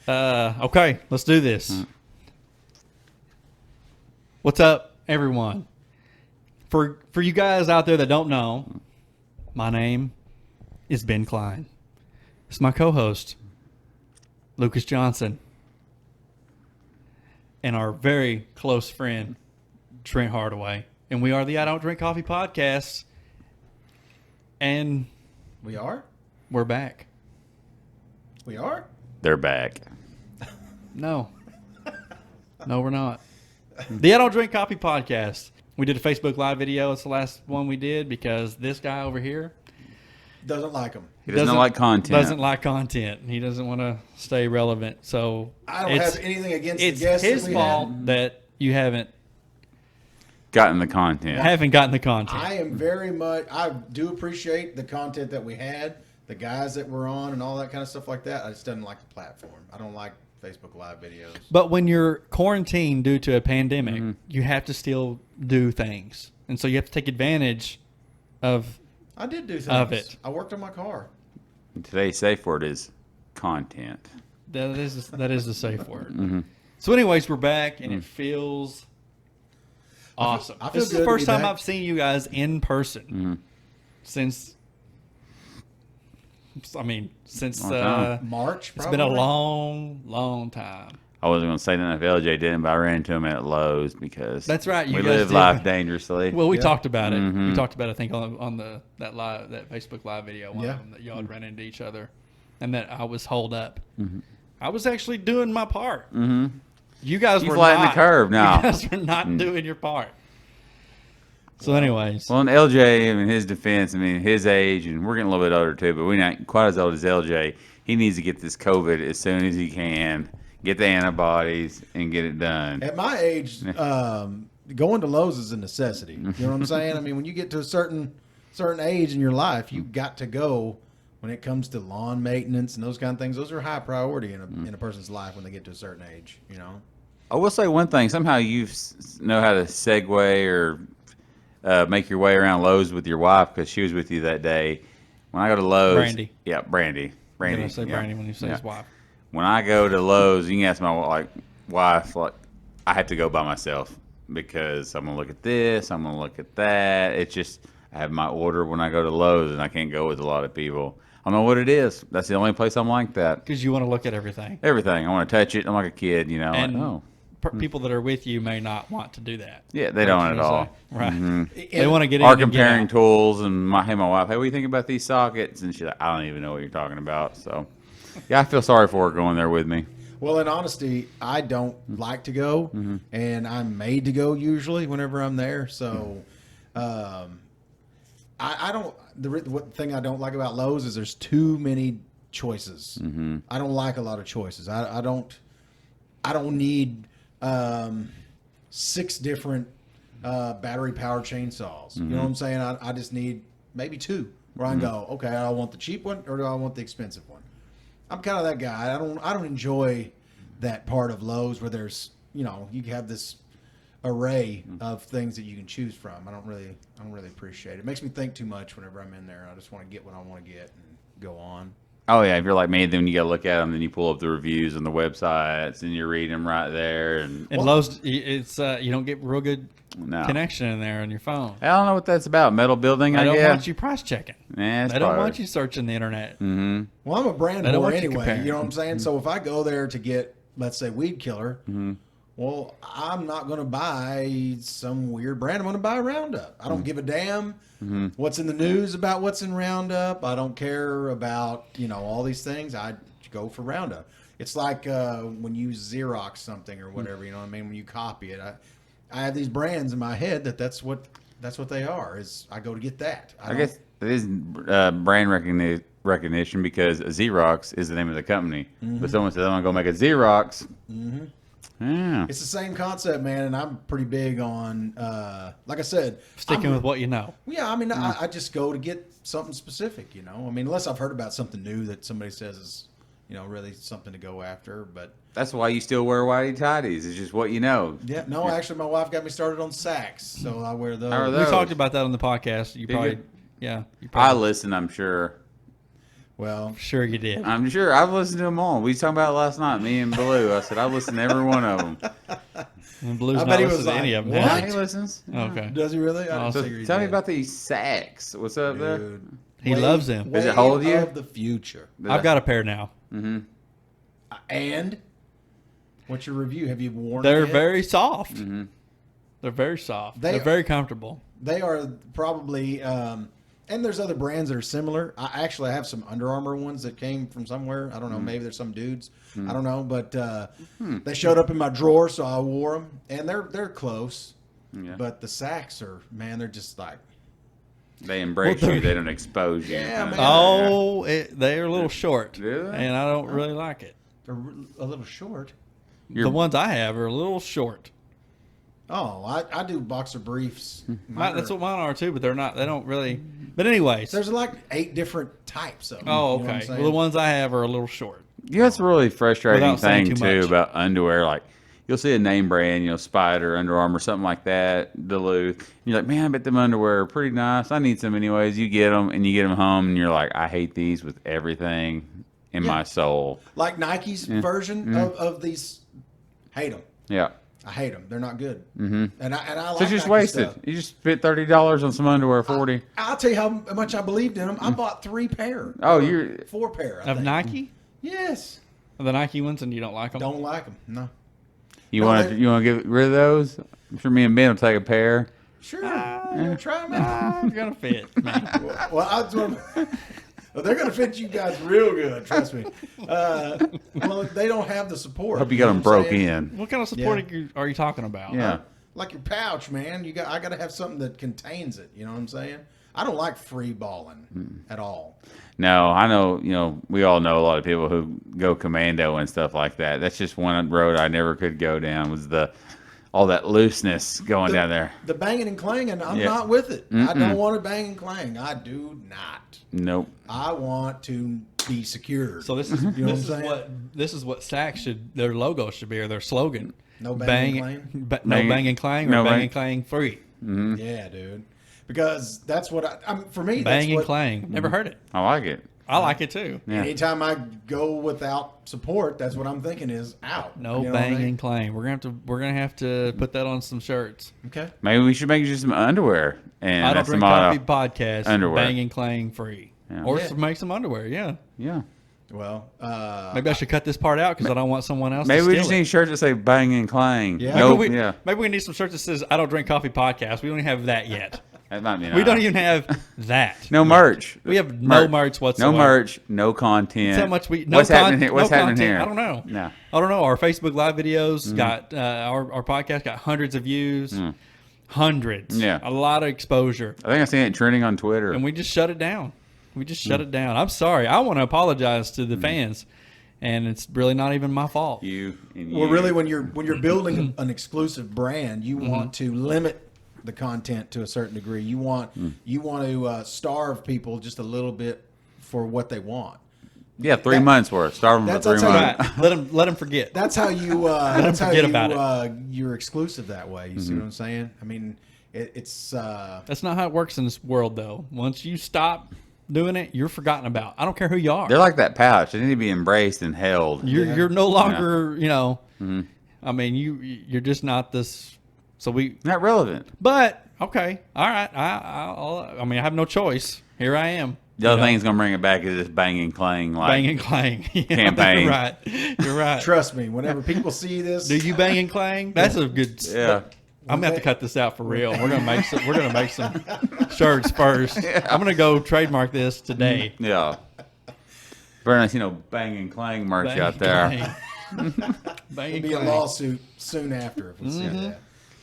Okay, let's do this. What's up, everyone? For you guys out there that don't know, my name is Ben Klein. It's my co-host, Lucas Johnson, and our very close friend, Trent Hardaway. And we are the I Don't Drink Coffee podcast. And we're back. We are? They're back. No, we're not. The I Don't Drink Coffee podcast. We did a Facebook Live video. It's the last one we did because this guy over here Doesn't like them. He doesn't like content. Doesn't like content. He doesn't want to stay relevant. So I don't have anything against the it's guests. his fault that you haven't gotten the content. gotten the content. I am very much. I do appreciate the content that we had, the guys that were on, and all that kind of stuff like that. I just didn't like the platform. I don't like Facebook Live videos. But when you're quarantined due to a pandemic, you have to still do things, and so you have to take advantage of. I did do things. Of it. I worked on my car. Today's safe word is content. That is the safe word. So, anyways, we're back, and it feels awesome. I feel This is good the to first be time back. I've seen you guys in person since. I mean, since Long time. March, it's probably. been a long time. I wasn't going to say that if LJ didn't, but I ran into him at Lowe's because That's right, you we guys live did. life dangerously. Well, we Yeah. talked about it. We talked about it, I think, on that Facebook Live video, one Yeah. of them, that y'all had ran into each other, and that I was holed up. I was actually doing my part. You guys You were flattened not. the curve now. You guys were not doing your part. So, anyways, Well, in LJ, in his defense, I mean, his age, and we're getting a little bit older too, but we're not quite as old as LJ. He needs to get this COVID as soon as he can, get the antibodies, and get it done. At my age, going to Lowe's is a necessity. You know what I'm saying? I mean, when you get to a certain age in your life, you've got to go. When it comes to lawn maintenance and those kind of things, those are high priority in a person's life when they get to a certain age. You know. I will say one thing. Somehow you know how to segue or make your way around Lowe's with your wife because she was with you that day. When I go to Lowe's, Brandy. Yeah, Brandy. I'm Brandy. going to say yeah. Brandy when you say his Yeah. wife. When I go to Lowe's, you can ask my wife. I have to go by myself because I'm gonna look at this. I'm gonna look at that. It's just I have my order when I go to Lowe's, and I can't go with a lot of people. I don't know what it is. That's the only place I'm like that. Because you want to look at everything. Everything. I want to touch it. I'm like a kid, you know. And like, oh, people that are with you may not want to do that. yeah, they don't at all. Right. They want to get in Are and get comparing out. tools, and my wife, hey, what do you think about these sockets? And she's like, I don't even know what you're talking about. So, yeah, I feel sorry for her going there with me. Well, in honesty, I don't like to go, and I'm made to go usually whenever I'm there. So, I don't. What thing I don't like about Lowe's is there's too many choices. I don't like a lot of choices. I don't need 6 different battery power chainsaws. You know what I'm saying? I just need maybe 2 where I can go, okay, I want the cheap one or do I want the expensive one? I'm kind of that guy. I don't enjoy that part of Lowe's where there's, you have this array of things that you can choose from. I don't really appreciate it. It makes me think too much whenever I'm in there. I just want to get what I want to get and go on. Oh yeah, if you're like me, then you got to look at them. Then you pull up the reviews on the websites, and you read them right there. And Lowe's, it's you don't get real good no, connection in there on your phone. I don't know what that's about. Metal building, They I don't guess. want you price checking. Nah, They don't want you searching the internet. Well, I'm a brand They don't whore want you anyway. comparing. You know what I'm saying? So if I go there to get, let's say, weed killer, well, I'm not going to buy some weird brand. I'm going to buy Roundup. I don't give a damn what's in the news about what's in Roundup. I don't care about, all these things. I go for Roundup. It's like when you Xerox something or whatever, you know what I mean? When you copy it, I have these brands in my head that's what they are. Is I go to get that. I guess it is brand recognition because Xerox is the name of the company. But someone says, I'm going to go make a Xerox. Yeah. It's the same concept, man, and I'm pretty big on, like I said, Sticking with what you know. Yeah, I mean, I just go to get something specific, I mean, unless I've heard about something new that somebody says is, really something to go after. But That's why you still wear whitey tighties. It's just what you know. yeah, no, actually, my wife got me started on Saks, so I wear those. How are We those? talked about that on the podcast. You Did probably, you? yeah. You I probably, listen, I'm sure. Well, Sure you did. I'm sure I've listened to them all. We was talking about it last night, me and Blue. I said I've listened to every one of them. And Blue's I not bet he listening was to like, any of them. "What?" has Yeah, he? he listens. Okay. does he really? I didn't So figure he tell me did. about these sacks. What's up there? Dude. He loves them. Does it hold you? Of the future. I've got a pair now. And what's your review? Have you worn They're it yet? very soft. They're very soft. They They're are- very comfortable. They are probably, and there's other brands that are similar. I actually have some Under Armour ones that came from somewhere. I don't know. Maybe there's some dudes. I don't know. But they showed up in my drawer, so I wore them. And they're close. Yeah. But the sacks are, man, they're just like, They embrace Well, you. They don't expose you. Yeah, man. Oh, they're a little short. Do they? And I don't really like it. they're a little short. The ones I have are a little short. Oh, I do boxer briefs. That's what mine are too, but they're not. They don't really. But anyways. There's like 8 different types of them. Oh, You know what I'm okay. saying? Well, the ones I have are a little short. You know, it's a really frustrating Without saying thing too too much. about underwear. Like you'll see a name brand, Spider, Under Armour, something like that, Duluth. And you're like, man, I bet them underwear are pretty nice. I need some anyways. You get them, and you get them home, and you're like, I hate these with everything in my soul. Like Nike's version of these, hate them. Yeah. I hate them. They're not good. Mm-hmm. And I like So it's just Nike wasted. stuff. You just spent $30 on some underwear, 40. I'll tell you how much I believed in them. I bought 3 pair. Oh, Or you're 4 pair. I Of think. Nike? Yes. The Nike ones, and you don't like them? Don't like them. No. you No, want they- to get rid of those? I'm sure me and Ben will take a pair. Sure. Try them out. It's gonna fit me. Well, well, they're going to fit you guys real good. Trust me. Well, they don't have the support. I hope you got them know what I'm broke saying? in. What kind of support are you talking about? Yeah. Like your pouch, man. I got to have something that contains it. You know what I'm saying? I don't like free balling at all. No, I know, we all know a lot of people who go commando and stuff like that. That's just one road I never could go down was all that looseness going down there. The banging and clanging, I'm Yeah. not with it. I don't want to bang and clang. I do not. Nope. I want to be secured. So this is You know what I'm this is saying? what Saks their logo should be, or their slogan. No bang and no Bang- bang and clang, no or bang bang- and clang free. Yeah, dude. Because that's what for me. Bang that's and what, clang. Never heard it. I like it. I like it too. Yeah. Anytime I go without support, that's what I'm thinking is out. No You know what I bang mean? and clang. We're gonna have to put that on some shirts. Okay. Maybe we should make just some underwear. And I don't that's the drink motto. coffee podcast. Underwear. Bang and clang free. Yeah. Or Yeah. make some underwear. Yeah. Yeah. Well, Maybe I should cut this part out because I don't want someone else. Maybe to we steal just it. need shirts that say bang and clang. Yeah. Nope. Maybe we, Yeah. maybe we need some shirts that says "I don't drink coffee" podcast. We don't even have that yet. That might be We don't even have that. No merch. We have no merch whatsoever. No merch. No content. That's how much we. No What's happening here? What's no happening content. here? I don't know. No. I don't know. Our Facebook Live videos got our podcast got hundreds of views, hundreds. Yeah. A lot of exposure, I think I seen it trending on Twitter. and we just shut it down. We just shut it down. I'm sorry. I want to apologize to the fans, and it's really not even my fault. you and you. well, really, when you're building an exclusive brand, you Mm-hmm. want to limit the content to a certain degree. You want to starve people just a little bit for what they want. Yeah, 3 months worth. Starve them for That's 3 how months. Right. Let them forget. That's how you. That's how forget you. about it. You're exclusive that way. You see what I'm saying? I mean, it's. That's not how it works in this world, though. Once you stop doing it, you're forgotten about. I don't care who you are. They're like that pouch. They need to be embraced and held. You're no longer, I mean, you're just not this. So Not relevant. but okay, all right. I mean, I have no choice. Here I am. The other thing that's gonna bring it back is this bang and clang. Like, Bang and clang. Yeah, Campaign. You're right. You're right. Trust me. Whenever people see this, Do you bang and clang? That's a good. yeah. I'm gonna have to cut this out for real. We're gonna make some. We're gonna make some shirts first. I'm gonna go trademark this today. Yeah. Very nice, bang and clang merch Bang out and there. clang. Bang there'll and be a clang. lawsuit soon after if we see that.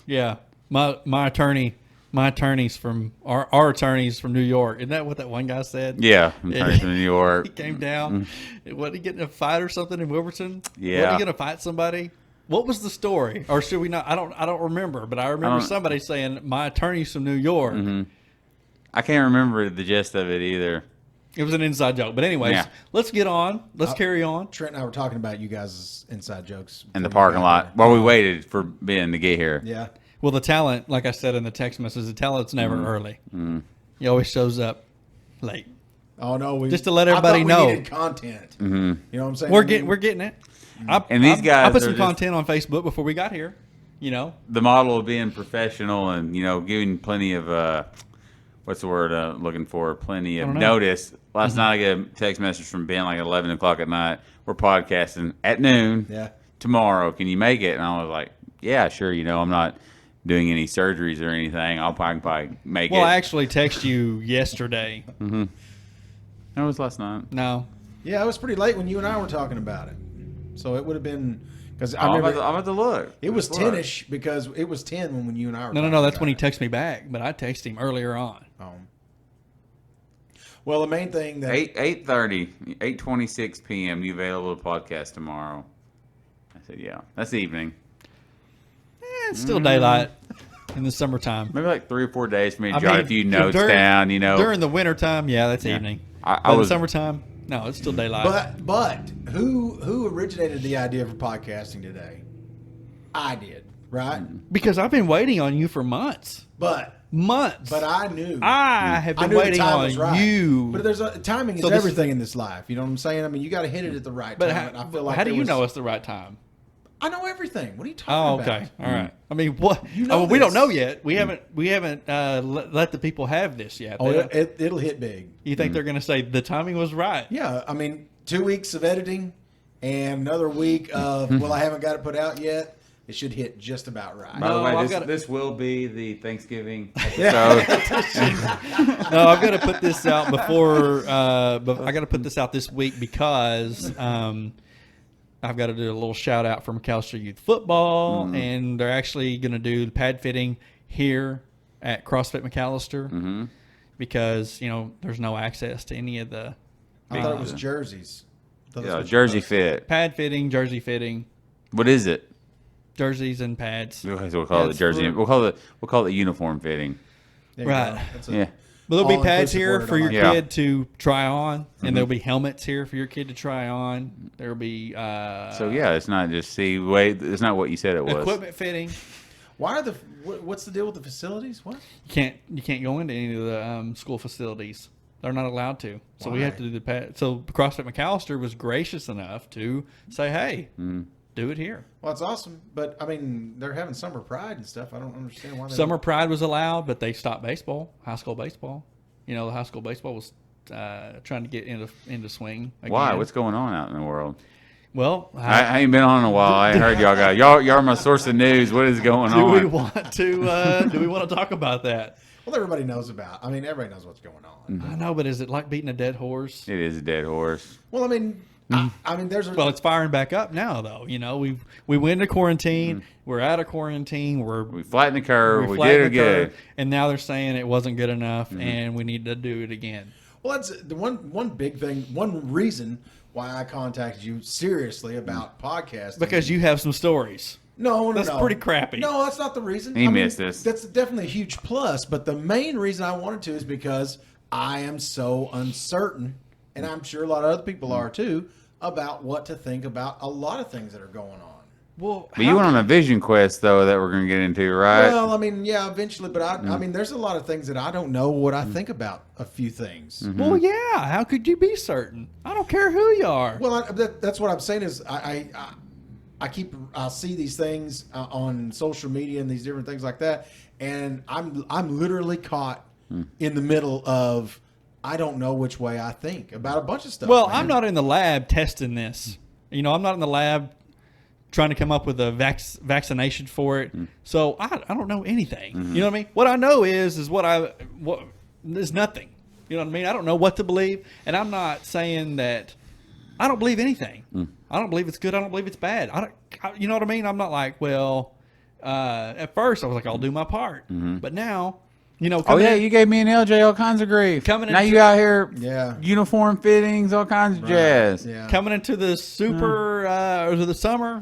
Yeah, my attorneys from our attorneys from New York. Isn't that what that one guy said? Yeah, I'm turning to New He York. came down. Wasn't he getting in a fight or something in Wilburton? Yeah. Wasn't he going to fight somebody? What was the story? Or should we not? I don't remember. But I remember don't- somebody saying my attorneys from New York. I can't remember the gist of it either. It was an inside joke. But anyways, Yeah. let's get on. Let's carry on. Trent and I were talking about you guys' inside jokes In the before you parking got lot here. while we waited for Ben to get here. Yeah. Well, the talent, like I said in the text message, the talent's never early. He always shows up late. Oh no, just to let everybody know. We needed content. You know what I'm saying? We're getting it. And these guys I put some are just- content on Facebook before we got here. You know, the model of being professional and giving plenty of what's the word looking for? Plenty of notice. Last night I got a text message from Ben like 11 o'clock at night. We're podcasting at noon. Yeah. Tomorrow. Can you make it? And I was like, yeah, sure. I'm not doing any surgeries or anything. I can probably make it. well, I actually texted you yesterday. That was last night. No, Yeah, it was pretty late when you and I were talking about it. So it would have been because I I'm remember about to look. it was Let's look. 10ish because it was 10 when you and I were. no. That's when he texted me back. But I texted him earlier on. Well, the main thing that 8:30, 8:26 p.m. You available to podcast tomorrow? I said, yeah. That's evening. It's still daylight in the summertime. Maybe like 3 or 4 days for me to I jot mean, a few notes during- down. During the wintertime, yeah, that's evening. I But in the was summertime, no, it's still daylight. But who originated the idea for podcasting today? I did, right? Because I've been waiting on you for months. But I knew. I have I been knew the waiting time on was right. you. But timing is So this- everything in this life. You know what I'm saying? I mean, you got to hit it at the right But time. I feel like how do there you was- know it's the right time? I know everything. What are you Oh, talking okay, about? all right. I mean, what? You know we don't this. know yet. We haven't let the people have this yet. Oh, They don't- it'll hit big. you think they're going to say the timing was right? Yeah, I mean, 2 weeks of editing and another week of I haven't got it put out yet. It should hit just about right. By the No, way, I've this, gotta- this will be the Thanksgiving episode. No, I've got to put this out before. But I got to put this out this week because I've got to do a little shout out for McAllister Youth Football, and they're actually going to do the pad fitting here at CrossFit McAllister because there's no access to any of the I thought it was jerseys. Jersey Fit. pad fitting, jersey fitting, What is it? jerseys and pads. We'll call it It's jersey. for- We'll call it uniform fitting. There you Right. go. That's Yeah. But there'll be pads all-inclusive here word for I your like. Yeah. kid to try on, and there'll be helmets here for your kid to try on. There'll be So yeah, it's not just it's not what you said it was. equipment fitting. Why are what's the deal with the facilities? What? You can't go into any of the school facilities. They're not allowed to. So we Why? have to do the pad. So CrossFit McAllister was gracious enough to say, "Hey, do it here." Well, it's awesome, but I mean, they're having summer pride and stuff. I don't understand why. Summer Pride was allowed, but they stopped baseball, high school baseball. The high school baseball was trying to get into swing. Again. Why? What's going on out in the world? Well, I ain't been on in a while. I ain't heard y'all are my source of news. What is going do we on? want to? Do we want to talk about that? Well, everybody knows about. I mean, everybody knows what's going on. I know, but is it like beating a dead horse? It is a dead horse. Well, I mean, I mean, there's a Well, it's firing back up now, though. We went into quarantine. We're out of quarantine. We flattened the curve. We flattened did it the curve, good. and now they're saying it wasn't good enough, and we need to do it again. well, that's the one big thing. One reason why I contacted you seriously about podcasting Because you have some stories. No, That's pretty crappy. No, that's not the reason. He missed this. That's definitely a huge plus. But the main reason I wanted to is because I am so uncertain, and I'm sure a lot of other people are too, about what to think about a lot of things that are going on. Well, But you went on a vision quest though that we're going to get into, right? Well, I mean, yeah, eventually, but I mean, there's a lot of things that I don't know what I think about a few things. well, yeah. How could you be certain? I don't care who you are. Well, that's what I'm saying is I see these things on social media and these different things like that, and I'm literally caught in the middle of I don't know which way I think about a bunch of stuff. Well, man. I'm not in the lab testing this. I'm not in the lab trying to come up with a vaccination for it. So I don't know anything. You know what I mean? What I know is what there's nothing. You know what I mean? I don't know what to believe, and I'm not saying that I don't believe anything. I don't believe it's good. I don't believe it's bad. You know what I mean? I'm not like, well, at first I was like, I'll do my part, but now, Oh yeah, you gave me and LJ all kinds of grief. Coming now into- you out here, Yeah. uniform fittings, all kinds of jazz. Yeah. coming into the super or the summer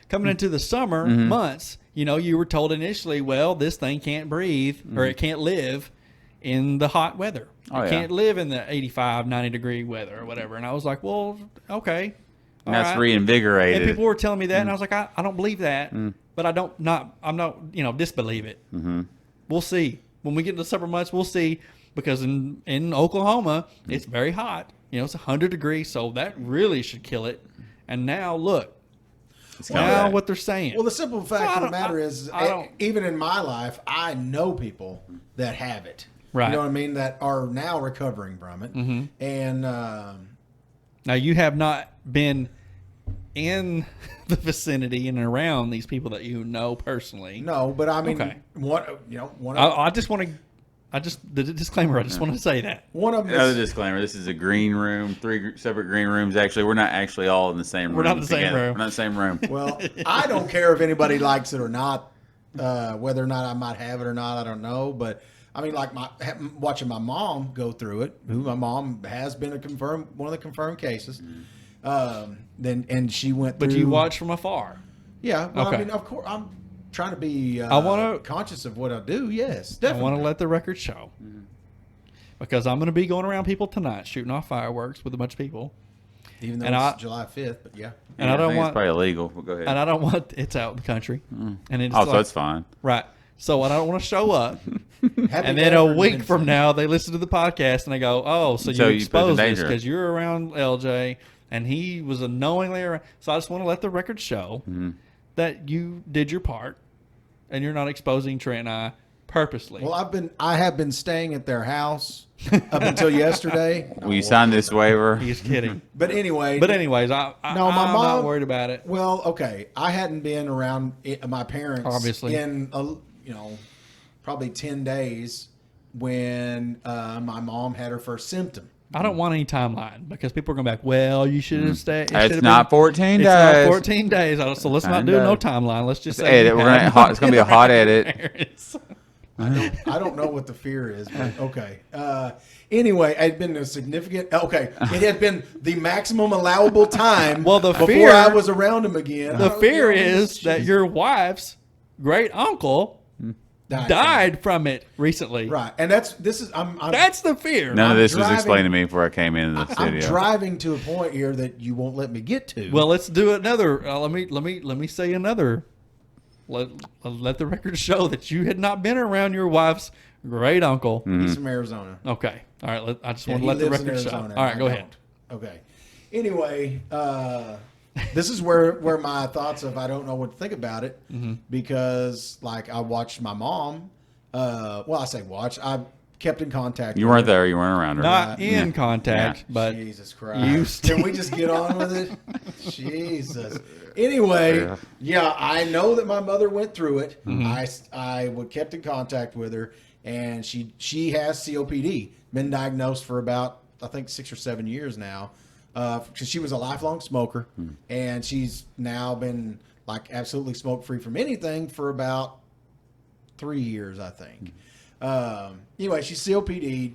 coming into the summer months, you were told initially, well, this thing can't breathe or it can't live in the hot weather. Oh, It yeah. can't live in the 85, 90 degree weather or whatever. And I was like, well, okay. And all that's right. reinvigorated. And people were telling me that, and I was like, I don't believe that, but I'm not disbelieve it. We'll see when we get to the summer months. We'll see. because in Oklahoma it's very hot. You know, it's 100 degrees, so that really should kill it. And now look, It's coming now back. what they're saying. Well, the simple fact I of the don't- matter is, I don't- even in my life, I know people that have it. Right. You know what I mean? That are now recovering from it. Mhm. And Now you have not been in the vicinity and around these people that you know personally. no, but I mean, Okay. one of I just want to. The disclaimer. I just want to say that. one of them Another is, disclaimer: this is a green room, 3 separate green rooms. Actually, we're not actually all in the same room. We're not in the same together. room. We're not in the same room. well, I don't care if anybody likes it or not, whether or not I might have it or not, I don't know. But I mean, like watching my mom go through it, who my mom has been one of the confirmed cases. Then and she went through. But you watch from afar. Yeah, well, Okay. I mean, of course, I'm trying to be wanna- conscious of what I do. Yes, I definitely. want to let the record show. Because I'm going to be going around people tonight shooting off fireworks with a bunch of people. Even though and it's July 5th, but yeah. And Yeah, I don't think want it's probably illegal. But go ahead. and I don't want it's out in the country. And it's Also, like- it's fine. right. So I don't want to show up. Happy And then a Edward week Vincent. from now, they listen to the podcast and they go, "Oh, so So you you put exposed the this danger. because you're around LJ, and he was unknowingly around." So I just want to let the record show that you did your part, and you're not exposing Trent and I purposely. Well, I have been staying at their house up until yesterday. Will you sign this waiver? He's kidding. But anyway, But anyways, No, my I'm not mom- worried about it. well, okay. I hadn't been around my parents Obviously. in probably 10 days when my mom had her first symptom. I don't want any timeline because people are going to be like, "Well, you should have stayed." It's not 14 It's days. not 14 days. So let's not 10 do days. no timeline. Let's just say Hey, you we're gonna have hot- it's gonna be a hot been around your edit. parents. I don't know what the fear is, but okay. Anyway, it had been a significant. Okay, it had been the maximum allowable time. Well, the before fear- I was around him again. The fear You know, is that your wife's great uncle died from it recently. Right, and I'm That's the fear. None of I'm this was driving- explained to me before I came into the I'm studio. driving to a point here that you won't let me get to. Well, let's do another. Let me say another. Let the record show that you had not been around your wife's great uncle. he's from Arizona. Okay. All right. I just Yeah, want he to let the lives in record show. Arizona, All right. and Go I ahead. don't. Okay. Anyway, this is where my thoughts of I don't know what to think about it because like I watched my mom. Well, I say watch. I kept in contact. You with weren't her. there. You weren't around her. Not in Yeah. contact, Yeah. but Jesus Christ. You Can we just get on with it? Jesus. Anyway, yeah, I know that my mother went through it. I kept in contact with her, and she has COPD. Been diagnosed for about, I think, 6 or 7 years now. Because she was a lifelong smoker, and she's now been like absolutely smoke free from anything for about 3 years, I think. Anyway, she's COPD.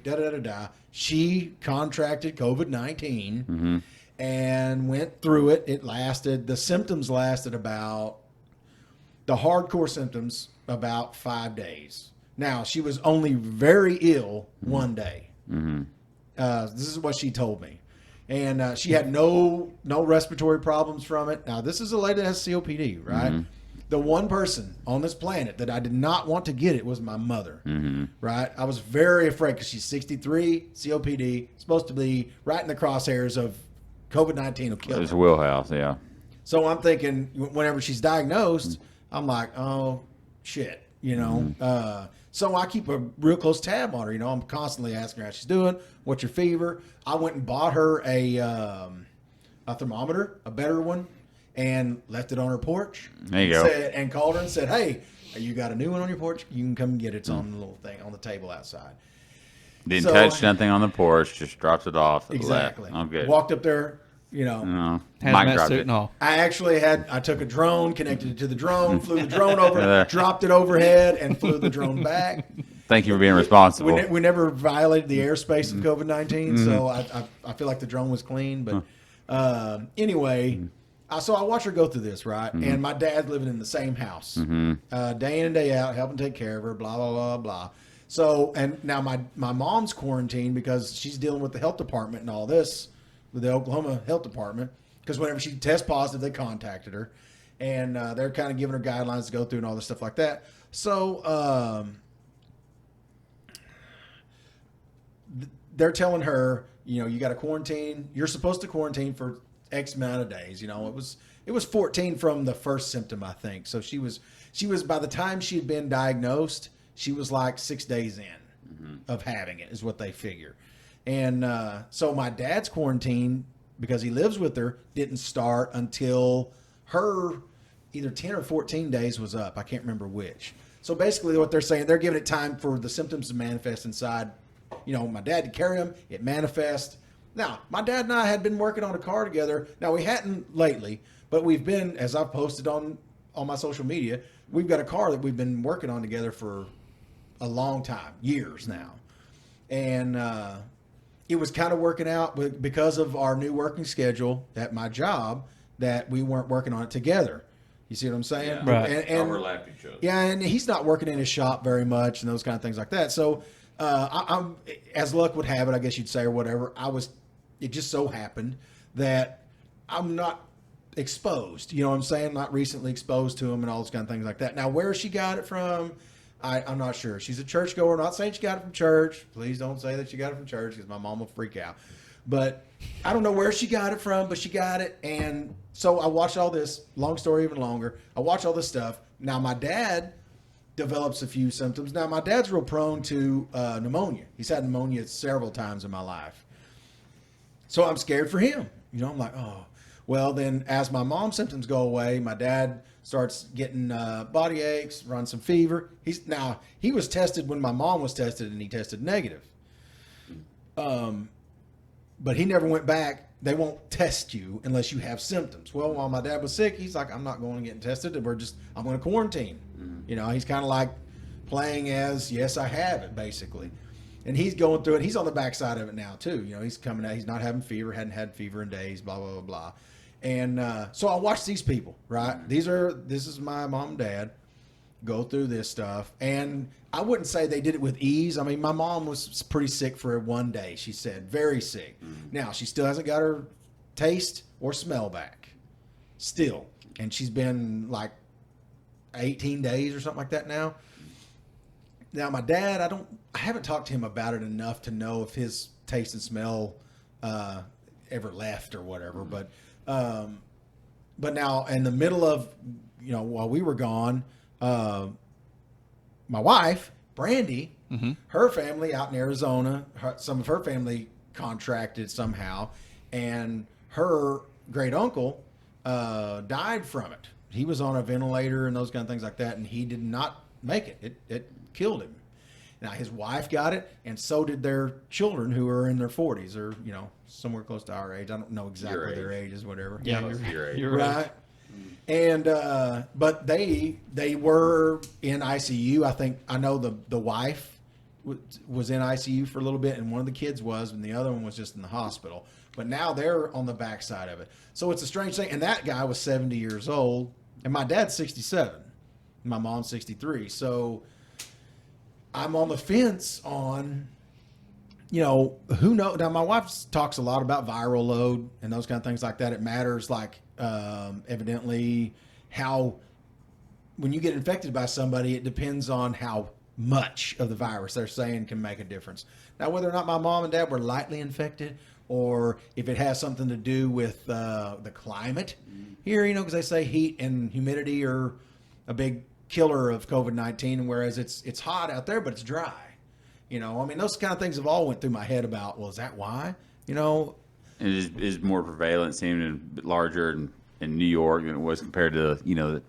She contracted COVID-19 and went through it. The symptoms lasted about the hardcore symptoms about 5 days. Now she was only very ill one day. This is what she told me. And she had no respiratory problems from it. Now, this is a lady that has COPD, right? The one person on this planet that I did not want to get it was my mother, right? I was very afraid because she's 63, COPD, supposed to be right in the crosshairs of COVID-19 will kill It's her. a wheelhouse, yeah. So I'm thinking whenever she's diagnosed, I'm like, oh, shit, you know? So I keep a real close tab on her. You know, I'm constantly asking her how she's doing. What's your fever? I went and bought her a thermometer, a better one, and left it on her porch. There you go. And called her and said, hey, you got a new one on your porch? You can come get it. It's on the little thing on the table outside. Didn't So- touch nothing on the porch. Just dropped it off. Exactly. Oh, good. Walked up there, you know. No. hazmat Mike dropped suit it. and all. I took a drone, connected it to the drone, flew the drone over, Yeah. dropped it overhead, and flew the drone back. Thank you for being responsible. We never violated the airspace of COVID-19, so I feel like the drone was clean. But anyway, so I watch her go through this, right? And my dad's living in the same house, day in and day out, helping take care of her, blah, blah, blah, blah. So, and now my mom's quarantined because she's dealing with the health department and all this, with the Oklahoma Health Department, because whenever she tests positive, they contacted her. And they're kind of giving her guidelines to go through and all this stuff like that. So, they're telling her, you got to quarantine. You're supposed to quarantine for X amount of days. It was 14 from the first symptom, I think. So she was by the time she had been diagnosed, she was like 6 days in of having it, is what they figure. And so my dad's quarantine, because he lives with her, didn't start until her either 10 or 14 days was up. I can't remember which. So basically what they're saying, they're giving it time for the symptoms to manifest inside. My dad to carry them, it manifests. Now, my dad and I had been working on a car together. Now, we hadn't lately, but we've been, as I've posted on my social media, we've got a car that we've been working on together for a long time, years now. And it was kind of working out because of our new working schedule at my job that we weren't working on it together. You see what I'm saying? Yeah. Right. And overlap each other. yeah, and he's not working in his shop very much and those kind of things like that. So I'm, as luck would have it, I guess you'd say, or whatever, it just so happened that I'm not exposed. You know what I'm saying? Not recently exposed to him and all those kind of things like that. Now, where she got it from, I'm not sure. She's a churchgoer. Not saying she got it from church. Please don't say that she got it from church because my mom will freak out. But I don't know where she got it from, but she got it. And so I watched all this, long story even longer. I watched all this stuff. Now, my dad develops a few symptoms. Now, my dad's real prone to pneumonia. He's had pneumonia several times in my life. So I'm scared for him. I'm like, oh. Well, then as my mom's symptoms go away, my dad starts getting body aches, runs some fever. He was tested when my mom was tested, and he tested negative. But he never went back. They won't test you unless you have symptoms. Well, while my dad was sick, he's like, I'm not going to get tested. I'm going to quarantine. He's kind of like playing as, yes, I have it, basically. And he's going through it. He's on the backside of it now, too. He's coming out. He's not having fever, hadn't had fever in days, blah, blah, blah, blah. And so I watch these people, right? This is my mom and dad go through this stuff. And I wouldn't say they did it with ease. I mean, my mom was pretty sick for one day, she said. Very sick. Now, she still hasn't got her taste or smell back. Still. And she's been like 18 days or something like that now. Now, my dad, I haven't talked to him about it enough to know if his taste and smell ever left or whatever. But now in the middle of, while we were gone, my wife, Brandy, her family out in Arizona, some of her family contracted somehow, and her great uncle died from it. He was on a ventilator and those kind of things like that, and he did not make it. It killed him. Now, his wife got it, and so did their children who are in their 40s or, somewhere close to our age. I don't know exactly their ages, whatever. Yeah, you're right. And but they were in ICU. I know the wife was in ICU for a little bit, and one of the kids was, and the other one was just in the hospital. But now they're on the backside of it. So it's a strange thing. And that guy was 70 years old, and my dad's 67. My mom's 63. So I'm on the fence on, who knows? Now, my wife talks a lot about viral load and those kind of things like that. It matters, like, evidently, when you get infected by somebody, it depends on how much of the virus they're saying can make a difference. Now, whether or not my mom and dad were lightly infected, or if it has something to do with the climate here, because they say heat and humidity are a big killer of COVID-19, and whereas it's hot out there, but it's dry. Those kind of things have all went through my head about, well, is that why? It is more prevalent, seeming larger in New York than it was compared to the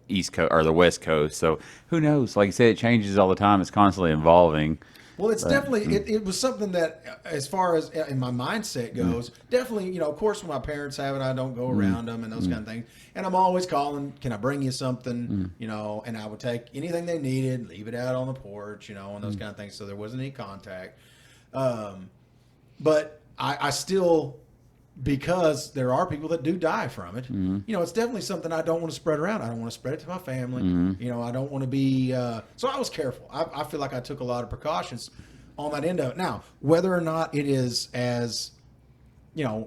East Coast or the West Coast. So who knows? Like I said, it changes all the time. It's constantly evolving. Well, it's definitely, it was something that, as far as in my mindset goes, definitely, of course, when my parents have it, I don't go around them and those kind of things. And I'm always calling, can I bring you something, and I would take anything they needed, leave it out on the porch, and those kind of things. So there wasn't any contact. But I still, because there are people that do die from it, it's definitely something I don't want to spread around. I don't want to spread it to my family. I don't want to be, so I was careful. I feel like I took a lot of precautions on that end of it. Now, whether or not it is as, a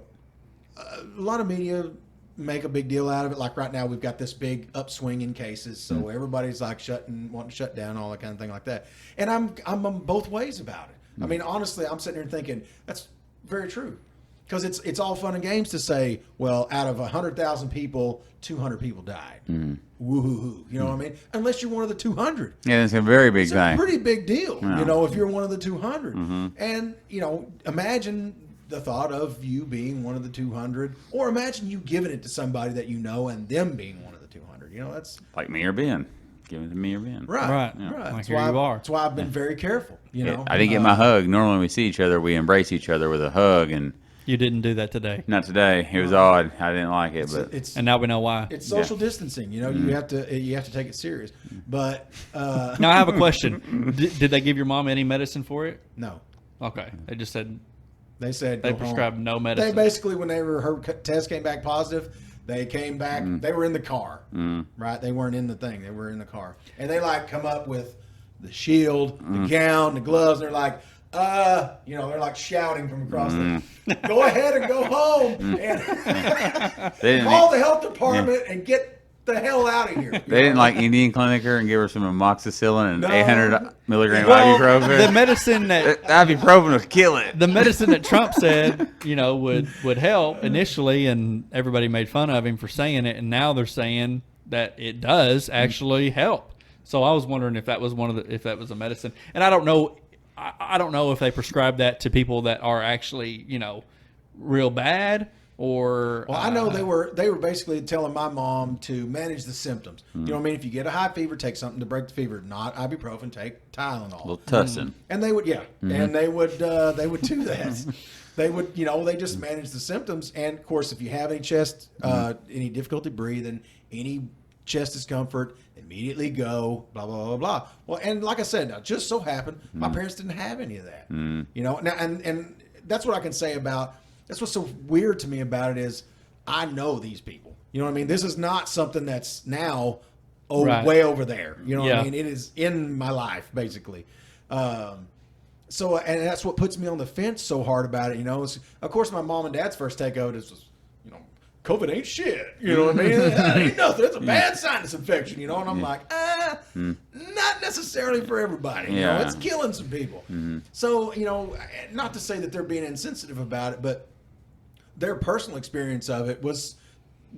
lot of media make a big deal out of it. Like right now, we've got this big upswing in cases. So everybody's like wanting to shut down, all that kind of thing like that. And I'm both ways about it. I mean, honestly, I'm sitting here thinking that's very true. Because it's all fun and games to say, well, out of 100,000 people, 200 people died. Woo-hoo-hoo. You know what I mean? Unless you're one of the 200. Yeah, it's a very big It's thing. a pretty big deal, Yeah. you know, if you're one of the 200. And, you know, imagine the thought of you being one of the 200, or imagine you giving it to somebody that you know and them being one of the 200. You know, that's Like me or Ben. Give it to me or Ben. right. Right. Like, That's here why, you are. That's why I've been very careful, you know. I didn't get my hug. Normally when we see each other, we embrace each other with a hug, and You didn't do that today. not today. It was odd. I didn't like it, but It's And now we know why. it's social distancing, you know. You have to take it serious. But Now I have a question. Did they give your mom any medicine for it? no, Okay. They just said they said they go home. prescribed no They medicine. basically, when her test came back positive, they came back. They were in the car, right? They weren't in the thing. They were in the car, and they like come up with the shield, the gown, the gloves. And they're like, you know, they're like shouting from across the. Go ahead and go home and they didn't. call the health department and get the hell out of here. They didn't like Indian clinic her and give her some amoxicillin and No. 800 milligram well, ibuprofen. the medicine that Ibuprofen will kill it. the medicine that Trump said, you know, would help initially, and everybody made fun of him for saying it, and now they're saying that it does actually help. So I was wondering if that was if that was a medicine, and I don't know. I don't know if they prescribe that to people that are actually, you know, real bad or. Well, I know they were basically telling my mom to manage the symptoms. You know what I mean? If you get a high fever, take something to break the fever. Not ibuprofen, take Tylenol. A little tussin. And they would, and they would do that. They would, you know, they just manage the symptoms. And of course, if you have any chest, any difficulty breathing, any chest discomfort, immediately go, blah, blah, blah, blah. Well, and like I said, now, just so happened, my parents didn't have any of that. You know, now, and that's what I can say about, that's what's so weird to me about it is I know these people. You know what I mean? This is not something that's now Right. way over there. You know what Yeah. I mean? It is in my life, basically. So, and that's what puts me on the fence so hard about it. You know, of course, my mom and dad's first take of it was, you know, COVID ain't shit. You know what I mean? That ain't nothing. It's a bad sinus infection, you know? And I'm like, not necessarily for everybody. You know, Yeah. it's killing some people. So, you know, not to say that they're being insensitive about it, but their personal experience of it was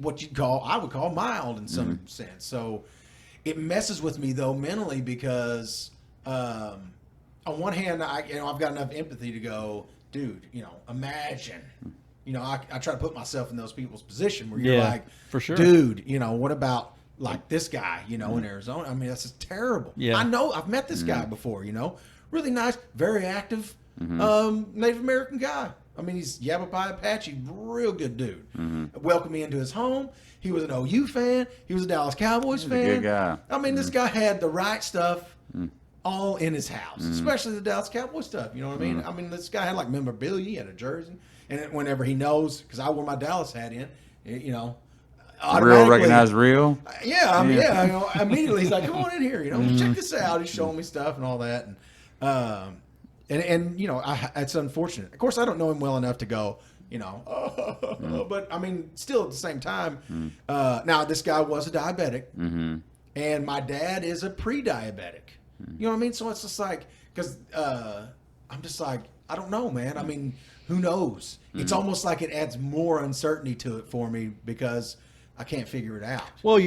what I would call mild in some sense. So it messes with me though mentally because, on one hand, I've got enough empathy to go, dude, you know, imagine. You know, I try to put myself in those people's position where you're Yeah, like, for sure. dude, you know, what about like this guy, you know, in Arizona? I mean, that's just terrible. Yeah. I know I've met this guy before, you know, really nice, very active, Native American guy. I mean, he's Yavapai Apache, real good dude. Welcomed me into his home. He was an OU fan. He was a Dallas Cowboys fan. good guy. I mean, this guy had the right stuff all in his house, especially the Dallas Cowboys stuff. You know what I mean? I mean, this guy had like memorabilia. He had a jersey. And whenever he knows, because I wore my Dallas hat in, you know, Real automatically- recognize real. Yeah, I mean, yeah. You know, immediately he's like, "Come on in here, you know, check this out." He's showing me stuff and all that, and you know, it's unfortunate. Of course, I don't know him well enough to go, you know, but I mean, still at the same time. Now, this guy was a diabetic, and my dad is a pre-diabetic. You know what I mean? So it's just like, because I'm just like, I don't know, man. I mean, who knows? It's almost like it adds more uncertainty to it for me because I can't figure it out. Well,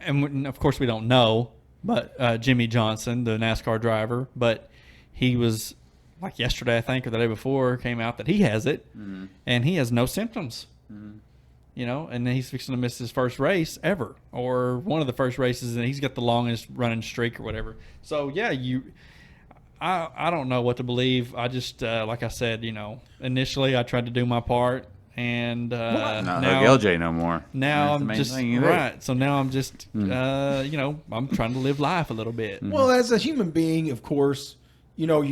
and of course we don't know, but Jimmy Johnson, the NASCAR driver, but he was like yesterday, I think, or the day before, came out that he has it, and he has no symptoms. You know, and then he's fixing to miss his first race ever, or one of the first races, and he's got the longest running streak or whatever. So yeah, I don't know what to believe. I just like I said, you know, initially I tried to do my part, and Not now hug LJ no more. now That's the I'm main just thing you do. right. So now I'm just you know, I'm trying to live life a little bit. Well, as a human being, of course, you know,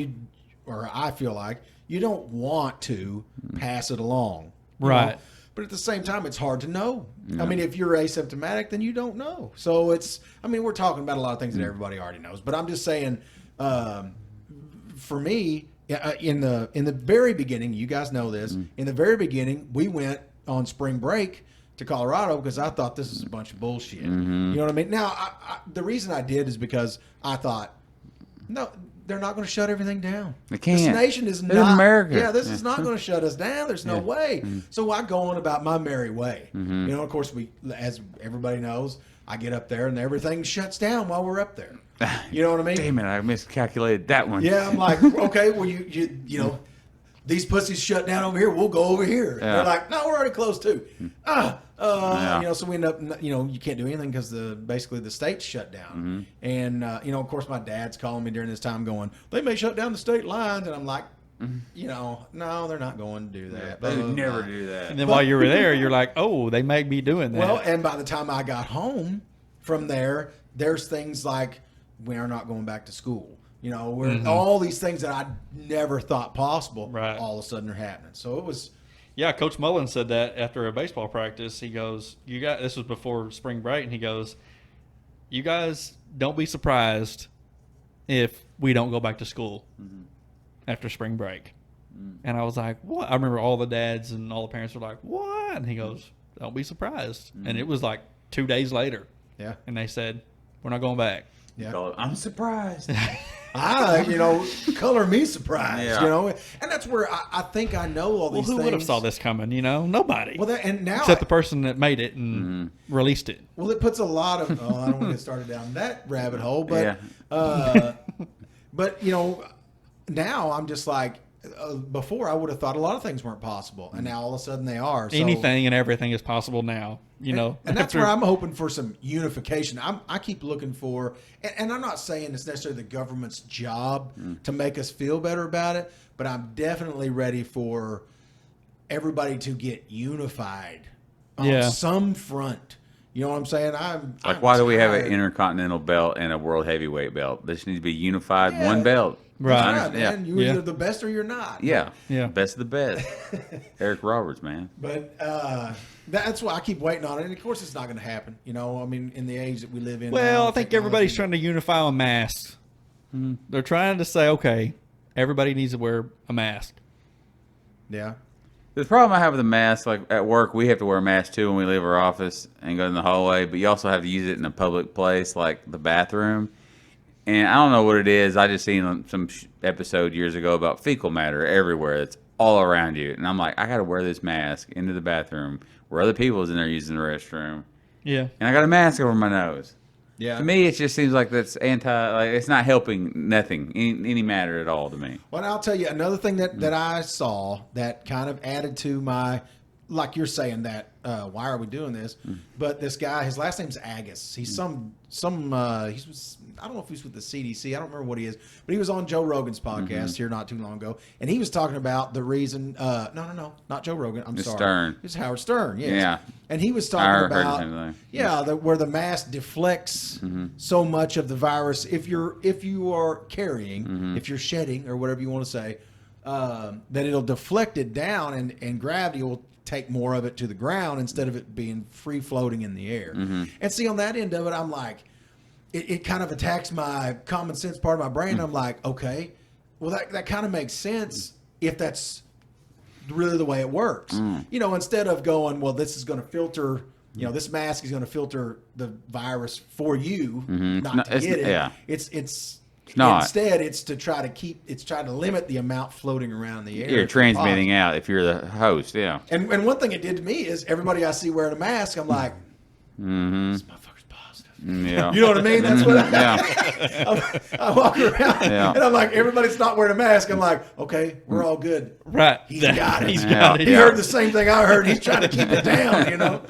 I feel like you don't want to pass it along. you Right. know? But at the same time, it's hard to know. I mean, if you're asymptomatic, then you don't know. So we're talking about a lot of things that everybody already knows. But I'm just saying, for me, in the very beginning, you guys know this, in the very beginning, we went on spring break to Colorado because I thought this is a bunch of bullshit. You know what I mean? Now, the reason I did is because I thought, no, they're not going to shut everything down. They can't. This nation is It's not. America. Yeah, this is not going to shut us down. There's no way. Mm-hmm. So I go on about my merry way. You know, of course, as everybody knows, I get up there and everything shuts down while we're up there. You know what I mean? Damn it, I miscalculated that one. Yeah, I'm like, okay, well, you know, these pussies shut down over here. We'll go over here. Yeah. They're like, no, we're already closed too. Yeah. You know, so we end up, you know, you can't do anything because basically the state's shut down. And you know, of course, my dad's calling me during this time, going, they may shut down the state lines, and I'm like, you know, no, they're not going to do that. They Blah, would blah, never blah. do that. And then while you were there, you're like, oh, they may be doing that. Well, and by the time I got home from there, there's things like we are not going back to school. You know, where all these things that I never thought possible, Right. all of a sudden are happening. So it was, yeah, Coach Mullen said that after a baseball practice. He goes, this was before spring break, and he goes, you guys don't be surprised if we don't go back to school after spring break. And I was like, what? I remember all the dads and all the parents were like, what? And he goes, don't be surprised. And it was like 2 days later, yeah. and they said, we're not going back. Yeah. Call it, I'm surprised. You know, color me surprised, Yeah. you know, and that's where I think I know all Well, these who things. would have saw this coming? You know, nobody. Well, and now, except the person that made it and released it. well, it puts a lot of, I don't want to get started down that rabbit hole, but, Yeah. but you know, now I'm just like, before I would have thought a lot of things weren't possible, and now all of a sudden they are. So, Anything and everything is possible now. You know, and that's after- where I'm hoping for some unification. I keep looking for, and I'm not saying it's necessarily the government's job to make us feel better about it, but I'm definitely ready for everybody to get unified on Yeah. some front. You know what I'm saying? I'm Why do we have tired. an intercontinental belt and a world heavyweight belt? This needs to be unified, Yeah. one belt. Right. That's I right, understand. man. You're Yeah. either the best or you're not. Yeah. Yeah. Best of the best. Eric Roberts, man. But that's why I keep waiting on it. And of course, it's not going to happen. You know, I mean, in the age that we live in. Well, now, I think technology- everybody's trying to unify on masks. They're trying to say, okay, everybody needs to wear a mask. Yeah. The problem I have with the mask, like at work, we have to wear a mask too when we leave our office and go in the hallway, but you also have to use it in a public place like the bathroom. And I don't know what it is. I just seen some episode years ago about fecal matter everywhere. It's all around you. And I'm like, I got to wear this mask into the bathroom where other people is in there using the restroom. Yeah. And I got a mask over my nose. Yeah. To me, it just seems like that's like it's not helping nothing, any matter at all to me. Well, and I'll tell you another thing that I saw that kind of added to my, like you're saying that, why are we doing this? But this guy, his last name's Agus. He's he was, I don't know if he's with the CDC. I don't remember what he is, but he was on Joe Rogan's podcast here not too long ago. And he was talking about the reason, no, not Joe Rogan. I'm It's sorry. Stern. It's Howard Stern. Yes. Yeah. And he was I talking heard the about, same thing. yeah, where the mask deflects so much of the virus. If you are carrying, if you're shedding or whatever you want to say, that it'll deflect it down and gravity will take more of it to the ground instead of it being free floating in the air. And see, on that end of it, I'm like, it kind of attacks my common sense part of my brain. I'm like, okay, well that kind of makes sense if that's really the way it works. You know, instead of going, well, this is going to filter, you know, this mask is going to filter the virus for you, not No, to it's- get it. yeah. It's not. Instead, it's to try to limit the amount floating around the air. You're if transmitting possible. out if you're the host, yeah. And one thing it did to me is everybody I see wearing a mask, I'm like, this motherfucker's positive. Yeah. You know what I mean? That's what Yeah. I walk around Yeah. and I'm like, everybody's not wearing a mask. I'm like, okay, we're all good. Right. He's got it. He's Yeah. got it. He heard the same thing I heard. He's trying to keep it down, you know?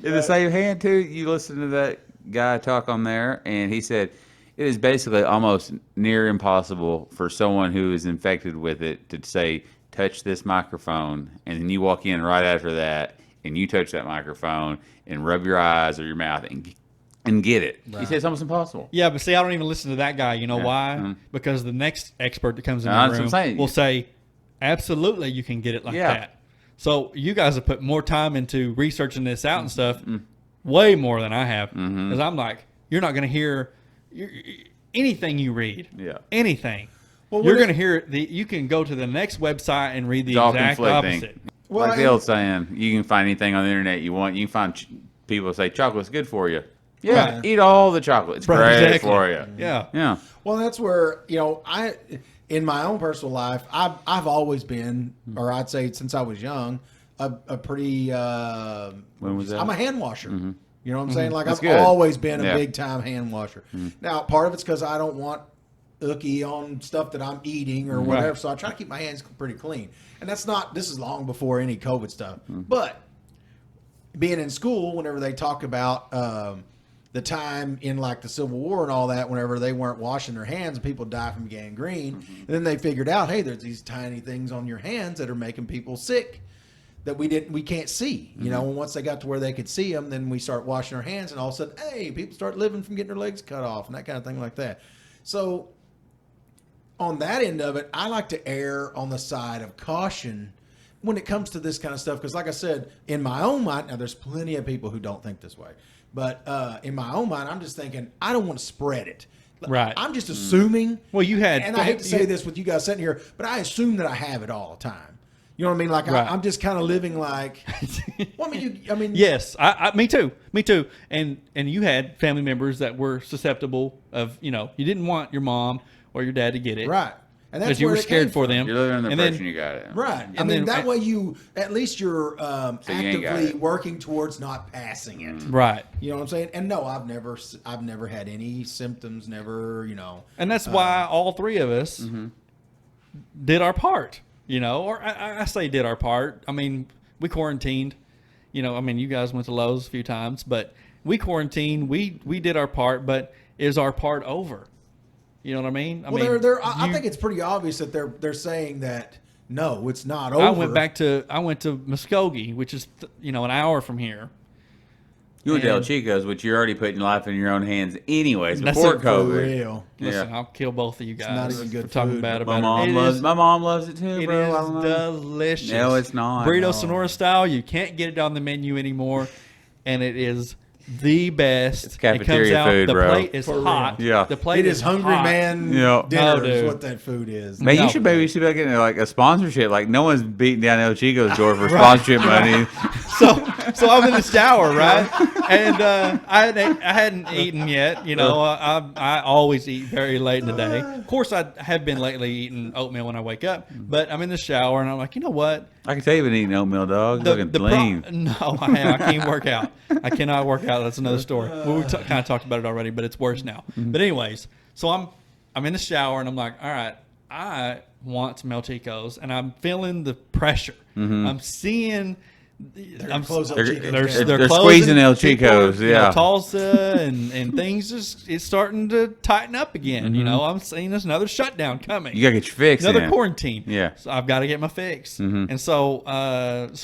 In the same hand, too, you listen to that guy talk on there, and he said it is basically almost near impossible for someone who is infected with it to say, touch this microphone, and then you walk in right after that, and you touch that microphone and rub your eyes or your mouth and get it. He said it's almost impossible. Yeah, but see, I don't even listen to that guy. You know Yeah. why? Because the next expert that comes in That's the what room I'm saying. will say, absolutely, you can get it like Yeah. that. So you guys have put more time into researching this out and stuff, way more than I have. Because I'm like, you're not going to hear anything you read. Yeah. Anything. Well, You're what going to hear it. You can go to the next website and read the It's all exact conflicting. opposite. Well, Like the old saying, you can find anything on the internet you want. You can find people say chocolate's good for you. Yeah, Right. eat all the chocolate. It's Right, great exactly. for you. Yeah. Yeah. Well, that's where, in my own personal life, I've always been, or I'd say since I was young, a pretty. When was that? I'm a hand washer. You know what I'm saying? Like That's I've good. always been a Yeah. big time hand washer. Now, part of it's because I don't want icky on stuff that I'm eating or whatever, Right. so I try to keep my hands pretty clean. And that's not. This is long before any COVID stuff, but being in school, whenever they talk about the time in like the Civil War and all that, whenever they weren't washing their hands and people die from gangrene, and then they figured out, hey, there's these tiny things on your hands that are making people sick that we can't see. You know, and once they got to where they could see them, then we start washing our hands, and all of a sudden, hey, people start living from getting their legs cut off and that kind of thing like that. So on that end of it, I like to err on the side of caution when it comes to this kind of stuff. Because like I said, in my own mind, now there's plenty of people who don't think this way. But in my own mind, I'm just thinking, I don't want to spread it. Right. I'm just assuming. Well, you had, And I hate to say this with you guys sitting here, but I assume that I have it all the time. You know what I mean? Like Right. I'm just kind of living like. Well, I mean, Yes, me too, and you had family members that were susceptible of, you didn't want your mom or your dad to get it, right. And that's because you where were it scared came for from. them. You're living in the And impression then- you got it. Right. I And mean, then- that way at least you're So you ain't got actively it. working towards not passing it. Right, You know what I'm saying? And no, I've never had any symptoms. Never, and that's why all three of us did our part. Or I say did our part. I mean, we quarantined. I mean, you guys went to Lowe's a few times, but we quarantined. We did our part, but is our part over? You know what I mean? I mean, I think it's pretty obvious that they're saying that no, it's not over. I went to Muskogee, which is an hour from here. You went to El And- Chico's, which you're already putting life in your own hands anyways That's before it, For COVID. real. Listen, Yeah. I'll kill both of you guys not even good for talking food. bad My about it. my mom loves it too, It bro. I is don't know. delicious. No, it's not. Burrito No. Sonora style. You can't get it on the menu anymore, and it is the best. It's cafeteria it comes out, food, the bro. plate is For real. hot. Yeah. The plate It is hungry hot. man Yeah. dinner No, is dude. what that food is. Man, No. you should maybe be getting like a sponsorship. Like no one's beating down El Chico's door for sponsorship money. So I'm in the shower, right? And I hadn't eaten yet. I always eat very late in the day. Of course, I have been lately eating oatmeal when I wake up. Kind I'm in the shower and I'm like, you know what? I can tell you've been eating oatmeal, dog. Looking lean. No, I can't work out. I cannot work out. That's another story. We kind of talked about it already, but it's worse now. But anyways, so I'm in the shower and I'm like, all right, I want some El Chicos, and I'm feeling the pressure. I'm seeing. I'm close up They're- Chico's they're- down. they're closing. squeezing El People, Chicos, yeah. Tulsa and things it's starting to tighten up again. I'm seeing this another shutdown coming. You gotta get your fix Another in. quarantine. Yeah. So I've got to get my fix. And so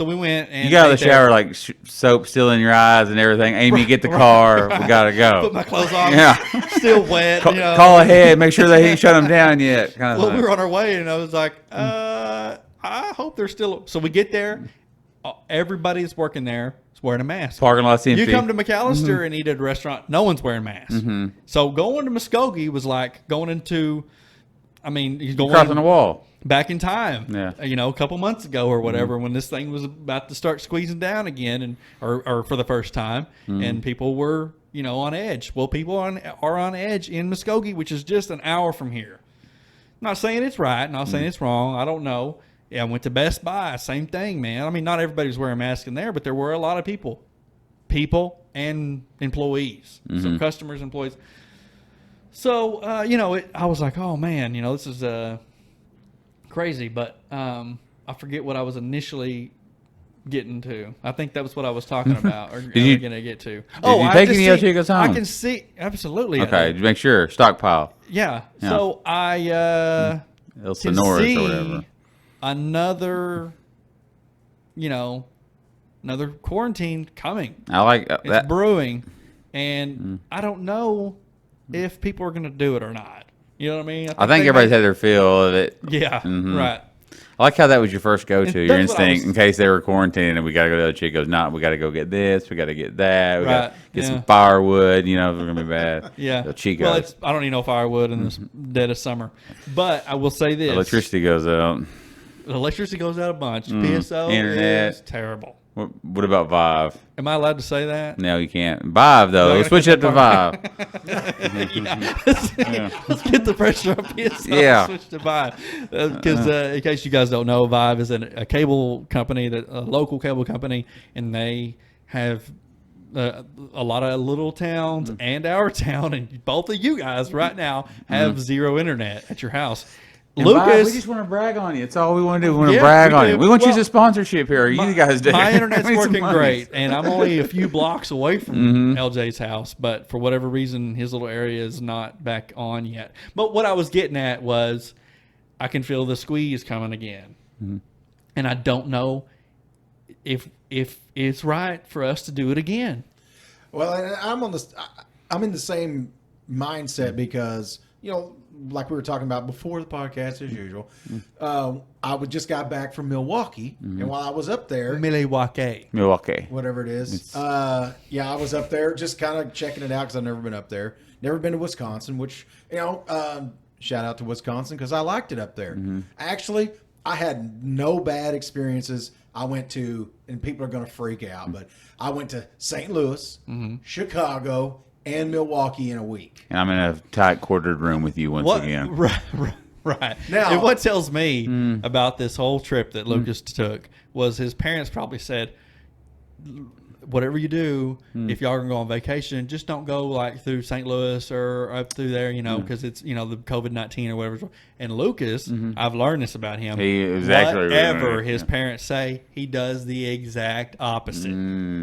we went and You got out of ate the shower there. like soap still in your eyes and everything. Amy, get the car. We gotta go. Put my clothes on. Yeah. Still wet. Call ahead. Make sure they ain't shut them down yet. Kind of Well, thing. we were on our way, and I was like, I hope they're still. So we get there. Everybody's working there is wearing a mask. Parking lot's empty. You come to McAllister and eat at a restaurant, no one's wearing masks. So going to Muskogee was like going into, you're going crossing the wall. back in time. Yeah. A couple months ago or whatever, when this thing was about to start squeezing down again, or for the first time, and people were on edge. Well, people are on edge in Muskogee, which is just an hour from here. I'm not saying it's right, not saying it's wrong. I don't know. Yeah, I went to Best Buy. Same thing, man. Not everybody was wearing masks in there, but there were a lot of people and employees. So customers, employees. So, I was like, oh man, this is crazy. But I forget what I was initially getting to. I think that was what I was talking about, or you- going to get to. you take any El Chicos I home? can see absolutely. Okay, make sure stockpile. Yeah. Yeah. So I El can Sonoras see or whatever. another quarantine coming. I like It's that. brewing, and I don't know if people are going to do it or not. You know what I mean? I think they everybody's may- had their fill of it. Yeah, right. I like how that was your first go-to, And your that's what I instinct, was- in case they were quarantining and we got to go to El Chico's. Not, we got to go get this, we got to get that, we got Right, to get yeah. some firewood, if it's going to be bad. Yeah. El Chico's. Well, I don't need no firewood in this dead of summer. But I will say this. Electricity goes out. Electricity goes out a bunch. PSO Internet. is terrible. What about Vive? Am I allowed to say that? No, you can't. Vive though. Let's switch it to Vive. Let's get the pressure up here. So Yeah. Switch to Vive. Because in case you guys don't know, Vive is a cable company, a local cable company, and they have a lot of little towns and our town, and both of you guys right now have zero internet at your house. And Lucas, Vive, we just want to brag on you. It's all we want to do. We want to Yeah, brag we on do. you. We want you Well, as a sponsorship here. You guys do. my internet's Make some working money. great, and I'm only a few blocks away from LJ's house. But for whatever reason, his little area is not back on yet. But what I was getting at was, I can feel the squeeze coming again, and I don't know if it's right for us to do it again. Well, and I'm in the same mindset because, you know, like we were talking about before the podcast, as usual, I just got back from Milwaukee, and while I was up there, Milwaukee. whatever it is, I was up there just kind of checking it out because I've never been up there, never been to Wisconsin, which, you know, shout out to Wisconsin because I liked it up there. Actually, I had no bad experiences. I went to, and people are going to freak out, but I went to St. Louis, Chicago, and Milwaukee in a week. And I'm in a tight quartered room with you once again. Right. Now- And what tells me about this whole trip that Lucas took was his parents probably said, whatever you do, if y'all are going to go on vacation, just don't go like through St. Louis or up through there, you know, because it's, you know, the COVID-19 or whatever. And Lucas, I've learned this about him. He is actually whatever really- his parents say, he does the exact opposite.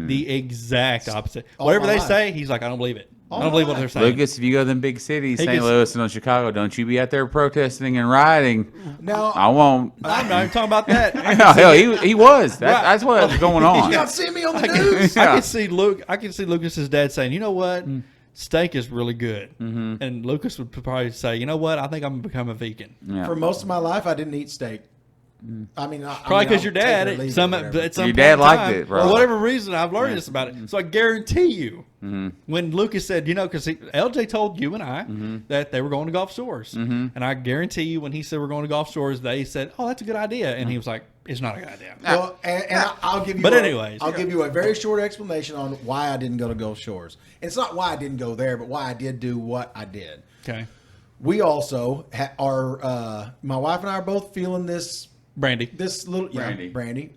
The exact opposite. All Whatever my they life. say, he's like, I don't believe it. I All don't believe my what they're life. saying. Lucas, if you go to them big cities, He St. gets- Louis and Chicago, don't you be out there protesting and rioting. Now, I won't. I'm not even talking about that. No, hell, he was. That's what was going you on. not see me on the news? I can see Lucas's dad saying, you know what? Steak is really good. And Lucas would probably say, you know what? I think I'm going to become a vegan. Yeah. For most of my life, I didn't eat steak. I mean, Probably because I'll your take dad, it or leave it, at some whatever. point Your dad in liked time, it, right? for whatever reason, I've learned this about it. So I guarantee you, when Lucas said, you know, because LJ told you and I that they were going to golf stores. And I guarantee you, when he said we're going to golf stores, they said, oh, that's a good idea. And he was like, it's not a good idea. Well, and I'll give you. But anyways. I'll give you a very short explanation on why I didn't go to Gulf Shores. And it's not why I didn't go there, but why I did do what I did. Okay. We also are. My wife and I are both feeling this Brandy. Brandy.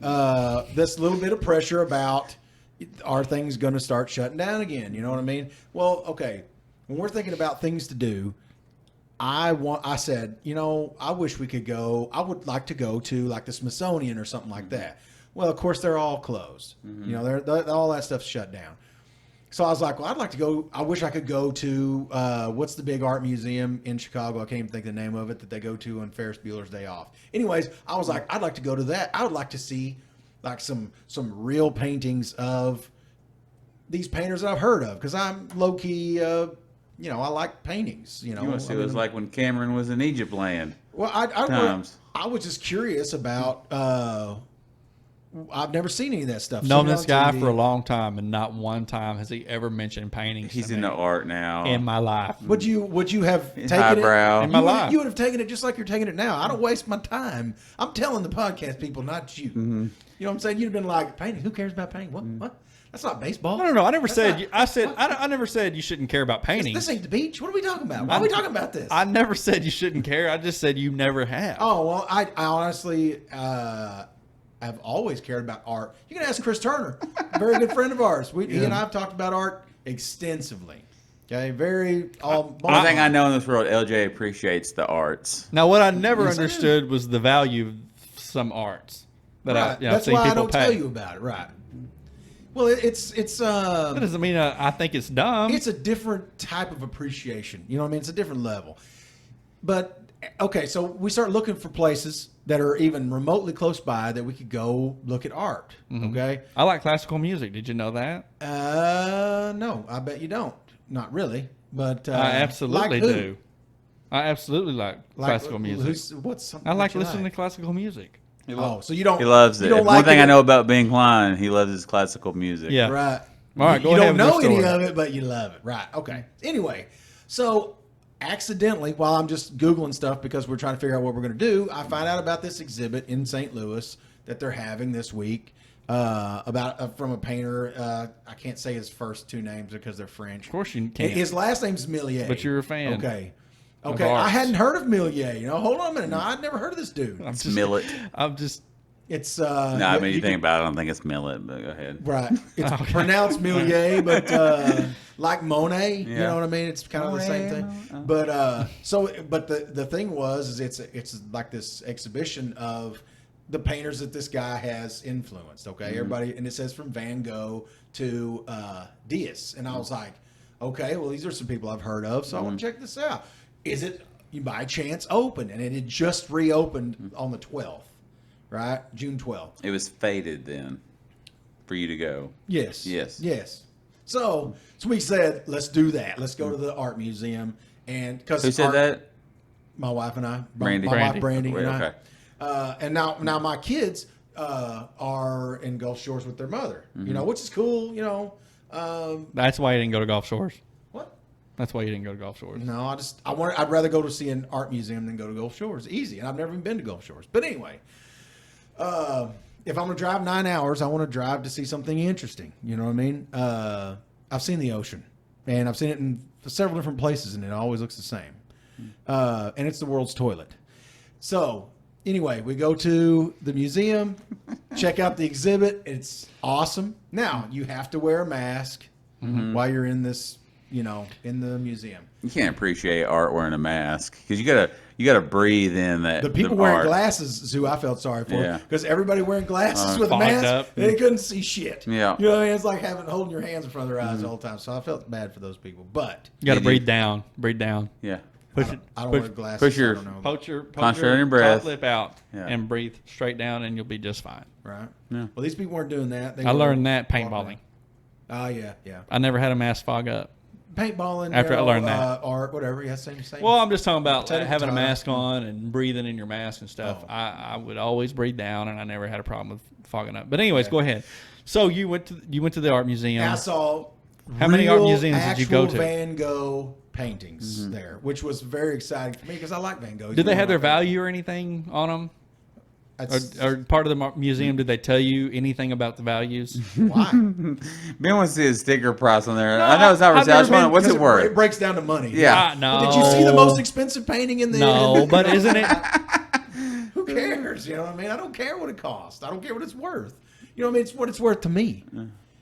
This little bit of pressure about, are things going to start shutting down again? You know what I mean? Well, okay. When we're thinking about things to do, I said, you know, I wish we could go. I would like to go to like the Smithsonian or something like that. Well, of course they're all closed. You know, they're all that stuff's shut down. So I was like, well, I'd like to go. I wish I could go to what's the big art museum in Chicago? I can't even think of the name of it that they go to on Ferris Bueller's Day Off. Anyways, I was like, I'd like to go to that. I would like to see like some real paintings of these painters that I've heard of because I'm low key. You know, I like paintings. You know, You want to see what it was like when Cameron was in Egypt land. Well, I was just curious about. I've never seen any of that stuff. Known Seen it this on guy TV. for a long time, and not one time has he ever mentioned paintings. He's to into me art now. in my life. Would you have His taken highbrow. it? In my you would, life. you would have taken it just like you're taking it now. I don't waste my time. I'm telling the podcast people, not you. You know what I'm saying? You'd have been like, painting. Who cares about painting? What? That's not baseball. I don't know. I never That's said. not- I never said you shouldn't care about paintings. This ain't the beach. What are we talking about? Why are we talking about this? I never said you shouldn't care. I just said you never have. Oh well, I honestly have always cared about art. You can ask Chris Turner, a very good friend of ours. He and I have talked about art extensively. Okay, One thing I know in this world, LJ appreciates the arts. Now, what I never Yes, I do. understood was the value of some arts that Right. I've That's seen why I people don't pay. tell you about it. Right. Well, it's That doesn't mean I think it's dumb. it's a different type of appreciation. You know what I mean? It's a different level. But okay, so we start looking for places that are even remotely close by that we could go look at art. Okay. I like classical music. Did you know that? No, I bet you don't. Not really, but I absolutely like who? do. I absolutely like classical music. I like listening to classical music. Oh, so you don't? He loves you it. don't One like thing it- I know about Ben Klein, he loves his classical music. Yeah. Right. All right, go you ahead don't with your know any story. of it, but you love it. Right. Okay. Anyway, so accidentally, while I'm just Googling stuff because we're trying to figure out what we're going to do, I find out about this exhibit in St. Louis that they're having this week. about from a painter. I can't say his first two names because they're French. Of course you And can't. his last name's Millier. But you're a fan. Okay. of Okay. I arts. hadn't heard of Millier. Hold on a minute. No, I'd never heard of this dude. It's millet. I'm just. It's No, I mean, you think can- about it, I don't think it's millet, but go ahead. right. It's Okay. pronounced Millier, but like Monet. You Yeah. know what I mean? It's kind of the same thing. But but the thing is it's like this exhibition of the painters that this guy has influenced. Okay, everybody, and it says from Van Gogh to Diaz, and I was like, okay, well these are some people I've heard of, so I want to check this out. Is it by chance open? And it had just reopened on the 12th, right? June 12th. It was fated then for you to go. Yes. Yes. Yes. So we said, let's do that. Let's go to the art museum, and because Who said that? My wife and I, Brandy. my wife Brandy Wait, and I. okay. And now my kids are in Gulf Shores with their mother, which is cool. That's why you didn't go to Gulf Shores. What? That's why you didn't go to Gulf Shores. No, I'd rather go to see an art museum than go to Gulf Shores. Easy, and I've never even been to Gulf Shores. But anyway, if I'm gonna drive 9 hours, I want to drive to see something interesting. You know what I mean? I've seen the ocean, and I've seen it in several different places, and it always looks the same. And it's the world's toilet. So anyway, we go to the museum, check out the exhibit. It's awesome. Now you have to wear a mask while you're in this, in the museum. You can't appreciate art wearing a mask because you gotta breathe in that. The people wearing art. glasses is who I felt sorry for, Yeah. because everybody wearing glasses with a fogged mask, up. they couldn't see shit. Yeah. You know what I mean? It's like holding your hands in front of their eyes the whole time. So I felt bad for those people. But You got to Did you- breathe down. Breathe down. Yeah. Push it. I don't push, wear glasses. push so your- I don't know. Poach Concentrate on your your breath. top lip out Yeah. and breathe straight down, and you'll be just fine. Right. Yeah. Well, these people weren't doing that. They I were learned that walking paintballing. around. Oh, yeah. I never had a mask fog up. Paintballing. After I learned that. Art, whatever. Yeah, same. Well, I'm just talking about Potato, having a potato. mask on and breathing in your mask and stuff. Oh. I would always breathe down, and I never had a problem with fogging up. But anyways, go ahead. So you went to the art museum. I saw How many art real, museums did you go actual to? Van Gogh paintings there, which was very exciting for me because I like Van Gogh. He's Did they one have of their my favorites. value or anything on them? That's- Or part of the museum, did they tell you anything about the values? Why? Ben wants to see a sticker price on there. I know it's not for I've sale. I just never want to- what's Because it worth? It breaks down to money. Yeah. No. Did you see the most expensive painting in the? No, but isn't it? Who cares? You know what I mean? I don't care what it costs. I don't care what it's worth. You know what I mean? It's what it's worth to me.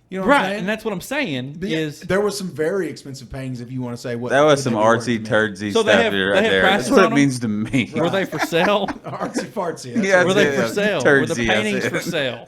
You know what I'm Right, saying? and that's what I'm saying is there was some very expensive paintings if you want to say what. That was what some they'd be worth artsy, to me. turdsy So stuff they have- right they have there. prices That's what on it them? means to me. were they for sale? Artsy fartsy. That's Yeah, what Were it they is. for sale? Were the Turdsy, I paintings said. for sale?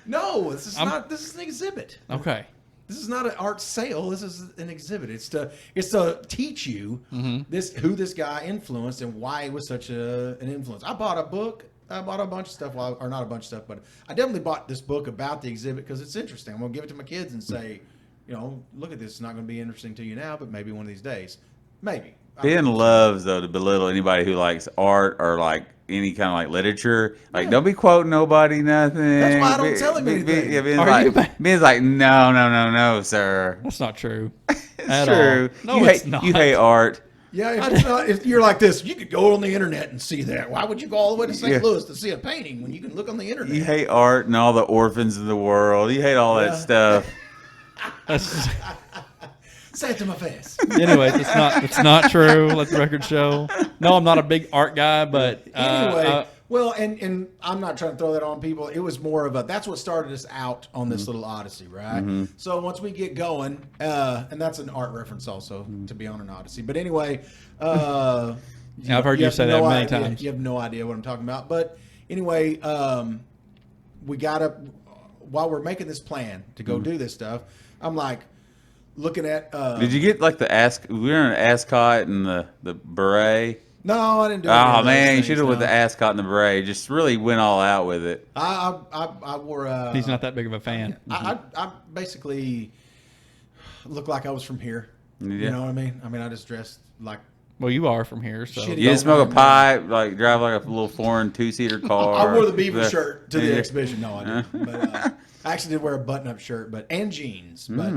No, this is not. This is an exhibit. Okay. This is not an art sale. This is an exhibit. It's to teach you who this guy influenced and why he was such an influence. I bought a book. I bought a bunch of stuff. Well, or not a bunch of stuff, but I definitely bought this book about the exhibit because it's interesting. I'm gonna give it to my kids and say, look at this. It's not gonna be interesting to you now, but maybe one of these days, maybe. Ben loves though to belittle anybody who likes art or like any kind of like literature. Like Yeah. don't be quoting nobody nothing. That's why I don't tell him anything. Yeah, Ben's Are you like, Ben's like no, sir. That's not true. It's At true. all. No, you it's hate, not. You hate art. Yeah, if you're like this, you could go on the internet and see that. Why would you go all the way to St. Yeah. Louis to see a painting when you can look on the internet? You hate art and all the orphans in the world. You hate all Yeah. that stuff. That's, Say it to my face. anyways, it's not true. Let the record show. No, I'm not a big art guy, but Anyway, well, and I'm not trying to throw that on people. It was more of that's what started us out on this little odyssey, right? So once we get going, and that's an art reference also to be on an odyssey. But anyway, I've heard you have say that many idea- times. You have no idea what I'm talking about. But anyway, we gotta while we're making this plan to go do this stuff, I'm like looking at. Did you get like the we were in an ascot and the beret? No, I didn't do. any Oh of those man, you things, should have with no. the ascot and the beret. Just really went all out with it. I wore. he's not that big of a fan. I basically looked like I was from here. You Yeah. know what I mean? I mean, I just dressed like. Well, you are from here, so Shitty. You didn't smoke a pipe, like drive like a little foreign 2-seater car. I wore the beaver Yeah. shirt to the Yeah. exhibition. No, I didn't. But I actually did wear a button-up shirt, and jeans. But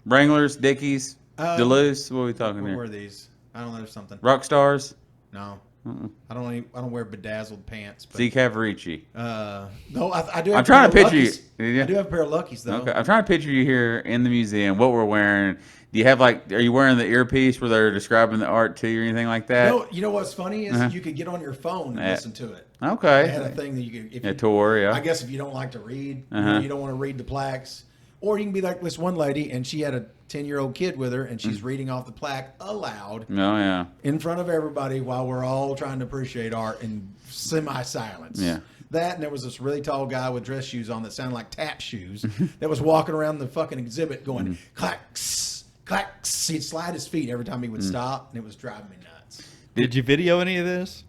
Wranglers, Dickies, Duluth. What are we talking what here? were these? I don't know. There's something. Rock stars. No, I don't wear bedazzled pants. But, See Cavarici. no, I do. Have I'm trying to a pair of picture you. Luckies. I do have a pair of Luckies though. Okay, I'm trying to picture you here in the museum. What we're wearing? Do you have are you wearing the earpiece where they're describing the art to you or anything like that? No, you know what's funny is you could get on your phone and listen to it. Okay. They had a thing that you could. If A you, tour, yeah. I guess if you don't like to read, you don't want to read the plaques, or you can be like this one lady, and she had a 10-year-old kid with her, and she's reading off the plaque aloud Oh yeah. in front of everybody while we're all trying to appreciate art in semi-silence. Yeah. That, and there was this really tall guy with dress shoes on that sounded like tap shoes that was walking around the fucking exhibit going clacks, clacks. He'd slide his feet every time he would stop, and it was driving me nuts. Did you video any of this?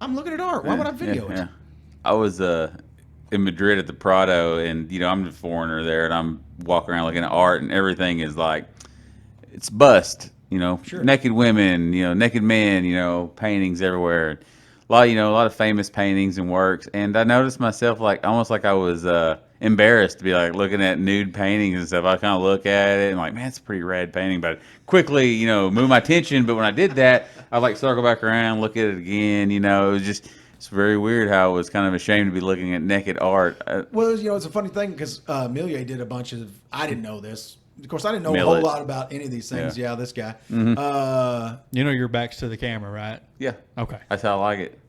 I'm looking at art. Why would I video it? Yeah. I was in Madrid at the Prado, and I'm the foreigner there, and I'm walking around looking at art, and everything is like, it's bust, Sure. naked women, naked men, paintings everywhere. A lot of famous paintings and works, and I noticed myself almost like I was embarrassed to be looking at nude paintings and stuff. I kind of look at it and man, it's a pretty rad painting, but quickly, move my attention. But when I did that, I circle back around, look at it again. It was just. It's very weird how I was kind of ashamed to be looking at naked art. Well, it's a funny thing because Milieu did a bunch of. I didn't know this. Of course, I didn't know a Millet. whole lot about any of these things. Yeah, this guy. You know your back's to the camera, right? Yeah. Okay. That's how I like it.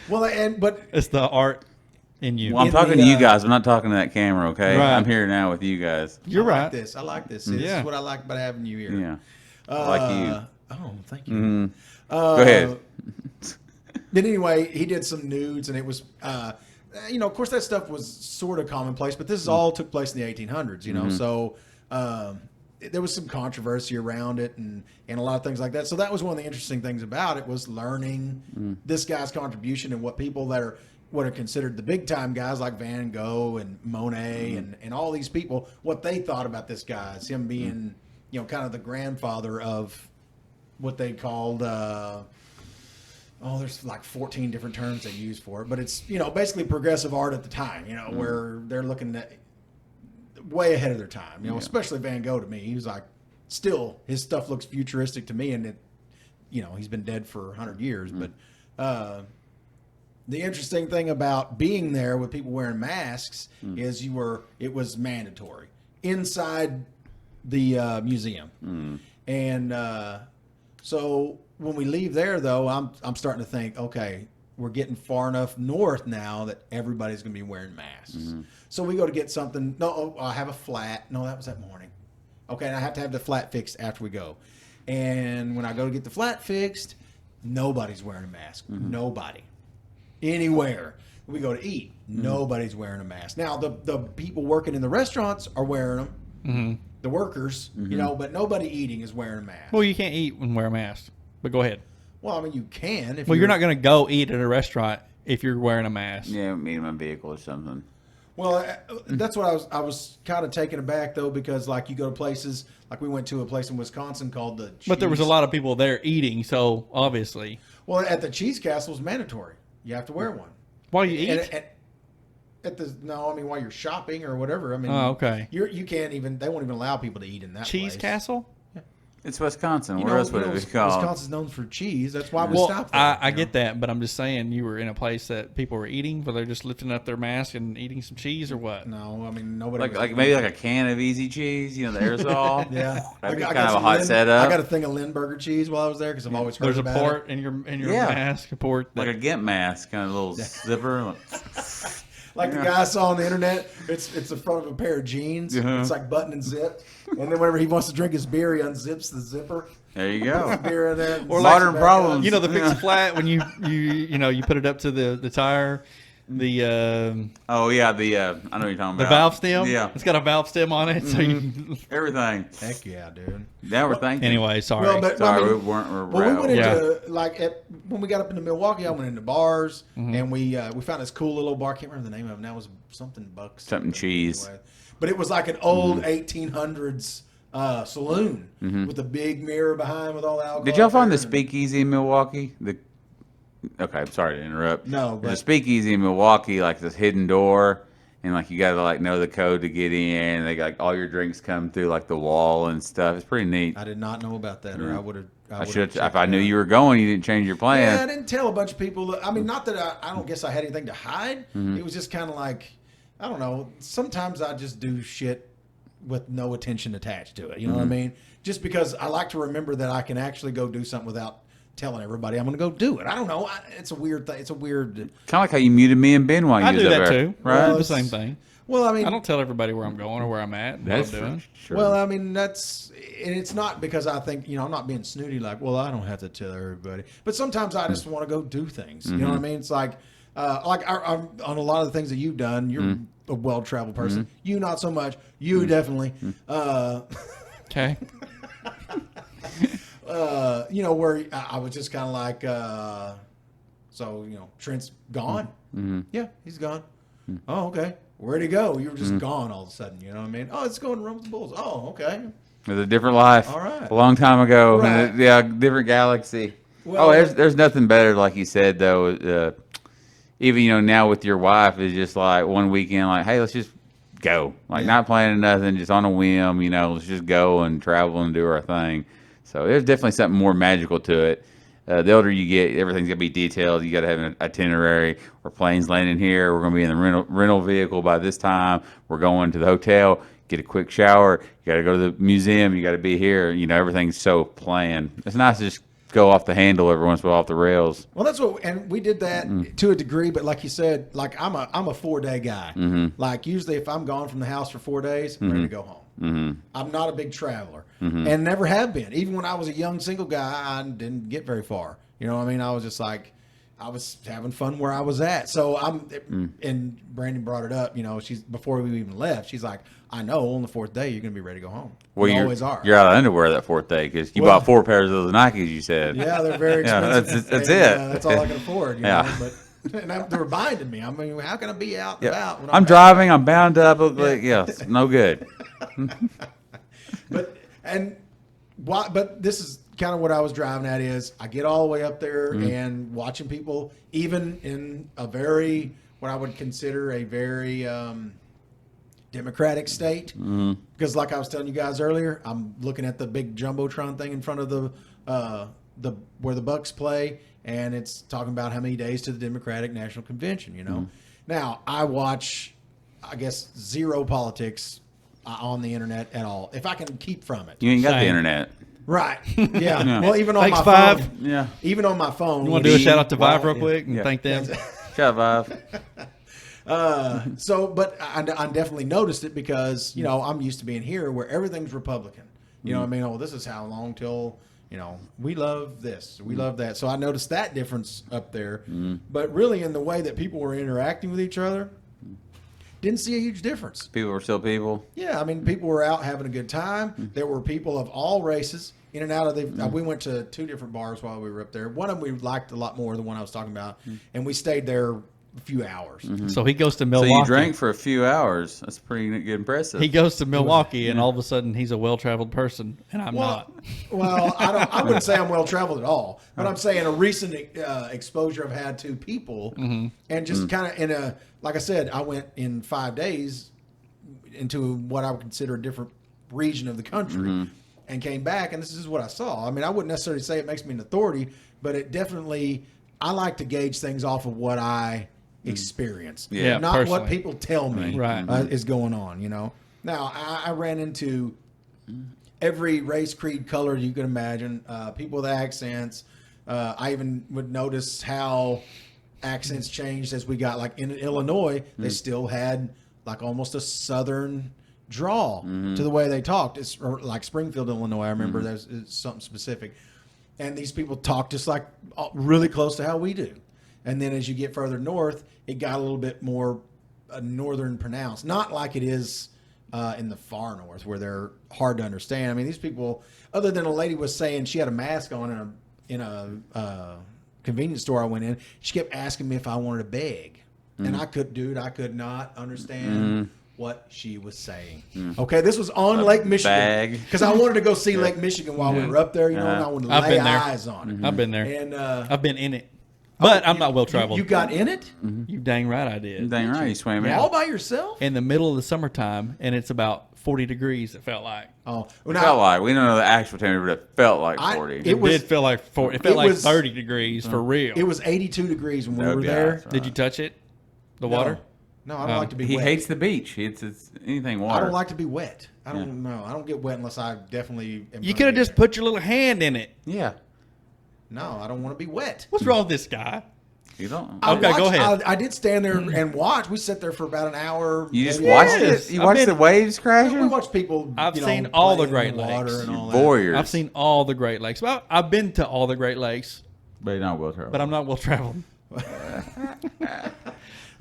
Well, but It's the art in you. Well, I'm In talking the, to you guys. I'm not talking to that camera, okay? Right. I'm here now with you guys. You're I right. like this. I like this. See, This Yeah. is what I like about having you here. Yeah. I like you. Oh, thank you. Go ahead. But anyway, he did some nudes, and it was, of course, that stuff was sort of commonplace, but this is all took place in the 1800s, so there was some controversy around it and a lot of things like that. So that was one of the interesting things about it was learning this guy's contribution and what people that are what are considered the big time guys like Van Gogh and Monet and all these people, what they thought about this guy, as him being, kind of the grandfather of what they called, there's like 14 different terms they use for it, but it's, basically progressive art at the time, where they're looking at way ahead of their time, especially Van Gogh to me. He was like, still, his stuff looks futuristic to me, and it, he's been dead for 100 years, but the interesting thing about being there with people wearing masks is it was mandatory inside the museum. And so when we leave there, though, I'm starting to think, okay, we're getting far enough north now that everybody's going to be wearing masks. So we go to get something. No, I have a flat. No, that was that morning. Okay, and I have to have the flat fixed after we go. And when I go to get the flat fixed, nobody's wearing a mask. Nobody. Anywhere. We go to eat. Nobody's wearing a mask. Now, the people working in the restaurants are wearing them. The workers, but nobody eating is wearing a mask. Well, you can't eat and wear a mask. But go ahead. Well, I mean, you can. If Well, you're not going to go eat at a restaurant if you're wearing a mask. Yeah, me in my vehicle or something. Well, that's what I was kind of taken aback, though, because, you go to places, we went to a place in Wisconsin called the Cheese. But there was a lot of people there eating, so obviously. Well, at the Cheese Castle, it's mandatory. You have to wear one. While you eat? While you're shopping or whatever. I mean, Oh, okay. You can't even, they won't even allow people to eat in that Cheese place. Castle? It's Wisconsin. Where else would it be called? Wisconsin's known for cheese. That's why we Well, stopped there. I get that, but I'm just saying you were in a place that people were eating, but they're just lifting up their mask and eating some cheese or what? No, I mean, nobody. Maybe a can of Easy Cheese, the aerosol. Yeah, That'd be I kind got of a some hot setup. I got a thing of Lindbergher cheese while I was there because I've always heard There's a about port it. in your Yeah. mask, a port. Like a Gimp mask, kind of little zipper. Like the guy I saw on the internet, it's the front of a pair of jeans. It's like button and zip. And then whenever he wants to drink his beer, he unzips the zipper. There you go. Beer in there. Or Modern problems. You know the fix flat when you put it up to the tire, the Oh yeah, I know what you're talking about. the valve stem. Yeah, It's got a valve stem on it. So you, everything. Heck yeah, dude. Now we're thinking. anyway, sorry. Well, but Sorry, I mean, we weren't. Well, we went Yeah. into when we got up into Milwaukee, I went into bars and we found this cool little bar. I can't remember the name of it. Now it was something Bucks. Something cheese. Anyway. But it was like an old 1800s saloon with a big mirror behind with all the alcohol. Did y'all find the there. speakeasy in Milwaukee? Okay, I'm sorry to interrupt. No, There's a but speakeasy in Milwaukee, like this hidden door, and like you got to like know the code to get in. They got like all your drinks come through like the wall and stuff. It's pretty neat. I did not know about that, or I would have. I should if I knew you were going, you didn't change your Yeah, I plan. didn't tell a bunch of people. I mean, not that I don't guess I had anything to hide. It was just kind of like, I don't know. Sometimes I just do shit with no attention attached to it. You know what I mean? Just because I like to remember that I can actually go do something without telling everybody I'm going to go do it. I don't know. It's a weird thing. It's a weird. Kind of like how you muted me and Ben while you I was do up that there, too. right? I do the same thing. Well, I mean, I don't tell everybody where I'm going or where I'm at. What I'm doing. Sure. Well, I mean, and it's not because I think, I'm not being snooty like, well, I don't have to tell everybody. But sometimes I just want to go do things. You know what I mean? It's like I'm on a lot of the things that you've done, you're a well-traveled person. You not so much. You definitely. Okay. Where I was just kind of like, Trent's gone. Yeah, he's gone. Oh, okay. Where'd he go? You were just gone all of a sudden. You know what I mean? Oh, it's going to run with the Bulls. Oh, okay. It was a different life. All right. A long time ago. Right. Different galaxy. Well, there's nothing better, like you said, though. Even, now with your wife, is just like one weekend, like, hey, let's just go. Like, not planning nothing, just on a whim, let's just go and travel and do our thing. So there's definitely something more magical to it. The older you get, everything's got to be detailed. You got to have an itinerary. We're planes landing here. We're going to be in the rental vehicle by this time. We're going to the hotel, get a quick shower. You got to go to the museum. You got to be here. Everything's so planned. It's nice to just go off the handle every once in a while, off the rails. Well, and we did that to a degree, but like you said, like I'm a 4-day guy. Like usually if I'm gone from the house for 4 days, I'm ready to go home. I'm not a big traveler and never have been. Even when I was a young single guy, I didn't get very far. You know what I mean? I was just like, I was having fun where I was at. So and Brandon brought it up, before we even left, she's like, I know on the 4th day, you're going to be ready to go home. Well, you always are. You're out of underwear that 4th day because you bought 4 pairs of those Nikes, you said. Yeah, they're very expensive. That's and, it. That's all I can afford, Yeah. But they reminded me. I mean, how can I be out and about? When I'm driving. I'm bound up. Yes, no good. But this is kind of what I was driving at is I get all the way up there and watching people, even in a very, what I would consider a very democratic state. Because like I was telling you guys earlier, I'm looking at the big Jumbotron thing in front of the where the Bucks play, and it's talking about how many days to the Democratic National Convention, Now, I watch, I guess, zero politics on the internet at all, if I can keep from it. You ain't got the Same. internet. Right. Yeah. Well, even on Thanks, my Vive. phone. Yeah. Even on my phone. You want to do a shout out to Vive real quick and Yeah. thank them? Shut up, Vive. But I definitely noticed it because, I'm used to being here where everything's Republican. You know what I mean? Oh, this is how long till, we love this, we love that. So I noticed that difference up there. But really in the way that people were interacting with each other, didn't see a huge difference. People were still people. Yeah, I mean, people were out having a good time. There were people of all races in and out of the. We went to 2 different bars while we were up there. One of them we liked a lot more, the one I was talking about, and we stayed there a few hours. So he goes to So Milwaukee. you drank for a few hours. That's pretty good, impressive. He goes to Milwaukee, and all of a sudden he's a well-traveled person, and I'm not. Well, I wouldn't say I'm well traveled at all, but I'm saying a recent exposure I've had to people, and just kind of in a, like I said, I went in 5 days into what I would consider a different region of the country, and came back, and this is what I saw. I mean, I wouldn't necessarily say it makes me an authority, but it definitely, I like to gauge things off of what I experience, Yeah, not personally. what people tell me Right. is going on. Now I ran into every race, creed, color you can imagine. People with accents. I even would notice how accents changed as we got, like in Illinois, they still had like almost a southern drawl to the way they talked. It's or like Springfield, Illinois. I remember there's something specific, and these people talk just like really close to how we do. And then as you get further north, it got a little bit more northern pronounced. Not like it is in the far north where they're hard to understand. I mean, these people, other than a lady was saying she had a mask on in a convenience store I went in, she kept asking me if I wanted a bag. And I could not understand what she was saying. Okay, this was on Lake Michigan. Because I wanted to go see Lake Michigan while we were up there, and I wanted to I've lay been there. eyes on it. I've been there. And I've been in it. But I'm not well traveled. You got in it You dang right I did. Dang right, you swam in. all by yourself? In the middle of the summertime, and it's about 40 degrees. It felt like. Oh, It felt like, we don't know the actual temperature, but it felt like 40. It It was- did feel like 40. It felt like was- 30 degrees for real. It was 82 degrees when we That were would be there. awesome. Did you touch it? The No. water? No, I don't like to be He wet. hates the beach. It's anything water. I don't like to be wet. I don't know. I don't get wet unless I definitely am You gonna could have be just there. put your little hand in it. Yeah. No, I don't want to be wet. What's wrong with this guy? You don't. I Okay, go watched- ahead. I did stand there and watch. We sat there for about an hour. You just maybe. watched Yes. it? You I've watched been- the waves crashing? We watched people. I've you know, seen all the play in Great water Lakes. and all that. Warriors. I've seen all the Great Lakes. Well, I've been to all the Great Lakes, But not well traveled. but I'm not well traveled.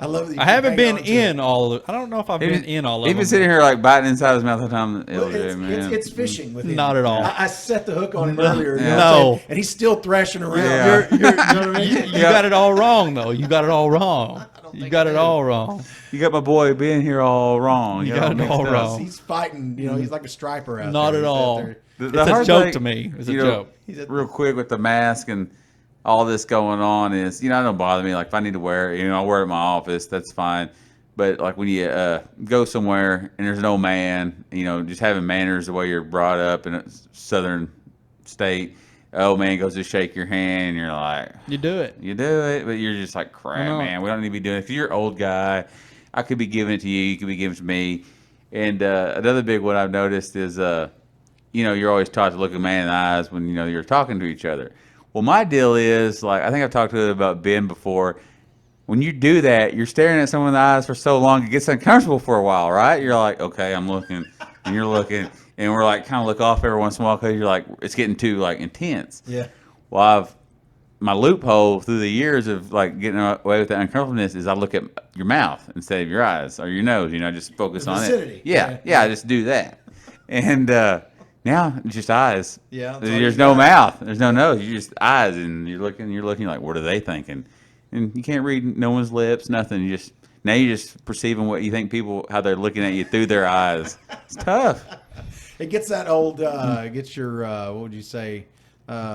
I love that. You I can haven't hang been on to in it. all of I don't know if I've been in all of He's them. been sitting here like biting inside his mouth the time. Well, Man. it's fishing with him. Not at all. I set the hook on him earlier. You Yeah. know what I'm No. saying? And he's still thrashing around. Yeah. You know what I mean? You got it all wrong, though. You got it all wrong. You think got I it do. all wrong. You got my boy being here all wrong. You got it mixed all up. wrong. He's fighting. You know, he's like a striper out Not there. at He's out all. there. It's a hard joke thing, to me. It's a you know, joke. Real quick with the mask and all this going on is, it don't bother me. Like if I need to wear it, I wear it in my office. That's fine. But like when you go somewhere and there's an old man, just having manners the way you're brought up in a southern state. Old man goes to shake your hand, and you're like, You do it. you do it, but you're just like, crap, know. man. We don't need to be doing it. Because you're an old guy. I could be giving it to you. You could be giving it to me. And another big one I've noticed is, you're always taught to look a man in the eyes when, you're talking to each other. Well, my deal is, like, I think I've talked to it about Ben before. When you do that, you're staring at someone in the eyes for so long, it gets uncomfortable for a while, right? You're like, okay, I'm looking, and you're looking. And we're like, kind of look off every once in a while because you're like, it's getting too, like, intense. Yeah. Well, my loophole through the years of like getting away with that uncomfortableness is I look at your mouth instead of your eyes or your nose. Just focus The on vicinity. it. Yeah, I just do that. And now it's just eyes. Yeah, that's all There's you no got. mouth. There's no nose. You're just eyes, and you're looking like, what are they thinking? And you can't read no one's lips, nothing. You're just perceiving what you think people how they're looking at you through their eyes. It's tough. It gets that old. Gets your what would you say?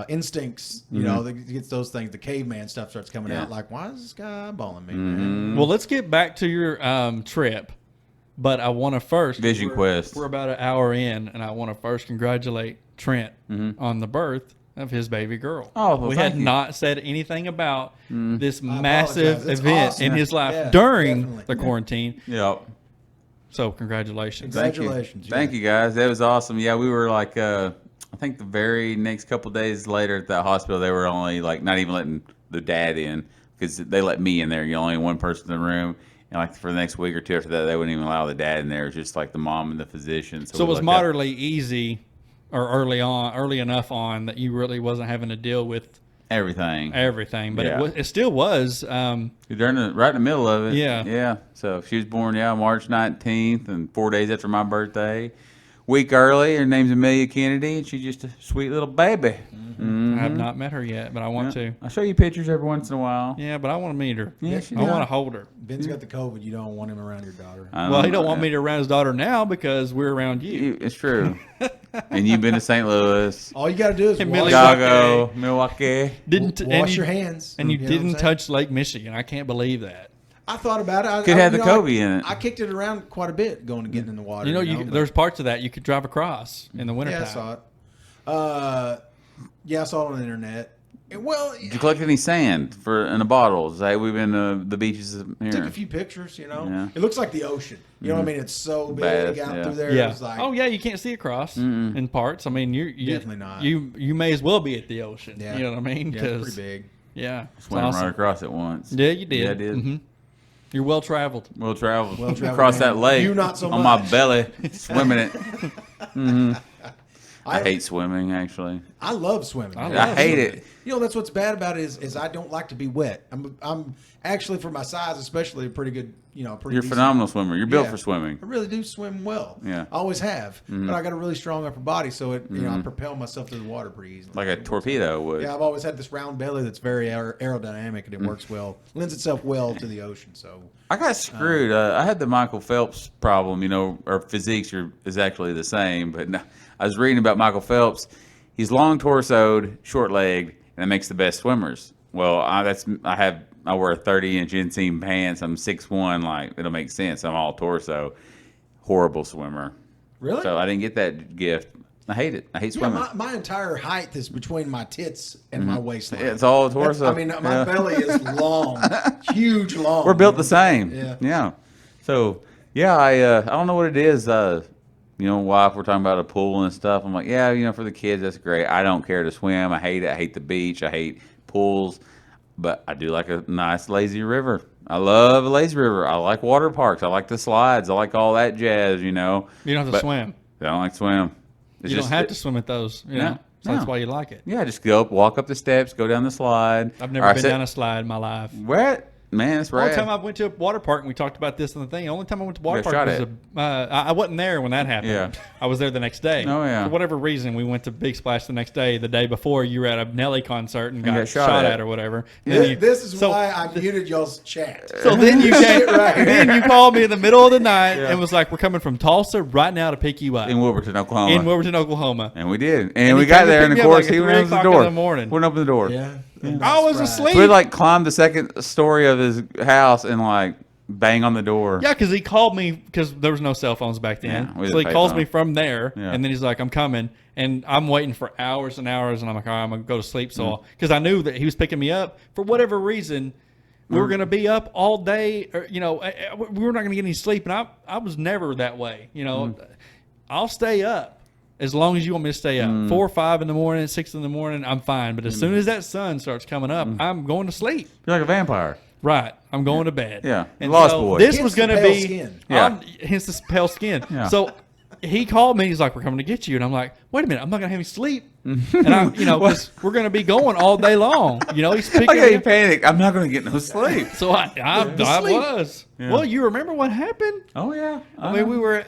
Instincts. You know, it gets those things. The caveman stuff starts coming Yeah. out. Like, why is this guy eyeballing me? Man? Well, let's get back to your trip. But I want to first. Vision Quest. We're about an hour in, and I want to first congratulate Trent on the birth of his baby girl. Oh, well, we thank had you. not said anything about this I massive apologize. It's event awesome. in his life Yeah, during definitely. the quarantine. Yep. So congratulations. Exactly. Thank you. Congratulations, Thank yeah. you guys. That was awesome. Yeah, we were like, I think the very next couple days later at that hospital, they were only like not even letting the dad in because they let me in there. You're only one person in the room. And like for the next week or two after that, they wouldn't even allow the dad in there. It was just like the mom and the physician. So it we was lucked out. moderately easy or early enough on that you really wasn't having to deal with Everything. everything. But Yeah. it still was. Right in the middle of it. Yeah. Yeah. So she was born, March 19th and 4 days after my birthday. Week early, her name's Amelia Kennedy, and she's just a sweet little baby. I have not met her yet, but I want to. I'll show you pictures every once in a while. Yeah, but I want to meet her. Yeah, she I does. want to hold her. Ben's got the COVID. You don't want him around your daughter. Well, he don't want me to around his daughter now because we're around you. It's true. And you've been to St. Louis, All you got to do is And wash, Milwaukee. Chicago, Milwaukee. Didn't wash and you, your hands. and you know what I'm didn't saying? touch Lake Michigan. I can't believe that. I thought about it. Could have the Kobe in it. I kicked it around quite a bit going and getting in the water. You know, but- there's parts of that you could drive across in the wintertime. Yeah, I saw it. Yeah, I saw it on the internet. Well, Did you collect any sand in a bottle? Say we've been to the beaches took here. a few pictures. You know, Yeah. it looks like the ocean. You know what I mean? It's so big Vast, out yeah. through there. Yeah. It's like, Oh yeah, you can't see across in parts. I mean, you Definitely not. You may as well be at the ocean. Yeah. You know what I mean? yeah, 'Cause- it's pretty big. Yeah, it's Swam awesome. right across it once. Yeah, you did. Yeah, I did. Mhm. You're well traveled. Well traveled. Well-traveled Across man. that lake. You not so on much. my belly, swimming it. I I hate swimming, actually. I love swimming. I man. love I hate swimming. it. You know, that's what's bad about it is I don't like to be wet. I'm actually for my size, especially a pretty good. Pretty. You're a decent- phenomenal swimmer. You're built Yeah. for swimming. I really do swim well. Yeah. I always have. But I got a really strong upper body, so I propel myself through the water pretty easily. Like a torpedo would. Yeah, I've always had this round belly that's very aerodynamic and it works well, lends itself well to the ocean. So I got screwed. I had the Michael Phelps problem, our physiques is actually the same. But no, I was reading about Michael Phelps. He's long torsoed, short legged, and it makes the best swimmers. Well, I wear 30-inch inseam pants. I'm 6'1". Like it'll make sense. I'm all torso. Horrible swimmer. Really? So I didn't get that gift. I hate it. I hate Yeah, swimming. my entire height is between my tits and my waistline. It's all torso. I mean, my belly is long, huge long. We're built the same. Yeah. So yeah, I don't know what it is. Wife, we're talking about a pool and stuff. I'm like, yeah, for the kids, that's great. I don't care to swim. I hate it. I hate the beach. I hate pools. But I do like a nice lazy river. I love a lazy river. I like water parks. I like the slides. I like all that jazz. You don't have to swim. I don't like to swim. You don't have to swim at those. So that's why you like it. Yeah, just go up, walk up the steps, go down the slide. I've never been down a slide in my life. What? Man, that's The rad. only time I went to a water park, and we talked about this on the thing, the only time I went to water park was I wasn't there when that happened. Yeah. I was there the next day. Oh, yeah. For whatever reason, we went to Big Splash the next day. The day before, you were at a Nelly concert and got shot at or whatever. This is why I muted y'all's chat. So then you then you called me in the middle of the night and was like, "We're coming from Tulsa right now to pick you up in Wilburton, Oklahoma. And we did. And we got there, and of course, he went open the door. Wouldn't open the door. Yeah. I was asleep. So we climbed the second story of his house and bang on the door. Yeah, because he called me because there was no cell phones back then. Yeah, so he calls me from there, Yeah. and then he's like, "I'm coming," and I'm waiting for hours and hours, and I'm like, "All right, I'm gonna go to sleep." So because I knew that he was picking me up for whatever reason, we were gonna be up all day, or we were not gonna get any sleep, and I was never that way. I'll stay up as long as you want me to stay up. 4 or 5 in the morning, 6 in the morning, I'm fine. But as soon as that sun starts coming up, I'm going to sleep. You're like a vampire. Right. I'm going to bed. Yeah. And Lost so boy. This Hence was going the to pale be. skin. Yeah. Hence the pale skin. Yeah. So he called me. He's like, "We're coming to get you." And I'm like, "Wait a minute. I'm not going to have any sleep." And I'm, because we're going to be going all day long. He's picking Okay, me you up. panicked. I'm not going to get no sleep. So I was. Yeah. Well, you remember what happened? Oh, yeah. I mean, we were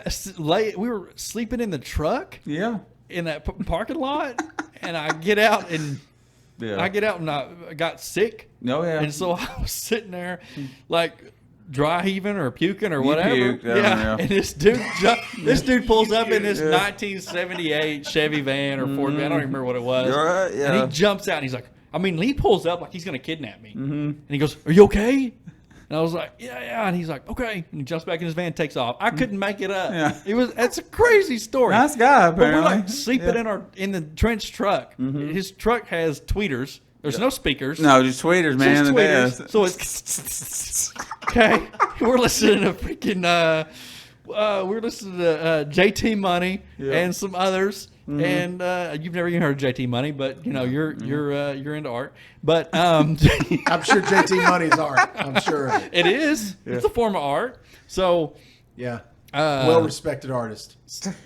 sleeping in the truck. Yeah. In that parking lot, and I get out and I got sick. Oh, yeah. And so I was sitting there dry heaving or puking or whatever. Puked, yeah. And this dude pulls up in this 1978 Chevy van or Ford van. I don't even remember what it was. You're right, yeah. And he jumps out and he's like, he pulls up like he's going to kidnap me. And he goes, "Are you okay?" And I was like, yeah. And he's like, "Okay." And he jumps back in his van, takes off. I couldn't make it up. Yeah. That's a crazy story. Nice guy, apparently. But we're sleeping in the trench truck. His truck has tweeters. There's no speakers. No, just tweeters, man. Just in the tweeters. desk. So it's okay. We're listening to freaking. We're listening to JT Money and some others. And you've never even heard of JT Money, but you're into art. But I'm sure JT Money's art. I'm sure of it. it is. Yeah. It's a form of art. So yeah, well-respected artist.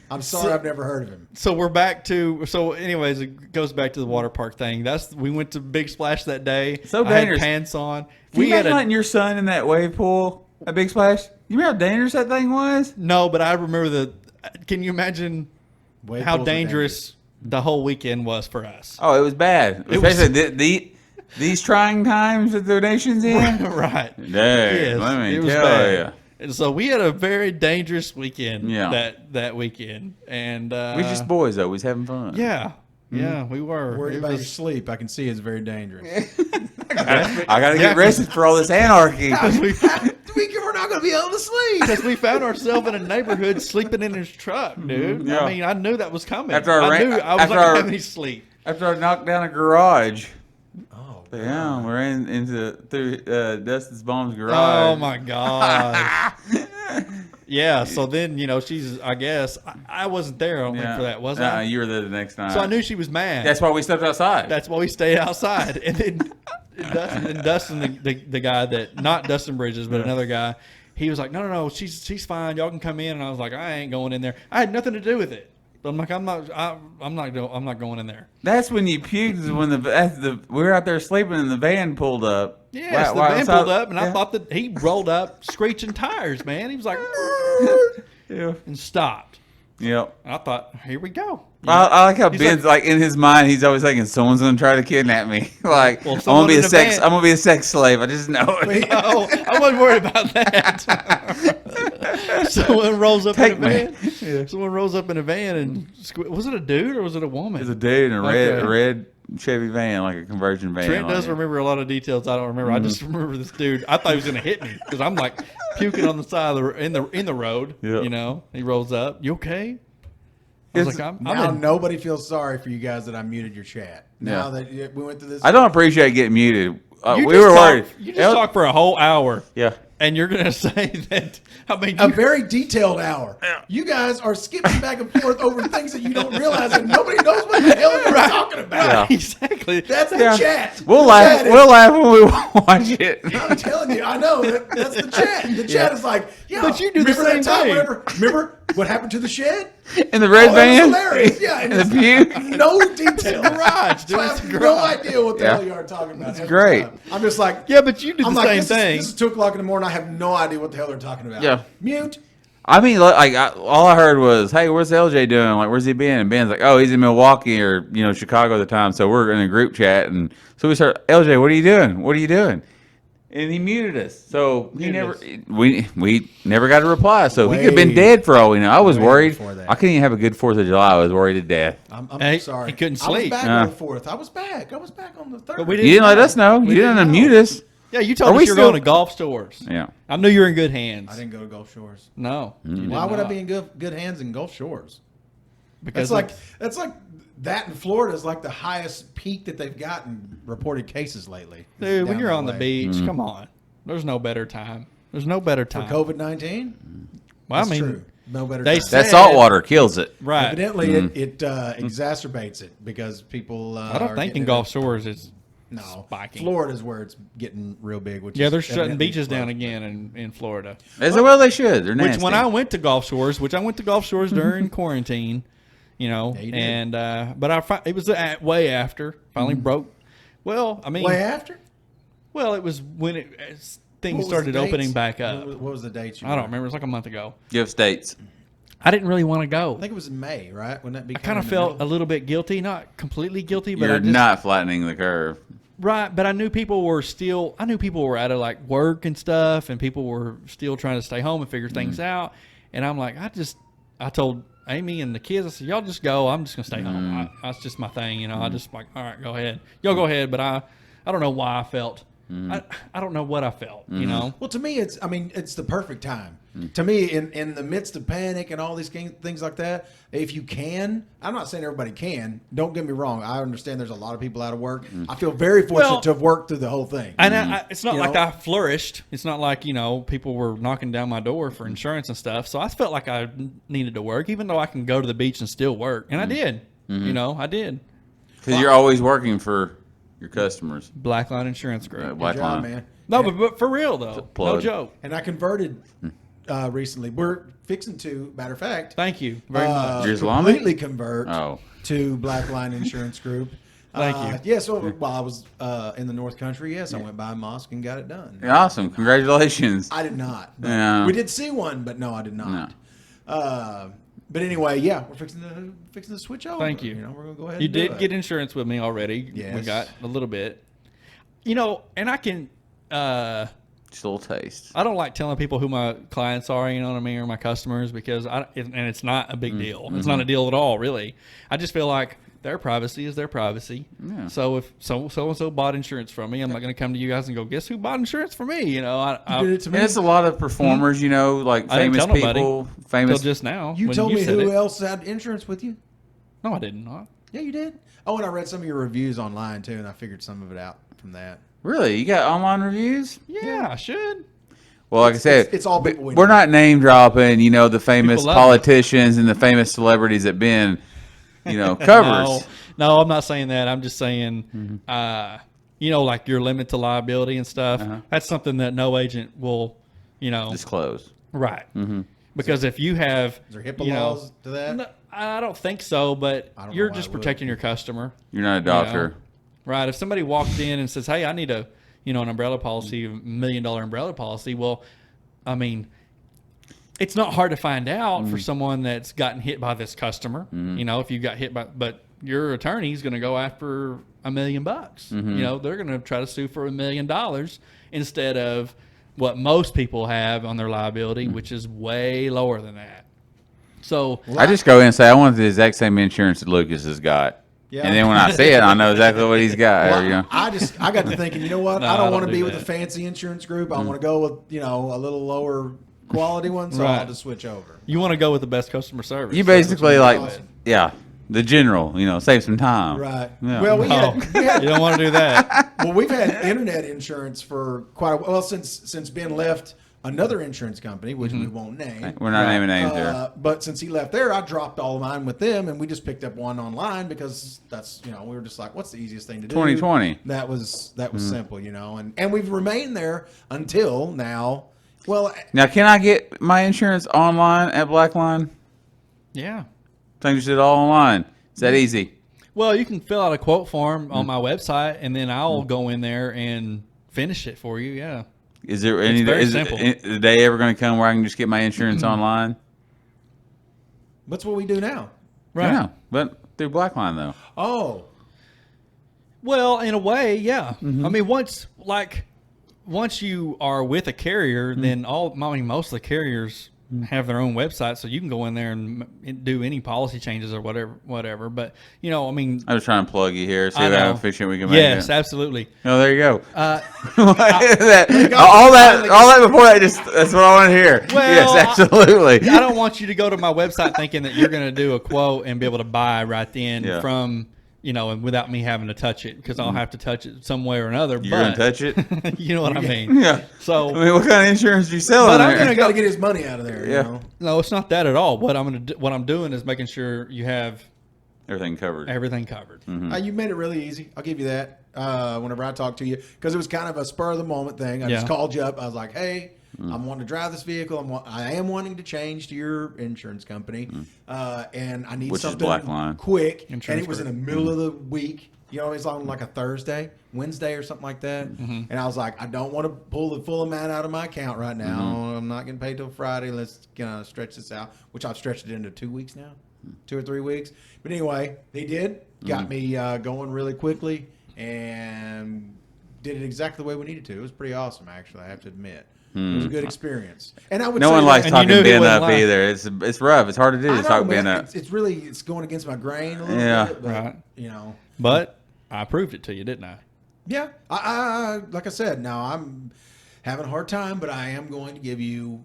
I'm sorry, I've never heard of him. So we're back to. So anyways, it goes back to the water park thing. We went to Big Splash that day. So I dangerous. had pants on. Can you imagine letting your son in that wave pool at Big Splash? You remember how dangerous that thing was? No, but I remember can you imagine Wave how pools are dangerous the whole weekend was for us? Oh, it was bad. Especially these trying times with donations in. Right. Dang, Yes, let me it was tell bad. you. And so we had a very dangerous weekend. Yeah. That weekend, and We just boys though. We was having fun. yeah, we were Worried It about your was- sleep. I can see it's very dangerous. I gotta get rested for all this anarchy. We're not going to be able to sleep. Because we found ourselves in a neighborhood sleeping in his truck, dude. Yeah. I mean, I knew that was coming. After our I knew I was after not going our- to have any sleep. After I knocked down a garage. Oh, Yeah, we ran through Dustin's mom's garage. Oh my god. Yeah. So then I guess I wasn't there. I don't think for that, was I? You were there the next night. So I knew she was mad. That's why we stepped outside. That's why we stayed outside. And then Dustin, the guy that, not Dustin Bridges, but another guy, he was like, no, she's fine. Y'all can come in. And I was like, I ain't going in there. I had nothing to do with it. But I'm like, I'm not going in there. That's when you puked. Is when we were out there sleeping and the van pulled up. Yes, the van pulled up, and I thought that he rolled up screeching tires, man. He was like, Yeah. and stopped. Yep. And I thought, here we go. I like how He's Ben's like in his mind, he's always thinking someone's gonna try to kidnap me. Like Well, I'm someone gonna be in a a sex. van- I'm gonna be a sex slave. I just know it. No, I wasn't worried about that. Someone rolls up Take in a me. van. Yeah. Someone rolls up in a van and was it a dude or was it a woman? It's a dude in a Okay. red Chevy van, like a conversion van. Trent like does it. remember a lot of details I don't remember. I just remember this dude. I thought he was going to hit me because I'm like puking on the side of in the road. Yep. You know, he rolls up. You okay? I was It's- like, I'm Now in. nobody feels sorry for you guys that I muted your chat. Now Yeah. that we went through this, I don't appreciate getting muted. You We just were talk- worried. You just talk for a whole hour. Yeah. And you're going to say that, I mean, a you, very detailed hour. You guys are skipping back and forth over things that you don't realize, and nobody knows what the hell you're talking about. Yeah. exactly. That's the Yeah. chat. We'll The laugh. chat is- We'll laugh when we watch it. I'm telling you, I know that's the chat. The chat is like, yeah. But you do the remember same that time? thing. Remember what happened to the shed? In the red Oh, van. it was hilarious. Yeah, and In the it's pew. no detail. garage, dude. So I It's a have no garage. idea what the Yeah. hell you are talking about. It's great. I'm just like, Yeah, but you do the I'm same like, thing. This is 2:00 in the morning. I have no idea what the hell they're talking about. Yeah. Mute. I mean, like, all I heard was, "Hey, where's LJ doing? Like, where's he been?" And Ben's like, "Oh, he's in Milwaukee or Chicago at the time." So we're in a group chat, and so we start, "LJ, what are you doing? What are you doing?" And he muted us. So he never, we never got a reply. So he could have been Way- dead for all we know. I was way worried. before that. I couldn't even have a good 4th of July. I was worried to death. I'm Hey, sorry. he couldn't I was sleep. back Uh. on the 4th. I was back on the 3rd. But we You didn't let us know. You didn't didn't unmute know. us. Yeah, you Are told we us you were still- going to golf stores. Yeah. I knew you were in good hands. I didn't go to Gulf Shores. No. you did Why would I not. be in good hands in Gulf Shores? Because That's like that in Florida is like the highest peak that they've gotten reported cases lately. dude, when Down you're that on the way. beach, Mm-hmm. come on. There's no better time. There's no better For time. COVID-19, Well, I that's mean, true. No better they time. said- That salt water kills it. right. Evidently, it exacerbates it because people. I don't are think getting in it- Gulf Shores it's No, spiking. Florida's where it's getting real big. Which Yeah, is they're shutting evidently beaches down closed. again in Florida. As well they should. They're nasty. Which when I went to Gulf Shores, during quarantine, Yeah, you did. and but it was way after finally broke. Well, I mean, Way after. well, it was when as things What was started the opening dates? back up. What was the dates? I don't remember. It was like a month ago. You have states. I didn't really want to go. I think it was in May, right? When that be I kind of felt a little bit guilty, not completely guilty, but You're I just, not flattening the curve. right. But I knew people were out of like work and stuff, and people were still trying to stay home and figure things out. And I'm like, I told Amy and the kids, I said, y'all just go. I'm just gonna stay home. That's just my thing, I just like, all right, go ahead. Y'all go ahead. But I don't know why I felt. I don't know what I felt. Well, to me, it's the perfect time. To me, in the midst of panic and all these things like that, if you can, I'm not saying everybody can. Don't get me wrong. I understand there's a lot of people out of work. I feel very fortunate Well- to have worked through the whole thing. And it's not You like know? I flourished. It's not like, people were knocking down my door for insurance and stuff. So I felt like I needed to work, even though I can go to the beach and still work. And I did. I did. Because you're always working for your customers. Blackline Insurance Group. Black Good job, line. man. No, but for real, though. No plug. joke. And I converted recently. We're fixing to, matter of fact, Thank you very much. You're Islamic? completely convert Oh. to Blackline Insurance Group. Thank you. Yeah, so while I was in the North Country, yes, I went by a mosque and got it done. Awesome. Congratulations. I did not. But Yeah. We did see one, but no, I did not. But anyway, yeah, we're fixing to switch over. Thank you. We're gonna go ahead. You and do did it. get insurance with me already. We Yes. got a little bit. And I can. Just a little taste. I don't like telling people who my clients are, what I mean, or my customers, because and it's not a big deal. It's not a deal at all, really. I just feel like their privacy is their privacy. Yeah. So if so and so bought insurance from me, I'm not going to come to you guys and go, guess who bought insurance for me? You did it to me. And it's a lot of performers, like I didn't famous tell nobody people. until Famous. just now. You when told me said who it. else had insurance with you. No, I didn't. Not. Yeah, you did. Oh, and I read some of your reviews online too, and I figured some of it out from that. Really? You got online reviews? Yeah, I should. Well, like I said, it's all people we we're know. not name dropping, the famous People love politicians and the famous celebrities that Ben, covers. No, I'm not saying that. I'm just saying, like your limit to liability and stuff. That's something that no agent will, Disclose. right. Because if you have, Is there HIPAA laws to that? No, I don't think so, but I don't you're know why just I would. protecting your customer. You're not a doctor. Right. If somebody walked in and says, hey, I need an umbrella policy, $1 million umbrella policy. Well, I mean, it's not hard to find out for someone that's gotten hit by this customer. If you got hit by, but your attorney's going to go after $1 million. They're going to try to sue for $1 million instead of what most people have on their liability, which is way lower than that. So I just go in and say, I want the exact same insurance that Lucas has got. Yeah. And then when I see it, I know exactly what he's got. Well, you know? I got to thinking, you know what? No, I I don't don't want to do be with that. a fancy insurance group. I want to go with, a little lower quality one, so I'll Right. just switch over. you want to go with the best customer service. You That's what basically wanna like, go with. yeah, the general, save some time. Right. Yeah. Well, we No, had you don't want to do that. well, we've had internet insurance for quite a while. Well, since Ben left another insurance company, which we won't name. We're not naming names here. But since he left there, I dropped all of mine with them, and we just picked up one online because that's we were just like, what's the easiest thing to do? 2020. That was simple, and we've remained there until now. Well, Now, can I get my insurance online at Blackline? Yeah. I think you did it all online. Is that easy? Well, you can fill out a quote form on my website, and then I'll go in there and finish it for you. Yeah. Is there any very is simple. the day ever going to come where I can just get my insurance online? that's what we do now. Right. Yeah, but through Blackline though. Oh, Well, in a way, yeah. I mean, once you are with a carrier, then most of the carriers have their own website, so you can go in there and do any policy changes or whatever. But I mean, I was trying to plug you here, see I how know. efficient we can make yes, it. absolutely. Oh, there you go. Uh, all that before that's what I want to hear. Well, yes, absolutely. I don't want you to go to my website thinking that you're going to do a quote and be able to buy right then Yeah. from. And without me having to touch it, because I'll have to touch it some way or another. You're going to but, touch it? you know what I mean? Yeah. So, I mean, what kind of insurance do you sell But in I'm there? gonna got to get his money out of there. Yeah. no, it's not that at all. What I'm doing is making sure you have Everything covered. everything covered. You made it really easy. I'll give you that. Whenever I talked to you, because it was kind of a spur of the moment thing. I just Yeah. called you up. I was like, "Hey, I'm wanting to drive this vehicle. I am wanting to change to your insurance company, and I need Which is something Blackline. quick." Insurance and it was in Group. the middle of the week. It's on like a Thursday, Wednesday, or something like that. And I was like, I don't want to pull the full amount out of my account right now. I'm not getting paid till Friday. Let's stretch this out, which I've stretched it into 2 weeks now, 2 or 3 weeks. But anyway, they did. Got me going really quickly and did it exactly the way we needed to. It was pretty awesome, actually, I have to admit. It was a good experience. And I would No say one likes And you talking knew he Ben wouldn't up lie. either. It's rough. It's hard to do I to know, talk man, Ben up. it's going against my grain a little Yeah. bit. But, Right. But I proved it to you, didn't I? Yeah, I like I said. Now I'm having a hard time, but I am going to give you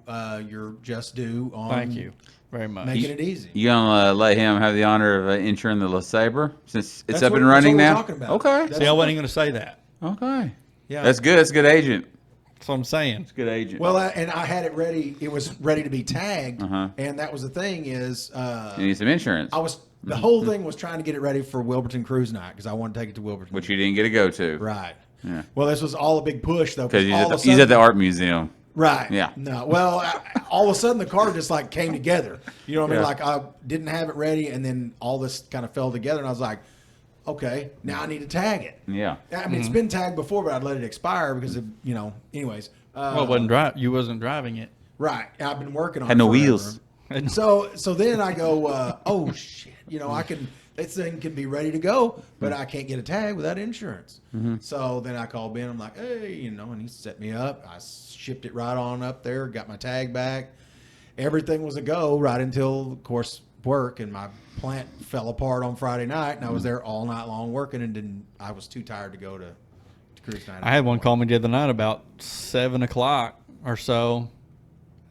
your just due on. Thank you very much. Making it easy. You gonna let him have the honor of insuring the LeSabre since it's That's up what- and that's running what we're now? talking about. Okay. That's See, I wasn't even going to say that. Okay. Yeah, That's good. That's a good agent. That's what I'm saying. Good agent. Well, and I had it ready. It was ready to be tagged, Uh-huh. and that was the thing is, you need some insurance, the whole thing was trying to get it ready for Wilburton Cruise Night because I wanted to take it to Wilburton. which you didn't get to go to. Right. Yeah. Well, this was all a big push though. Because all of a he's at sudden- the art museum. Right. Yeah. No. Well, all of a sudden the car just like came together. You know what I mean? Yeah. Like I didn't have it ready, and then all this kind of fell together, and I was like, okay, now I need to tag it. Yeah. I mean, it's been tagged before, but I'd let it expire because of, anyways. Well, you wasn't driving it. Right. I've been working on Had it no forever. wheels. So then I go, oh shit, this thing can be ready to go, but I can't get a tag without insurance. So then I called Ben. I'm like, hey, and he set me up. I shipped it right on up there, got my tag back. Everything was a go right until, of course, work, and my plant fell apart on Friday night, and I was there all night long working, and I was too tired to go to cruise night. I had one call me the other night about 7 o'clock or so.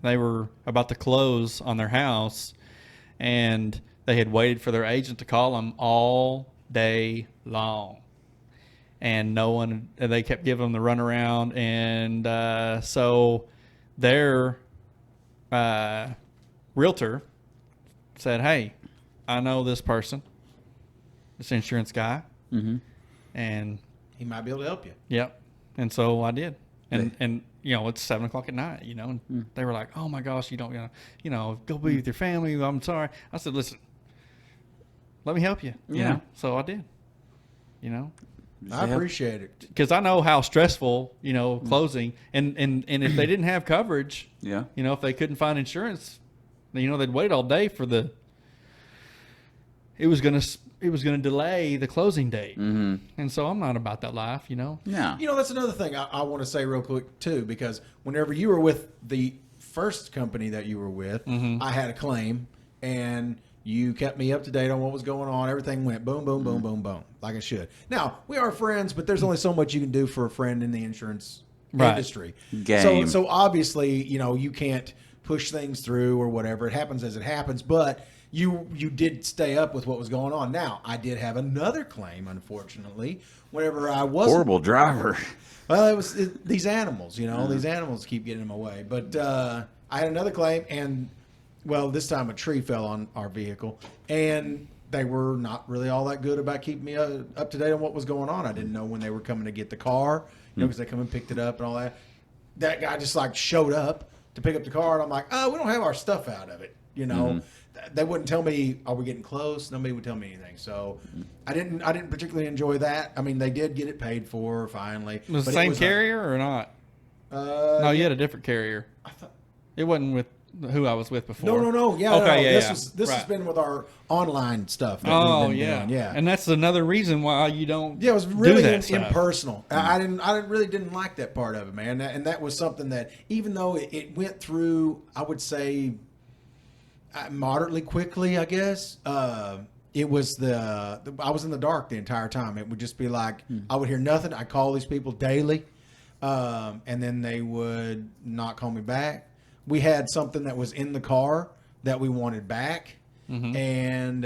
They were about to close on their house, and they had waited for their agent to call them all day long. And no one, and they kept giving them the runaround. And so their realtor said, hey, I know this person, this insurance guy. And He might be able to help you. yep. And so I did. And it's 7 o'clock at night, and they were like, oh my gosh, you don't, go be with your family. I'm sorry. I said, listen, let me help you. You Yeah. know? So I did, I appreciate it. because I know how stressful, closing and if they didn't have coverage, Yeah. if they couldn't find insurance, they'd wait all day for the it was gonna delay the closing date. Mm-hmm. And so I'm not about that life, you know. Yeah. You know, that's another thing I want to say real quick too, because whenever you were with the first company that you were with, I had a claim, and you kept me up to date on what was going on. Everything went boom, boom, boom, boom, boom, like it should. Now, we are friends, but there's only so much you can do for a friend in the insurance industry. Game. So obviously, you know, you can't push things through or whatever. It happens as it happens, but you did stay up with what was going on. Now, I did have another claim, unfortunately, whenever I wasn't. Horrible driver. Well, it was these animals, you know, these animals keep getting in my way. But I had another claim, and, well, this time a tree fell on our vehicle, and they were not really all that good about keeping me up to date on what was going on. I didn't know when they were coming to get the car, you know, because they come and picked it up and all that. That guy just, like, showed up to pick up the car, and I'm like, oh, we don't have our stuff out of it, you know. They wouldn't tell me, are we getting close? Nobody would tell me anything. So I didn't particularly enjoy that. I mean, they did get it paid for finally. Was the same carrier or not? No, you had a different carrier. I thought, It wasn't with who I was with before. no. Yeah, Okay, no. yeah, This has been with our online stuff. That Oh, we've been yeah. doing. Yeah. And that's another reason why you don't. Yeah, it was do really that stuff. impersonal. I really didn't like that part of it, man. And that was something that, even though it went through, I would say, moderately quickly, I guess. It was I was in the dark the entire time. It would just be like, I would hear nothing. I call these people daily, and then they would not call me back. We had something that was in the car that we wanted back, and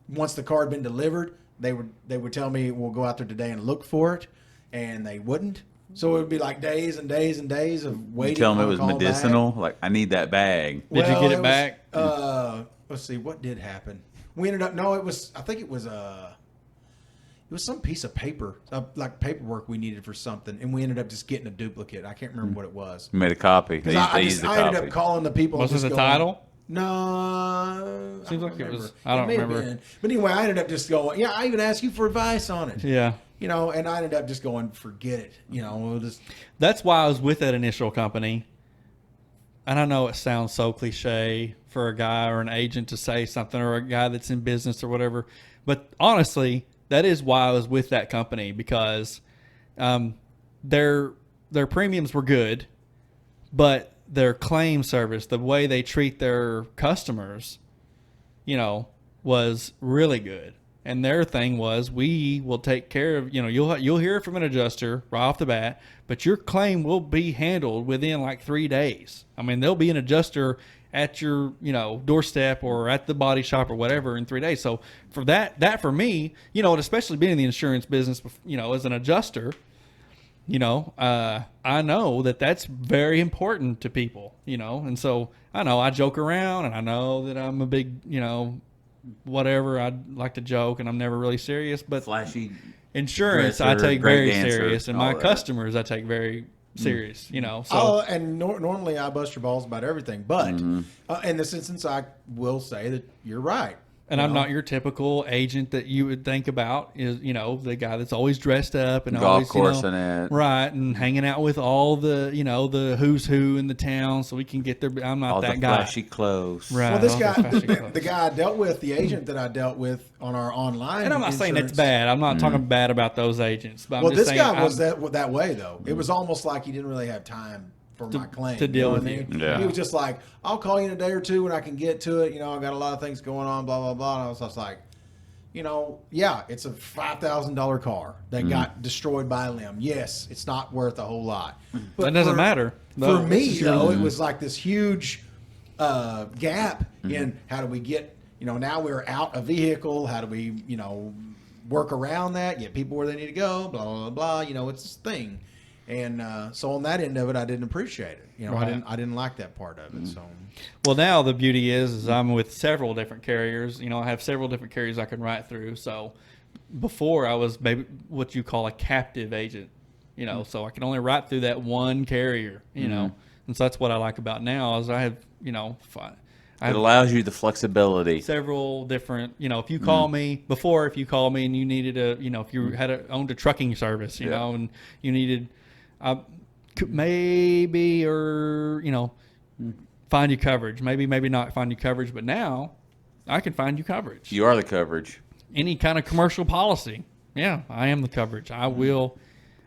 once the car had been delivered, they would tell me, we'll go out there today and look for it, and they wouldn't. So it would be like days and days and days of waiting. You tell them on it a was call medicinal. back. Like, I need that bag. Did you get it back? Let's see, what did happen? We ended up. No, it was. I think it was some piece of paper, like paperwork we needed for something, and we ended up just getting a duplicate. I can't remember what it was. You made a copy. They I used the ended copy. up calling the people. Was and it just the going, title? No, Seems I like don't it was. remember. I don't may have remember. been. But anyway, I ended up just going. Yeah, I even asked you for advice on it. Yeah. You know, and I ended up just going, forget it. You know, we'll just. That's why I was with that initial company. And I know it sounds so cliche for a guy or an agent to say something, or a guy that's in business or whatever. But honestly, that is why I was with that company, because their premiums were good, but their claim service, the way they treat their customers, you know, was really good. And their thing was, we will take care of, you know, you'll hear from an adjuster right off the bat, but your claim will be handled within like 3 days. I mean, there'll be an adjuster at your, you know, doorstep or at the body shop or whatever in 3 days. So for that for me, you know, and especially being in the insurance business, you know, as an adjuster, you know, I know that that's very important to people, you know, and so I know I joke around, and I know that I'm a big, you know, whatever, I like to joke, and I'm never really serious, but Flashy. Insurance dresser, I take great very dancer, serious, and all my that. customers I take very serious, you know. So And normally I bust your balls about everything, but in this instance, I will say that you're right. and you I'm know? not your typical agent that you would think about, is, you know, the guy that's always dressed up and Golf always, course you know, in it. right, and hanging out with all the, you know, the who's who in the town, so we can get there. I'm not All that the guy. flashy clothes. Right. Well, this all guy, the flashy clothes. the guy I dealt with, the agent that I dealt with on our online, And I'm not saying that's insurance- bad. I'm not talking bad about those agents. But I'm Well, just this saying guy was I'm- that way though. It was almost like he didn't really have time for my claim to deal you know with what I you. mean? Yeah. He was just like, "I'll call you in a day or two when I can get to it." You know, I got a lot of things going on, blah blah blah. And I was just like, you know, yeah, it's a $5,000 car that got destroyed by a limb. Yes, it's not worth a whole lot. But That doesn't matter. For No, me, it's though, it was like this huge gap in how do we get, you know, now we're out a vehicle. How do we, you know, work around that, get people where they need to go, blah, blah, blah. You know, it's this thing. And so on that end of it, I didn't appreciate it. You know, Right. I didn't like that part of it. So Well, now the beauty is I'm with several different carriers. You know, I have several different carriers I can write through. So before I was maybe what you call a captive agent, you know, so I can only write through that one carrier, you know. And so that's what I like about now is I have, you know, I It have allows you the flexibility. several different, you know, if you call me before, if you call me and you needed a, you know, if you owned a trucking service, you Yeah. know, and you needed maybe, or, you know, find you coverage, maybe not find you coverage, but now I can find you coverage. You are the coverage. Any kind of commercial policy. Yeah, I am the coverage. I will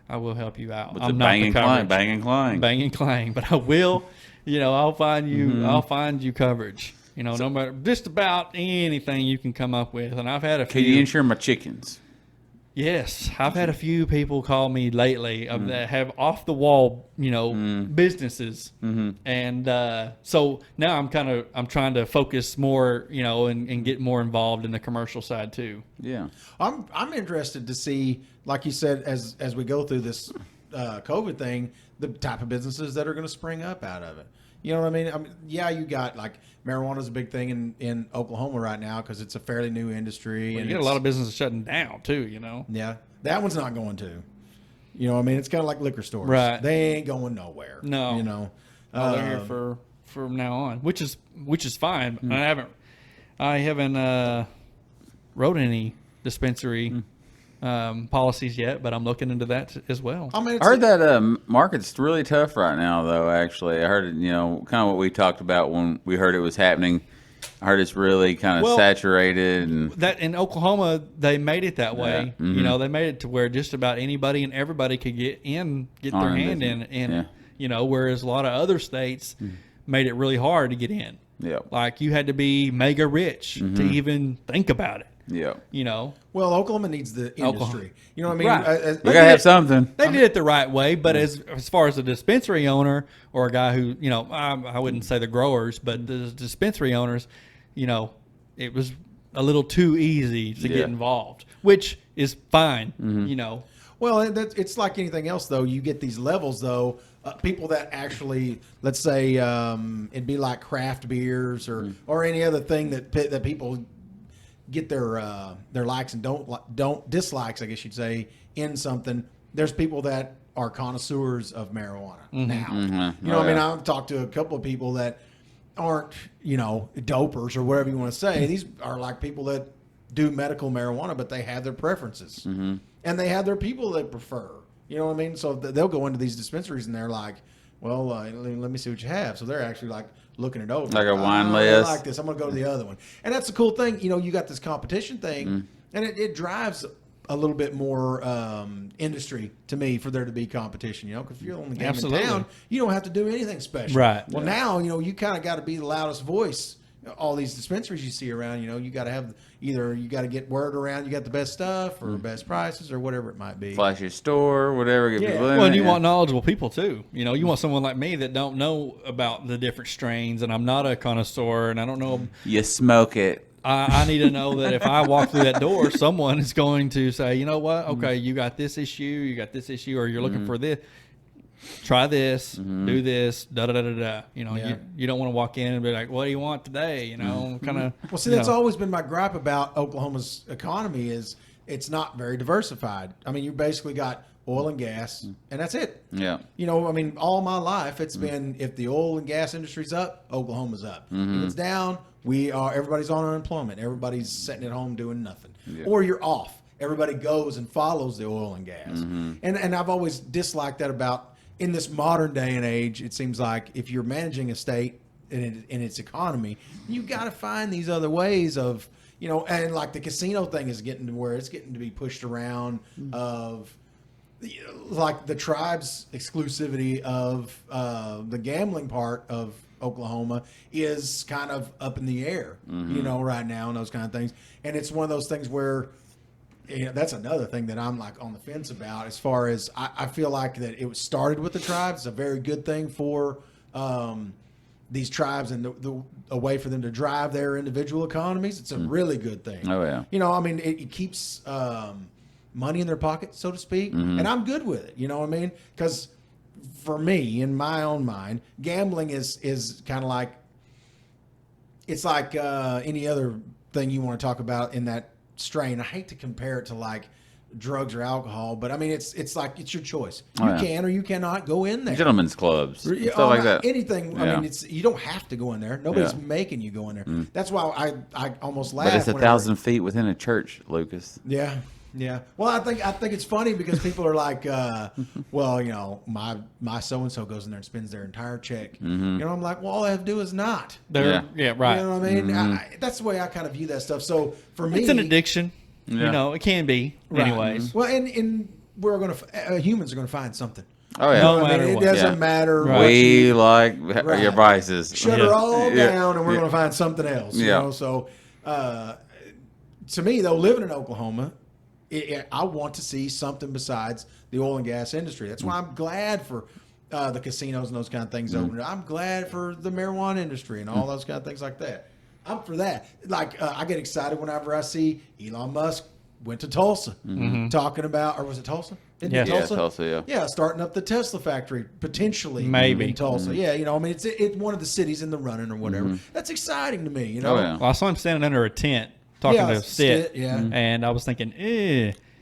help you out. With I'm the not the coverage. bang and clang. Bang and clang, but I will, I'll find you. I'll find you coverage. No matter just about anything you can come up with. And I've had a few. Can you insure my chickens? Yes, I've had a few people call me lately that have off the wall, businesses, and so now I'm trying to focus more, and get more involved in the commercial side too. Yeah. I'm interested to see, like you said, as we go through this COVID thing, the type of businesses that are going to spring up out of it. You know what I mean? Yeah, you got like marijuana's a big thing in Oklahoma right now because it's a fairly new industry. Well, and you get a lot of businesses shutting down too. Yeah, that one's not going to. I mean, it's kind of like liquor stores. Right. They ain't going nowhere. No. They're here from now on, which is fine. I haven't wrote any dispensary policies yet, but I'm looking into that as well. I mean, I heard that market's really tough right now, though. Actually, I heard it. Kind of what we talked about when we heard it was happening. I heard it's really kind of saturated, and that in Oklahoma they made it that way. Yeah. Mm-hmm. They made it to where just about anybody and everybody could get their hand in, and whereas a lot of other states made it really hard to get in. Yeah, like you had to be mega rich to even think about it. Yeah. Well, Oklahoma needs the industry. Oklahoma. You know what I mean? Right. We gotta have something. They did it the right way, but as far as a dispensary owner or a guy who, I wouldn't say the growers, but the dispensary owners, it was a little too easy to get involved, which is fine. Well, it's like anything else, though. You get these levels, though. People that actually, let's say, it'd be like craft beers or any other thing that people get their likes and don't dislikes, I guess you'd say, in something. There's people that are connoisseurs of marijuana now. Mm-hmm. I mean, I've talked to a couple of people that aren't, dopers or whatever you want to say. These are like people that do medical marijuana, but they have their preferences. Mm-hmm. And they have their people they prefer. You know what I mean? So they'll go into these dispensaries and they're like, well, let me see what you have. So they're actually like looking it over. Like a wine I list. like this. I'm going to go to the other one. And that's the cool thing. You got this competition thing, and it drives a little bit more industry to me for there to be competition, because if you're the only game in town, you don't have to do anything special. Right. Well, now, you kind of got to be the loudest voice. All these dispensaries you see around, you got to have either you got to get word around you got the best stuff or best prices or whatever it might be. Flash your store, whatever. Get people in well, and you it. want knowledgeable people too. You want someone like me that don't know about the different strains, and I'm not a connoisseur, and I don't know. You smoke it. I need to know that if I walk through that door, someone is going to say, you know what? Okay, you got this issue, or you're looking for this. Try this, do this, da da da da da. You don't want to walk in and be like, "What do you want today?" Kind of. Well, see, that's always been my gripe about Oklahoma's economy is it's not very diversified. I mean, you basically got oil and gas, and that's it. Yeah. I mean, all my life it's been if the oil and gas industry's up, Oklahoma's up. If it's down, everybody's on unemployment. Everybody's sitting at home doing nothing, or you're off. Everybody goes and follows the oil and gas, and I've always disliked that about. In this modern day and age, it seems like if you're managing a state in its economy, you got to find these other ways of, and like the casino thing is getting to where it's getting to be pushed around of, like the tribe's exclusivity of the gambling part of Oklahoma is kind of up in the air, right now and those kind of things. And it's one of those things where, that's another thing that I'm like on the fence about as far as I feel like that it was started with the tribes. It's a very good thing for these tribes and a way for them to drive their individual economies. It's a really good thing. Oh, yeah. I mean, it keeps money in their pocket, so to speak. And I'm good with it. You know what I mean? Because for me, in my own mind, gambling is kind of like, it's like any other thing you want to talk about in that strain. I hate to compare it to like drugs or alcohol, but I mean it's like it's your choice. You can or you cannot go in there. Gentlemen's clubs, stuff like that. Anything. I mean, you don't have to go in there. Nobody's making you go in there. That's why I almost laugh. But it's 1,000 feet within a church, Lucas. Yeah. Yeah. Well, I think it's funny because people are like, well, my so and so goes in there and spends their entire check. I'm like, well, all they have to do is not. Yeah, right. You know what I mean? That's the way I kind of view that stuff. So for me, It's an addiction. Yeah. It can be. Right. Anyways. Well, and we're gonna humans are gonna find something. Oh yeah. No I mean, matter it what. doesn't matter. Right. What We you, like Right. your vices. shut Yeah. her all Yeah. down, and we're Yeah. gonna find something else. You Yeah. know. So, to me, though, living in Oklahoma, I want to see something besides the oil and gas industry. That's why I'm glad for the casinos and those kind of things open. I'm glad for the marijuana industry and all those kind of things like that. I'm for that. Like I get excited whenever I see Elon Musk went to Tulsa talking about, or was it Tulsa? Isn't it Yeah. Yeah, Tulsa, yeah. Yeah, starting up the Tesla factory potentially Maybe. in Tulsa. Yeah, it's one of the cities in the running or whatever. That's exciting to me. You know. Oh, yeah. Well, I saw him standing under a tent talking Yeah, to Stit. yeah. And I was thinking,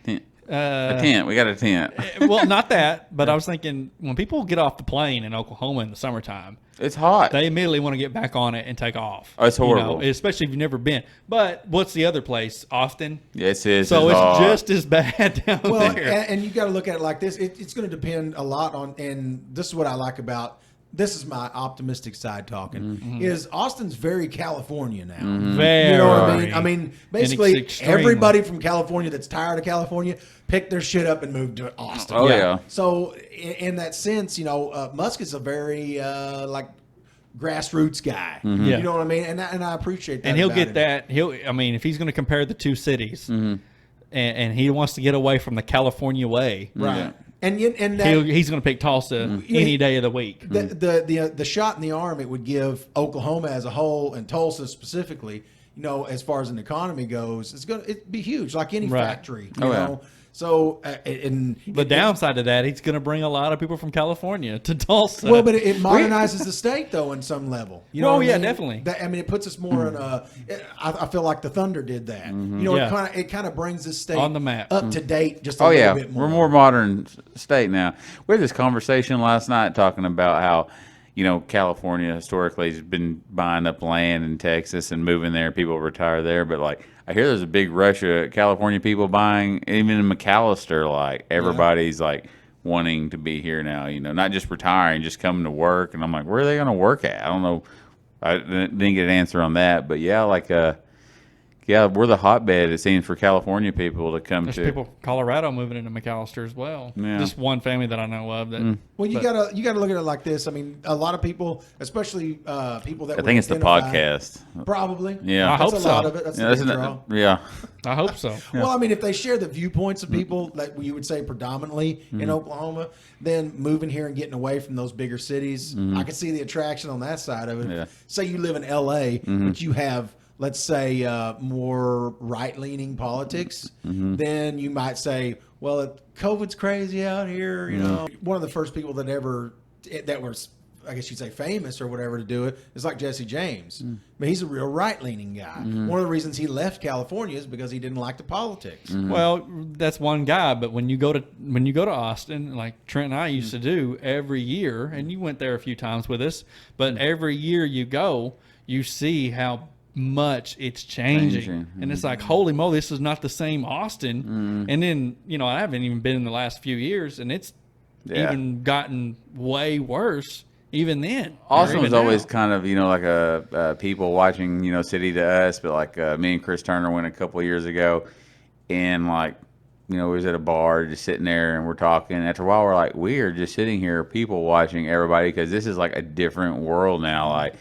Tent. A tent. We got a tent. well, not that, but I was thinking when people get off the plane in Oklahoma in the summertime, It's hot. they immediately want to get back on it and take off. Oh, it's horrible. Especially if you've never been. But what's the other place? Austin. Yes, it is. So it's hot. just as bad down Well, there. and you got to look at it like this. It's going to depend a lot on, and this is what I like about. This is my optimistic side talking. Is Austin's very California now. Very. You know what I mean? I mean, basically, extremely. everybody from California that's tired of California picked their shit up and moved to Austin. Oh, yeah. So, in that sense, Musk is a very like grassroots guy. Yeah. You know what I mean? And I appreciate that. And he'll about get him. that. If he's going to compare the two cities, and he wants to get away from the California way, right? Yeah. And that, he's going to pick Tulsa any day of the week. the shot in the arm it would give Oklahoma as a whole and Tulsa specifically, as far as an economy goes, it'd be huge, like any Right. factory. Oh, You yeah. know, so and The downside of that, he's going to bring a lot of people from California to Tulsa. well, but it modernizes the state though in some level. You know Oh, what I yeah, mean? definitely. It puts us more in a. I feel like the Thunder did that. Yeah. It kind of brings the state On the map. up to date just a Oh little yeah, bit more. we're more modern state now. We had this conversation last night talking about how, California historically has been buying up land in Texas and moving there. People retire there, but like I hear there's a big rush of California people buying, even in McAllister. Like everybody's like wanting to be here now. Not just retiring, just coming to work. And I'm like, where are they going to work at? I don't know. I didn't get an answer on that, but yeah, we're the hotbed, it seems, for California people to come There's to. people from Colorado moving into McAllister as well. Yeah. Just one family that I know of. That. Well, you gotta look at it like this. I mean, a lot of people, especially people that I think it's the podcast. Probably. Yeah. I hope That's a so. lot of it. That's Yeah, the isn't big it? draw. Yeah. I hope so. Well, I mean, if they share the viewpoints of people that you would say predominantly in Oklahoma, then moving here and getting away from those bigger cities, I can see the attraction on that side of it. Yeah. Say you live in L.A., but you have, let's say, more right-leaning politics, then you might say, well, COVID's crazy out here. One of the first people that was, I guess you'd say, famous or whatever to do it is like Jesse James. But he's a real right-leaning guy. One of the reasons he left California is because he didn't like the politics. Well, that's one guy, but when you go to Austin, like Trent and I used to do every year, and you went there a few times with us, but every year you go, you see how much it's changing. And it's like, holy moly, this is not the same Austin. And then, I haven't even been in the last few years, and it's even gotten way worse even then. Austin Or was even always now. kind of, like a people watching, city to us, but like me and Chris Turner went a couple of years ago, and like, we was at a bar just sitting there and we're talking. After a while, we're like, we are just sitting here, people watching everybody, because this is like a different world now. Like,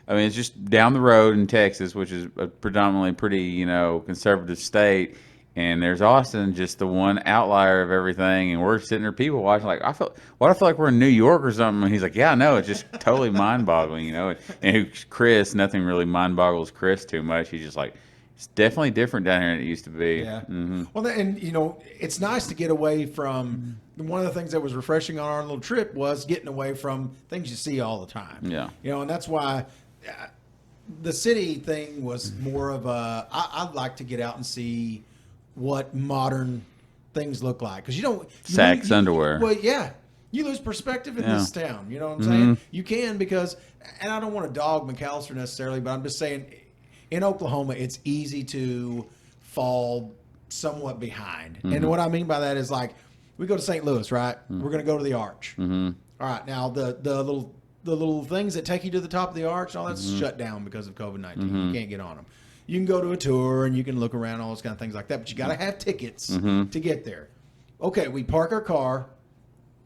I mean, it's just down the road in Texas, which is a predominantly pretty, conservative state. And there's Austin, just the one outlier of everything. And we're sitting there, people watching, like, I feel like we're in New York or something. And he's like, yeah, I know. It's just totally mind-boggling, And Chris, nothing really mind-boggles Chris too much. He's just like, it's definitely different down here than it used to be. Yeah. Well, and it's nice to get away from. One of the things that was refreshing on our little trip was getting away from things you see all the time. Yeah. And that's why the city thing was more of a. I'd like to get out and see what modern things look like, because Saks underwear. Well, yeah. You lose perspective in Yeah. this town. You know what I'm saying? You can, because, and I don't want to dog McAllister necessarily, but I'm just saying, in Oklahoma, it's easy to fall somewhat behind. And what I mean by that is like, we go to St. Louis, right? We're going to go to the Arch. All right, now the little things that take you to the top of the Arch, all that's shut down because of COVID-19. You can't get on them. You can go to a tour and you can look around, all those kind of things like that, but you got to have tickets to get there. Okay, we park our car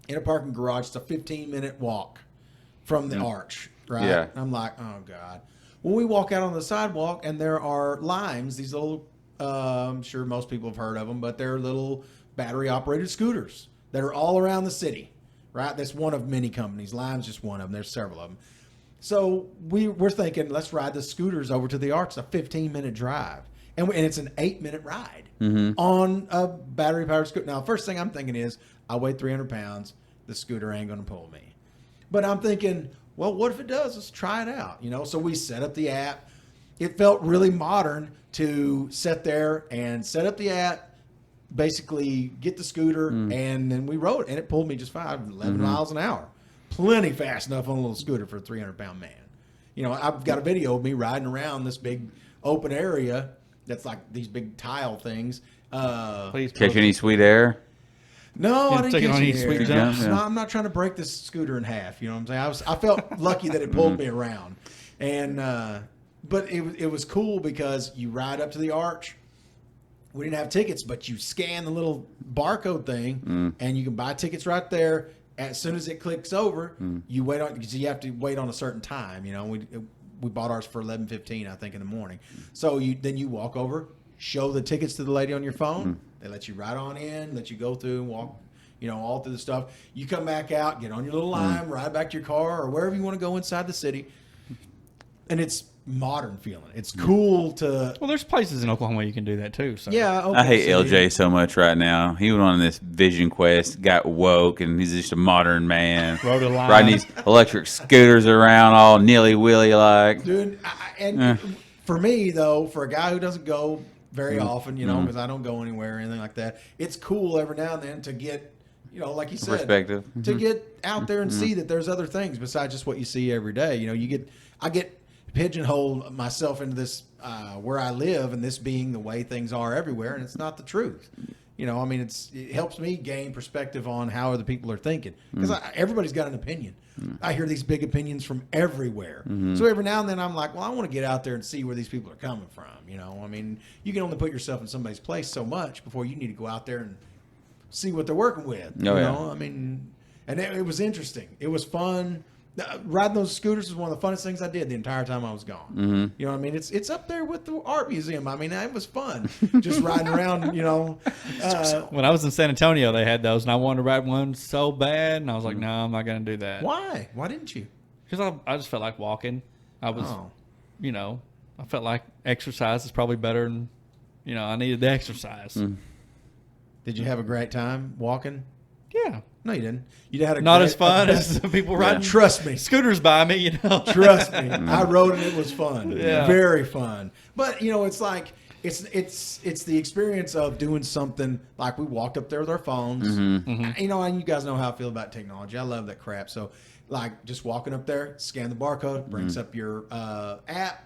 in a parking garage. It's a 15-minute walk from the Arch, right? Yeah. And I'm like, oh God. When we walk out on the sidewalk and there are limes, these little, I'm sure most people have heard of them, but they're little battery-operated scooters that are all around the city, right? That's one of many companies. Lime's just one of them. There's several of them. So we're thinking, let's ride the scooters over to the Arch. It's a 15-minute drive. And it's an 8-minute ride on a battery-powered scooter. Now, first thing I'm thinking is, I weigh 300 pounds. The scooter ain't going to pull me. But I'm thinking, well, what if it does? Let's try it out. So we set up the app. It felt really modern to sit there and set up the app, basically get the scooter, and then we rode it. And it pulled me just fine, 11 miles an hour. Plenty fast enough on a little scooter for a 300-pound man. I've got a video of me riding around this big open area that's like these big tile things. Please Catch any sweet air? No, I didn't taking catch on any any sweet air. jumps? No, I'm not trying to break this scooter in half. You know what I'm saying? I felt lucky that it pulled me around, and but it was cool because you ride up to the Arch. We didn't have tickets, but you scan the little barcode thing, and you can buy tickets right there. As soon as it clicks over, you wait on because you have to wait on a certain time. We bought ours for 11:15, I think, in the morning. So then you walk over, show the tickets to the lady on your phone. They let you ride on in, let you go through and walk, all through the stuff. You come back out, get on your little lime, ride back to your car or wherever you want to go inside the city. And it's modern feeling. It's cool to. Well, there's places in Oklahoma you can do that too. So. Yeah, I hate City. LJ so much right now. He went on this vision quest, got woke, and he's just a modern man. Rode a line. Riding these electric scooters around all nilly-willy like. Dude, for me, though, for a guy who doesn't go very often, because I don't go anywhere or anything like that, it's cool every now and then to get, like you said, Perspective. to get out there and see that there's other things besides just what you see every day. I get pigeonholed myself into this where I live and this being the way things are everywhere, and it's not the truth. It helps me gain perspective on how other people are thinking because everybody's got an opinion. I hear these big opinions from everywhere. So every now and then I'm like, well, I want to get out there and see where these people are coming from. You can only put yourself in somebody's place so much before you need to go out there and see what they're working with. And it was interesting. It was fun. Riding those scooters was one of the funnest things I did the entire time I was gone. It's up there with the art museum. It was fun just riding around. When I was in San Antonio, they had those, and I wanted to ride one so bad, and I was like, no, I'm not going to do that. Why? Why didn't you? Because I just felt like walking. I was, I felt like exercise is probably better than, I needed the exercise. Did you have a great time walking? Yeah. No, you didn't. You had not as fun as the people riding. Trust me, scooters by me. Trust me, I rode and it was fun. Yeah. Very fun. But it's like it's the experience of doing something like we walked up there with our phones. And you guys know how I feel about technology. I love that crap. So like just walking up there, scan the barcode, brings up your app,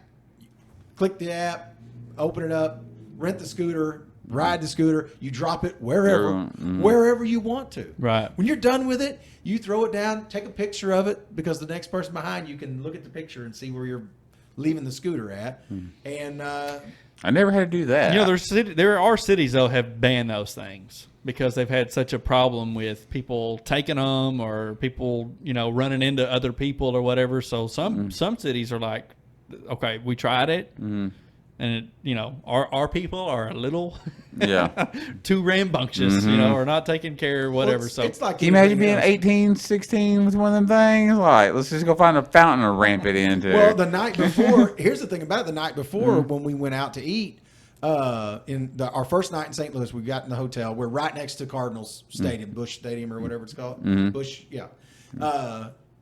click the app, open it up, rent the scooter. Ride the scooter, you drop it wherever you want to. Right. When you're done with it, you throw it down, take a picture of it because the next person behind you can look at the picture and see where you're leaving the scooter at. And I never had to do that. There are cities though have banned those things because they've had such a problem with people taking them or people running into other people or whatever. So some cities are like, okay, we tried it. And our people are a little too rambunctious, or not taking care or whatever. Well, it's like can you imagine being 18, 16 with one of them things? Like, let's just go find a fountain to ramp it into. Well, the night before, here's the thing about it. The night before, when we went out to eat, our first night in St. Louis, we got in the hotel. We're right next to Cardinals Stadium, Busch Stadium or whatever it's called. Busch, yeah.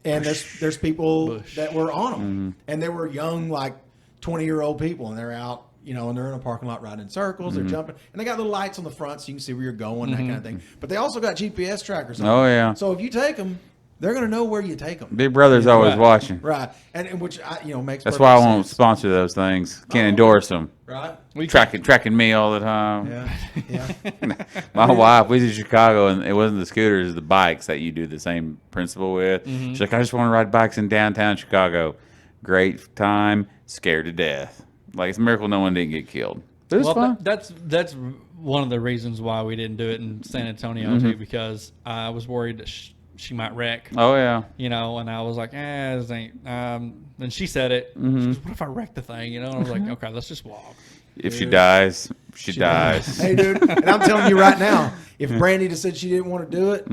And there's people that were on them, and they were young, like 20-year-old people, and they're out, and they're in a parking lot riding in circles. They're jumping, and they got little lights on the front so you can see where you're going, that kind of thing. But they also got GPS trackers on. Oh yeah. So if you take them, they're going to know where you take them. Big Brother's always Right. watching. Right. And which, makes That's perfect why I won't sense. sponsor those things. Can't Oh. endorse them. Right? Tracking me all the time. Yeah. Yeah. My wife, we was in Chicago, and it wasn't the scooters, it was the bikes that you do the same principle with. Mm-hmm. She's like, I just want to ride bikes in downtown Chicago. Great time, scared to death. Like, it's a miracle no one didn't get killed. But it was Well, fun. that's one of the reasons why we didn't do it in San Antonio too, because I was worried that she might wreck. Oh, yeah. And I was like, this ain't. And she said it. She goes, what if I wreck the thing? And I was like, okay, let's just walk. If she dies, she dies. Hey, dude. And I'm telling you right now, if Brandy just said she didn't want to do it,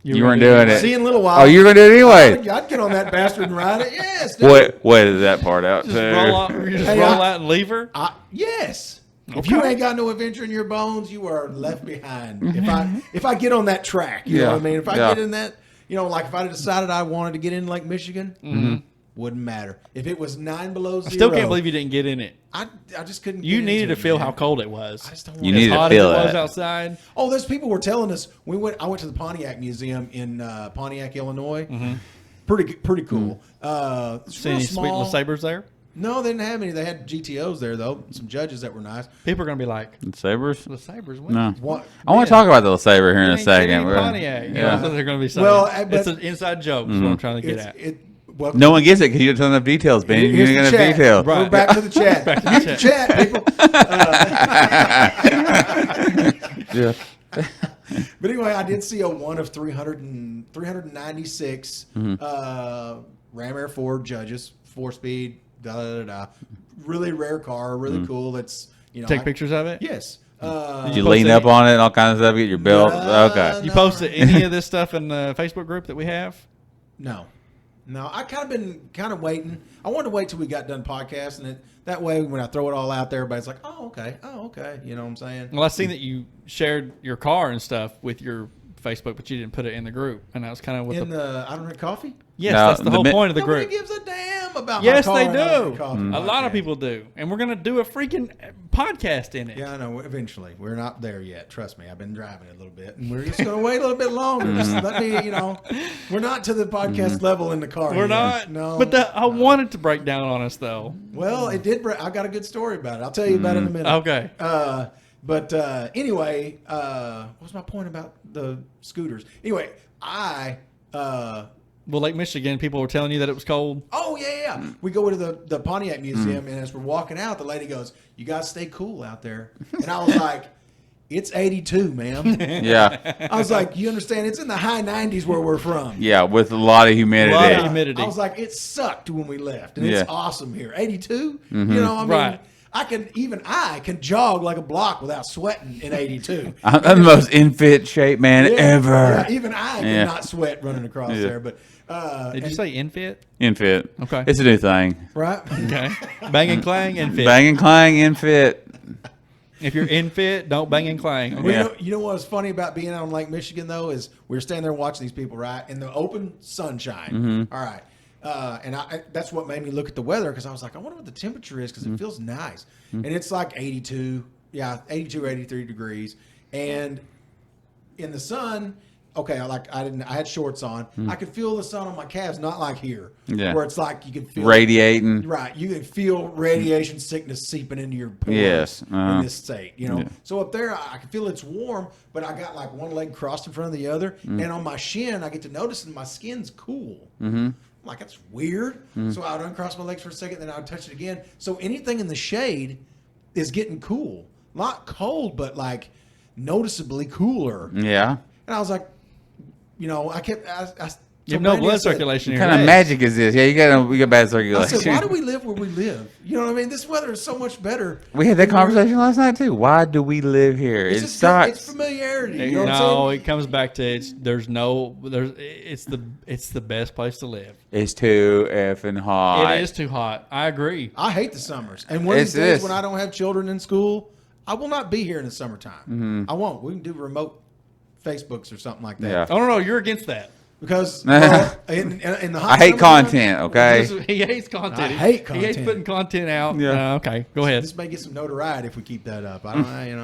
You weren't doing it. see you in a little while. Oh, you were going to do it anyway. I'd get on that bastard and ride it. Yes. Dude. Wait that part out, Just too. Hey, roll out and leave her. Yes. If you ain't got no adventure in your bones, you are left behind. If I get on that track, you know what I mean? If I get in that, like if I decided I wanted to get in Lake Michigan, wouldn't matter. If it was 9 below 0. I still can't believe you didn't get in it. I just couldn't. You get needed into to it, feel man. how cold it was. I just don't You want need as to hot feel as it was that. outside. Oh, there's people were telling us. I went to the Pontiac Museum in Pontiac, Illinois. Pretty cool. It's See real any sweet small. sabers there? No, they didn't have any. They had GTOs there though. Some judges that were nice. People are gonna be like, Sabres? the sabers win. No. What? I want to talk about the saber here in a Ain't second. any We're- Pontiac. Yeah. That's what they're gonna be saying. Well, it's but- an inside joke. Is what I'm trying to get at. No one gets it because you don't tell enough details, Ben. You Here's ain't the got chat. enough detail. Right. We're back to the chat. Back to the Use the chat, people. Yeah. But anyway, I did see a one of 396 Ram Air Ford judges, 4-speed, really rare car, really cool. It's Take pictures of it. Yes. Did you post lean it- up on it and all kinds of stuff? Get your belt. No, Okay. You posted any of this stuff in the Facebook group that we have? No. I been waiting. I wanted to wait till we got done podcasting it. That way, when I throw it all out there, everybody's like, "Oh, okay. You know what I'm saying? Well, I seen that you shared your car and stuff with your Facebook, but you didn't put it in the group, and that was kind of what In the I don't drink coffee. Yes, No, that's the whole point of the Nobody group. gives a damn about Yes, my car they and I don't do. drink coffee A lot of podcast. people do, and we're gonna do a freaking podcast in it. Yeah, I know. Eventually, we're not there yet. Trust me. I've been driving it a little bit, and we're just going to wait a little bit longer. Just let me, we're not to the podcast level in the car. We're yet. not. No. But I wanted to break down on us though. Well, it did. I got a good story about it. I'll tell you about it in a minute. Okay. But anyway, what was my point about the scooters? Anyway, Well, Lake Michigan, people were telling you that it was cold. Oh yeah. We go to the Pontiac Museum, and as we're walking out, the lady goes, "You guys stay cool out there." And I was like, "It's 82, ma'am." Yeah. I was like, "You understand? It's in the high 90s where we're from." Yeah, with a lot of humidity. A lot of humidity. I was like, "It sucked when we left, and Yeah. it's awesome here." 82. You know, I mean, Right. I can jog like a block without sweating in 82. I'm the most in fit shape man Yeah, ever. yeah, even I Yeah. cannot sweat running across Yeah. there. But Did you say infit? In fit. Okay. It's a new thing. right? Okay. Bang and clang, infit. Bang and clang in fit. If you're infit, don't bang and clang. Okay. Well, you know what was funny about being out on Lake Michigan though is we were standing there watching these people right in the open sunshine. Mm-hmm. All right. And that's what made me look at the weather because I was like, I wonder what the temperature is because Mm-hmm. it feels nice. And it's like 82, 82, 83 degrees. And in the sun, okay, I had shorts on. I could feel the sun on my calves, not like here, Mm. Yeah. where it's like you can feel Radiating. Right, you can feel radiation sickness seeping into your pores Yes, in this state, Yeah. So up there, I can feel it's warm, but I got like one leg crossed in front of the other, and on my shin, I get to notice that my skin's cool. Mm-hmm. I'm like, that's weird. So I would uncross my legs for a second, then I would touch it again. So anything in the shade is getting cool, not cold, but like noticeably cooler. Yeah. And I was like, I kept. You have no blood circulation in What your kind of legs. magic is this? Yeah, we got bad I circulation. said, why do we live where we live? You know what I mean? This weather is so much better. We had that conversation last night too. Why do we live here? It's It just sucks. it's familiarity. You know what I'm No, saying? it comes back to it's the best place to live. It's too effing hot. It is too hot. I agree. I hate the summers. And one of It's these days this. when I don't have children in school, I will not be here in the summertime. Mm-hmm. I won't. We can do remote Facebooks or something like that. Yeah. Oh no, you're against that. Because in the hot I hate summertime, content. Okay. He hates content. I hate He hates content. putting content out. Yeah. Okay, go ahead. This may get some notoriety if we keep that up. I don't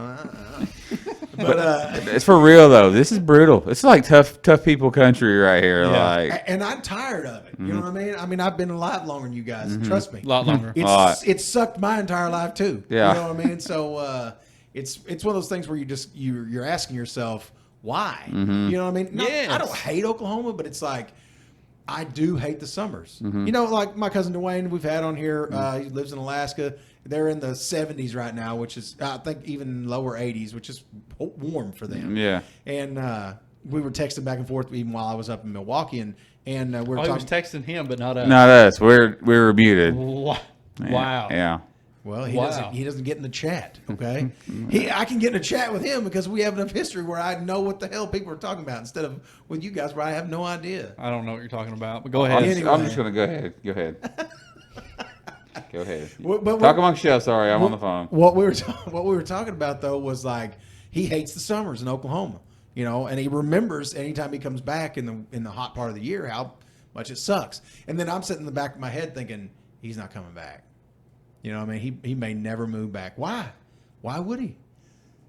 know. But It's for real though. This is brutal. It's like tough people country right here. Yeah. Like and I'm tired of it. You know what I mean? I mean, I've been alive longer than you guys. Trust me. A lot longer. It's sucked my entire life too. Yeah. You know what I mean? So it's one of those things where you're asking yourself why. You know what I mean? Yes. I don't hate Oklahoma, but it's like I do hate the summers. You know, like my cousin Dwayne, we've had on here. He lives in Alaska. They're in the 70s right now, which is I think even lower 80s, which is warm for them. Yeah. And we were texting back and forth even while I was up in Milwaukee, and we were Oh, he talking. was texting him, but not us. not us. We were muted. Wow. Yeah. Well, Wow. he doesn't get in the chat. Okay, I can get in a chat with him because we have enough history where I know what the hell people are talking about instead of with you guys where I have no idea. I don't know what you're talking about, but go ahead. Anyway. I'm just gonna go ahead. Go ahead. Go ahead. But Talk amongst yourselves. Sorry, I'm on the phone. What we were talking about though was like he hates the summers in Oklahoma, you know, and he remembers anytime he comes back in the hot part of the year how much it sucks. And then I'm sitting in the back of my head thinking he's not coming back. You know what I mean? He may never move back. Why? Why would he?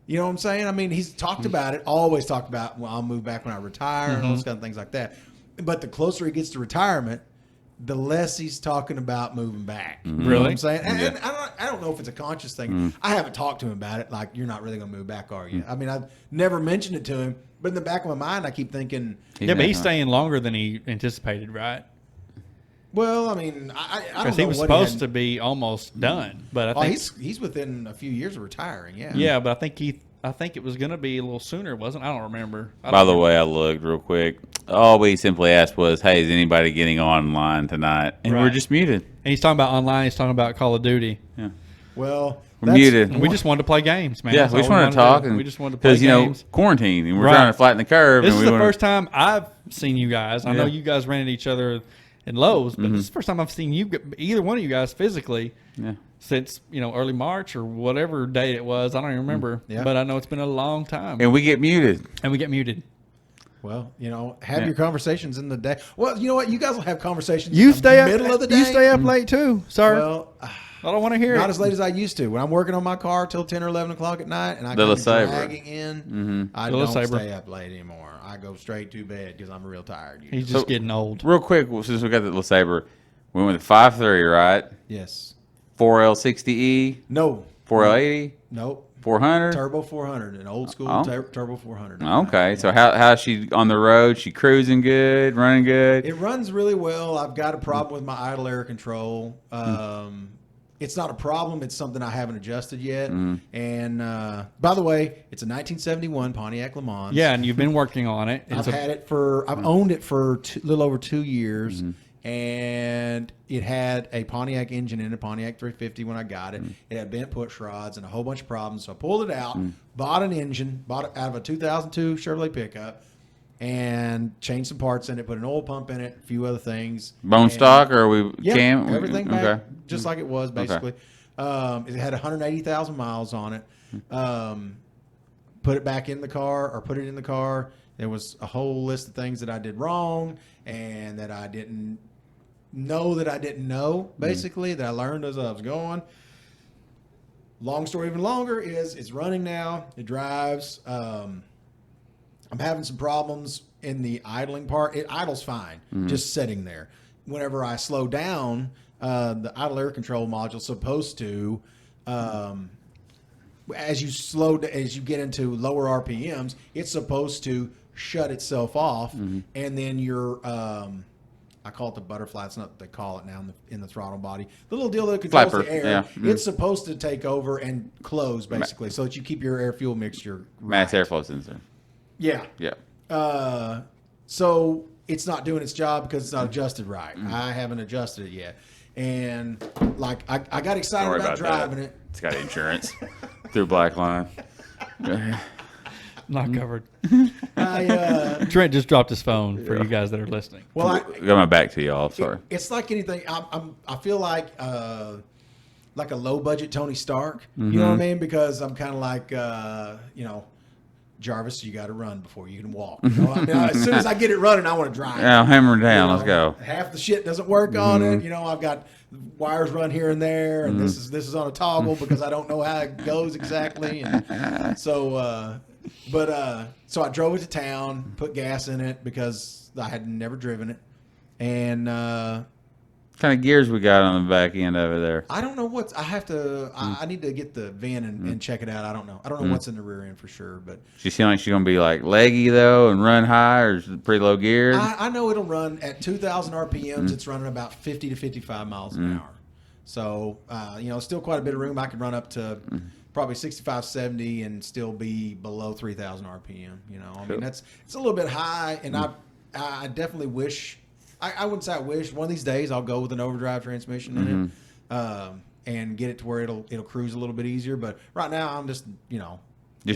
You know what I'm saying? I mean, he's talked about it, always talked about, well, I'll move back when I retire and all those kind of things like that. But the closer he gets to retirement, the less he's talking about moving back. You know what I'm saying? And I don't know if it's a conscious thing. I haven't talked to him about it. Like, you're not really going to move back, are you? I mean, I've never mentioned it to him. But in the back of my mind, I keep thinking, Yeah, but he's staying longer than he anticipated, right? well, I mean, I don't know. Because he was what supposed had- to be almost done, but I Oh, think he's within a few years of retiring, yeah. yeah, but I think it was going to be a little sooner, wasn't it? I don't remember. By the way, I looked real quick. All we simply asked was, "Hey, is anybody getting online tonight?" And we're Right. just muted. And he's talking about online. He's talking about Call of Duty. Yeah. Well, We're muted. And we just wanted to play games, man. Yeah, That's we just all wanted to talk, do. and We just wanted to play because games. quarantine, and we're Right. trying to flatten the curve. This and is we the wanna- first time I've seen you guys. I know Yeah. you guys ran into each other in Lowe's, but this is the first time I've seen you, either one of you guys, physically Yeah. since early March or whatever date it was. I don't even remember, Yeah. but I know it's been a long time, And we get muted. and we get muted. well, have Yeah. your conversations in the day. Well, you know what? You guys will have conversations You in stay the up. middle of the day. You stay up late too, sir. Well, I don't want to hear not it. as late as I used to. When I'm working on my car till 10 or 11 o'clock at night and I Little come Saber. dragging in, I Little don't Saber. stay up late anymore. I go straight to bed because I'm real tired. usually. He's just getting old. Real quick, since we got the little saber, we went to 5.3, right? Yes. 4L60E, No. 4L80, Nope. 400. Turbo 400, an old school Oh. Turbo 400. Okay, so how's she on the road? She cruising good, running good. It runs really well. I've got a problem with my idle air control. It's not a problem. It's something I haven't adjusted yet. And by the way, it's a 1971 Pontiac Le Mans. Yeah, and you've been working on it. It's I've owned it for a little over 2 years, and it had a Pontiac engine in it, Pontiac 350 when I got it. It had bent push rods and a whole bunch of problems. So I pulled it out, bought an engine, bought it out of a 2002 Chevrolet pickup, and changed some parts in it, put an oil pump in it, a few other things. Bone And- stock, or we yeah, cam? everything back Okay. just like it was basically. It had 180,000 miles on it. Put it back in the car or put it in the car. There was a whole list of things that I did wrong and that I didn't know, basically, that I learned as I was going. Long story even longer is it's running now. It drives. I'm having some problems in the idling part. It idles fine, just sitting there. Whenever I slow down, the idle air control module is supposed to, as you get into lower RPMs, it's supposed to shut itself off, and then your I call it the butterfly. It's not what they call it now in the throttle body. The little deal that controls Flapper, the air. yeah. It's supposed to take over and close, basically, so that you keep your air fuel mixture Mass right. airflow sensor. Yeah. Yeah. So it's not doing its job because it's not adjusted right. I haven't adjusted it yet. And like I got excited Don't worry about about driving that. it. It's got insurance through Black Line. not covered. I Trent just dropped his phone for you guys that are listening. well, I got my back to y'all. Sorry. it's like anything. I feel like a low budget Tony Stark. You know what I mean? Because I'm kind of like Jarvis, you got to run before you can walk. You know? I mean, as soon as I get it running, I want to drive. Yeah, hammer it down. You know, Let's go. Half the shit doesn't work on it. You know, I've got wires run here and there, and this is on a toggle because I don't know how it goes exactly. And so But so I drove it to town, put gas in it because I had never driven it, and kind of gears we got on the back end over there? I don't know what's. I have to. I need to get the VIN and check it out. I don't know. I don't know what's in the rear end for sure. But She seem like she's gonna be like leggy though and run high, or is it pretty low gear? I know it'll run at 2,000 RPMs. It's running about 50 to 55 miles an hour. So still quite a bit of room. I could run up to probably 65, 70 and still be below 3,000 RPM. I mean it's a little bit high, and I definitely wish. I wouldn't say I wish. One of these days I'll go with an overdrive transmission in it, and get it to where it'll cruise a little bit easier. But right now I'm just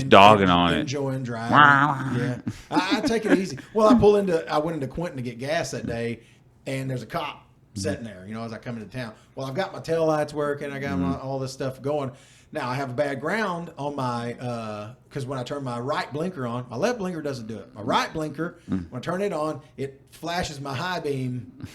dogging on it, enjoying driving. Yeah, I take it easy. Well, I went into Quentin to get gas that day, and there's a cop sitting there. As I come into town. Well, I've got my tail lights working. I got all this stuff going. Now I have a bad ground on my because when I turn my right blinker on, my left blinker doesn't do it. My right blinker, when I turn it on, it flashes my high beam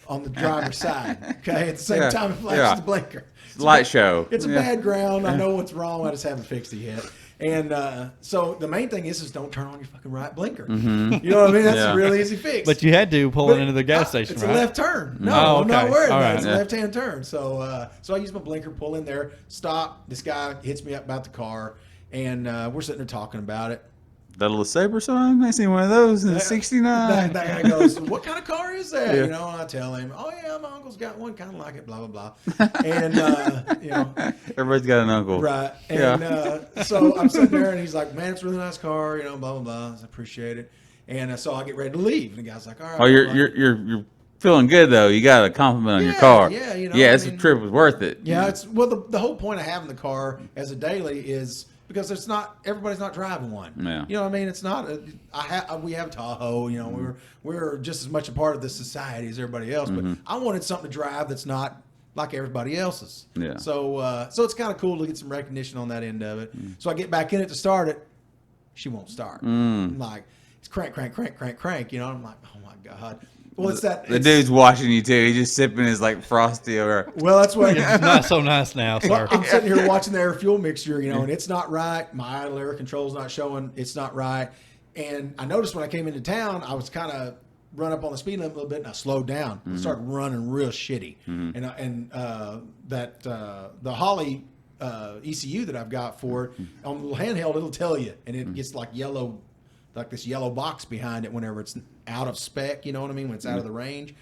on the driver's side. Okay, at the same time it flashes the blinker. Light show. It's a bad ground. I know what's wrong. I just haven't fixed it yet. And so the main thing is don't turn on your fucking right blinker. You know what I mean? That's a real easy fix. But you had to pull it into the gas station, it's right? a left turn. No, I'm not worried about it. It's Yeah. a left-hand turn. So I use my blinker, pull in there, stop. This guy hits me up about the car, and we're sitting there talking about it. That little Sabre sign? I seen one of those in '69. That guy goes, "What kind of car is that?" Yeah. And I tell him, "Oh yeah, my uncle's got one, kind of like it." Blah blah blah. And Everybody's got an uncle. right. And so I'm sitting there, and he's like, "Man, it's a really nice car." Blah blah blah. I appreciate it. And so I get ready to leave, and the guy's like, "All right." Oh, you're feeling good though. You got a compliment on your car. Yeah, The trip was worth it. Yeah, it's the whole point of having the car as a daily is because everybody's not driving one. Yeah. You know what I mean? It's not. We have Tahoe. We're just as much a part of this society as everybody else. But I wanted something to drive that's not like everybody else's. Yeah. So it's kind of cool to get some recognition on that end of it. So I get back in it to start it. She won't start. I'm like, it's crank. I'm like, oh my god. Well, it's that. The dude's watching you too. He's just sipping his like Frosty or. Well, that's what. It's not so nice now, sir. Well, I'm sitting here watching the air fuel mixture, and it's not right. My idle air control's not showing. It's not right. And I noticed when I came into town, I was kind of run up on the speed limit a little bit, and I slowed down. I started running real shitty. And the Holly ECU that I've got for it on the little handheld, it'll tell you, and it gets like yellow. Like this yellow box behind it whenever it's out of spec, you know what I mean? When it's out of the range.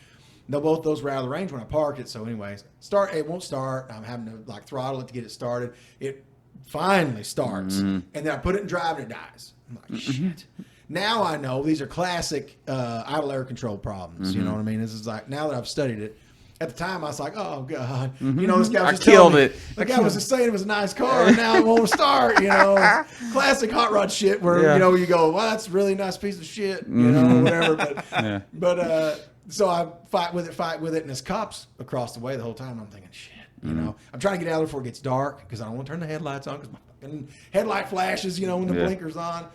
No, both those were out of the range when I parked it. So anyways, it won't start. I'm having to like throttle it to get it started. It finally starts. And then I put it in drive and it dies. I'm like, shit. Now I know these are classic idle air control problems. You know what I mean? This is like, now that I've studied it. At the time, I was like, "Oh God!" This guy was just killed telling me, it. The guy was just saying it was a nice car, and now it won't start. It's classic hot rod shit. Where you go, "Well, that's a really nice piece of shit," whatever. But so I fight with it, and there's cops across the way the whole time. I'm thinking, shit. I'm trying to get out of there before it gets dark because I don't want to turn the headlights on because my fucking headlight flashes. When the blinker's on.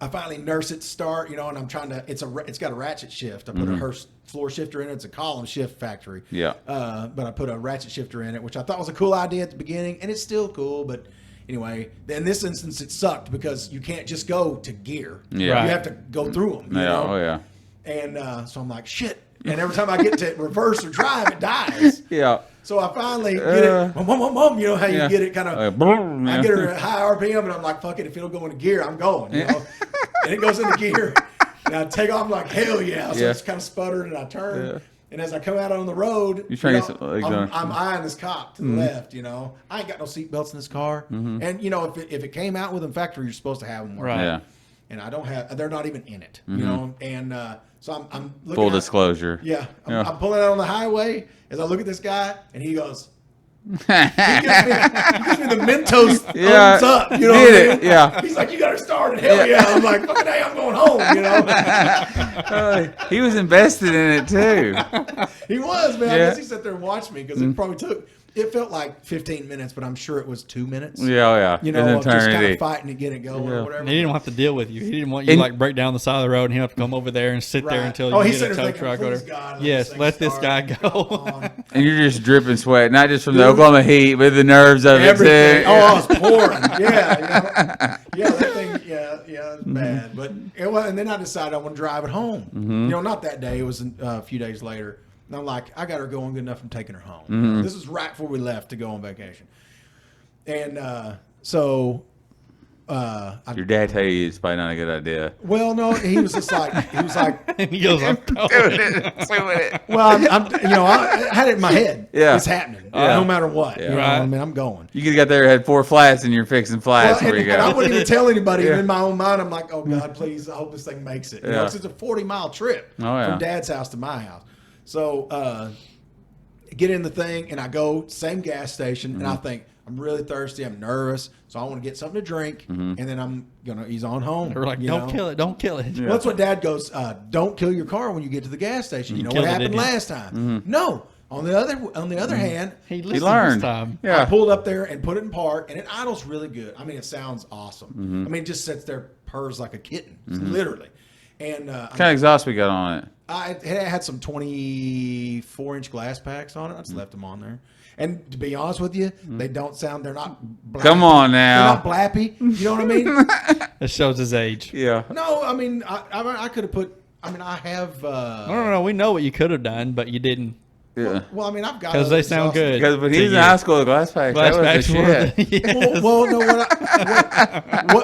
I finally nurse it to start, and I'm trying to. It's got a ratchet shift. I put a Hurst floor shifter in it. It's a column shift factory. Yeah. But I put a ratchet shifter in it, which I thought was a cool idea at the beginning, and it's still cool. But anyway, in this instance, it sucked because you can't just go to gear. Yeah. You have to go through them. You know? Oh yeah. And so I'm like, shit. And every time I get to reverse or drive, it dies. Yeah. So I finally get it. Mom, you know how you get it kind of. I get her at high RPM, and I'm like, fuck it. If it'll go into gear, I'm going. And it goes into gear. And I take off, I'm like, hell yeah. So it's kind of sputtered, and I turn. Yeah. And as I come out on the road, I'm eyeing this cop to the left. I ain't got no seatbelts in this car. And if it came out with them factory, you're supposed to have them. Right. Yeah. And I don't have. They're not even in it. And so I'm looking. Full disclosure. Yeah. I'm pulling out on the highway as I look at this guy, and he goes. He gives me the Mentos thumbs up. You know what I mean? Yeah. He's like, you got her started. Hell yeah. I'm like, fucking hey, I'm going home. He was invested in it too. He was, man. I guess he sat there and watched me because it probably took. It felt like 15 minutes, but I'm sure it was 2 minutes. Yeah. Of just kind of fighting to get it going or whatever. He didn't have to deal with you. He didn't want you to break down the side of the road and he have to come over there and sit there until you get a tow truck or whatever. Yes, let this guy go. And you're just dripping sweat, not just from the Oklahoma heat, but the nerves of everything. it too. Oh, I was pouring. Yeah. Yeah, that thing. Yeah, it's bad. But and then I decided I want to drive it home. You know, not that day. It was a few days later. And I'm like, I got her going good enough. I'm taking her home. This was right before we left to go on vacation. And so. Your dad tell you it's probably not a good idea. Well, no, he was like, And he goes, I'm Doing it. well, I had it in my head. Yeah. It's happening, Yeah. no matter what. Yeah. You know, Right. I mean, I'm going. You could got there, had 4 flats, and you're fixing flats. Well, Where you and I go? wouldn't even tell anybody. Yeah. And in my own mind, I'm like, oh God, please, I hope this thing makes it. You know, Yeah. 'cause it's a 40-mile trip Oh, yeah. from Dad's house to my house. So get in the thing, and I go same gas station, and I think I'm really thirsty. I'm nervous, so I want to get something to drink, and then I'm gonna ease on home. We're like, you don't know? kill it. Don't kill it. Well, that's what Dad goes. Don't kill your car when you get to the gas station. You know what Killed it, happened didn't you? last time? No. On the other hand, He listened learned. this time. I Yeah. pulled up there and put it in park, and it idles really good. I mean, it sounds awesome. I mean, it just sits there, purrs like a kitten, literally. And What kind of exhaust we got on it? it had some 24-inch glass packs on it. I just left them on there. And to be honest with you, they don't sound. They're not. Blappy. Come on They're now. not blappy. You know what I mean? That shows his age. Yeah. No, I mean, I could have put. I mean, I have. No. We know what you could have done, but you didn't. Yeah. Well, I mean, I've got. Because they sound good. Because when he to was in you. high school, the glass packs, Glass that packs was the were shit. the- yes. Well, no.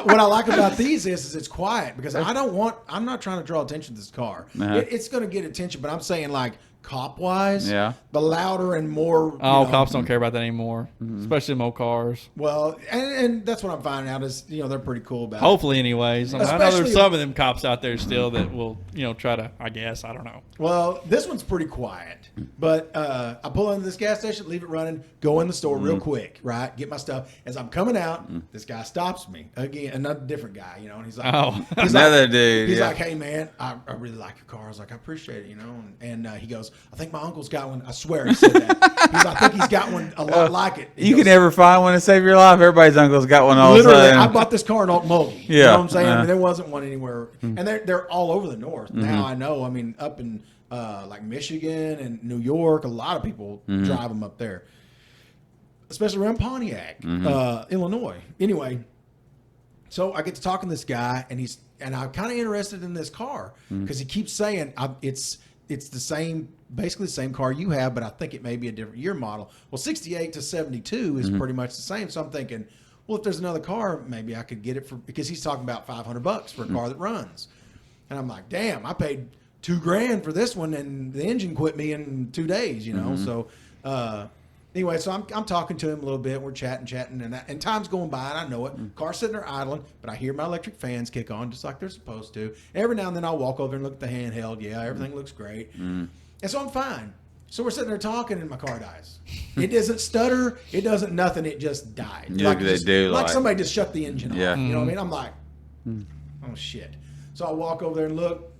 What I like about these is it's quiet because I'm not trying to draw attention to this car. Uh-huh. It's going to get attention, but I'm saying like cop wise, Yeah. the louder and more. Oh, you know, cops don't care about that anymore, Mm-hmm. especially mo cars. Well, and that's what I'm finding out is they're pretty cool about it. Hopefully, anyways. I know Especially- there's some of them cops out there still that will, try to. I guess I don't know. Well, this one's pretty quiet, but I pull into this gas station, leave it running, go in the store real quick, right? Get my stuff. As I'm coming out, this guy stops me again, another different guy, and he's like, Oh. he's Another like, dude, He's yeah. like, hey man, I really like your car. I was like, I appreciate it, and he goes, I think my uncle's got one. I swear he said that. He's like, I think he's got one a lot like it. He You goes, can never find one to save your life. Everybody's uncle's got one all Literally, of a I sudden. bought this car in Okmulgee. You Yeah. know what I'm saying? I Uh-huh. mean, there wasn't one anywhere, and they're all over the north. Now I know. I mean, up in like Michigan and New York, a lot of people drive them up there, especially around Pontiac, Illinois. Anyway, so I get to talking to this guy, and I'm kind of interested in this car because he keeps saying it's the same, basically the same car you have, but I think it may be a different year model. Well, 68 to 72 is pretty much the same. So I'm thinking, well, if there's another car, maybe I could get it because he's talking about $500 for a car that runs. And I'm like, damn, I paid $2,000 for this one, and the engine quit me in 2 days, So anyway, so I'm talking to him a little bit. We're chatting, and time's going by, and I know it. Car's sitting there idling, but I hear my electric fans kick on just like they're supposed to. Every now and then I'll walk over and look at the handheld. Yeah, everything looks great. And so I'm fine. So we're sitting there talking, and my car dies. It doesn't stutter. It doesn't nothing. It just died. Yeah, they do, like like- somebody just shut the engine Yeah. off. You know what I mean? I'm like, oh, shit. So I walk over there and look.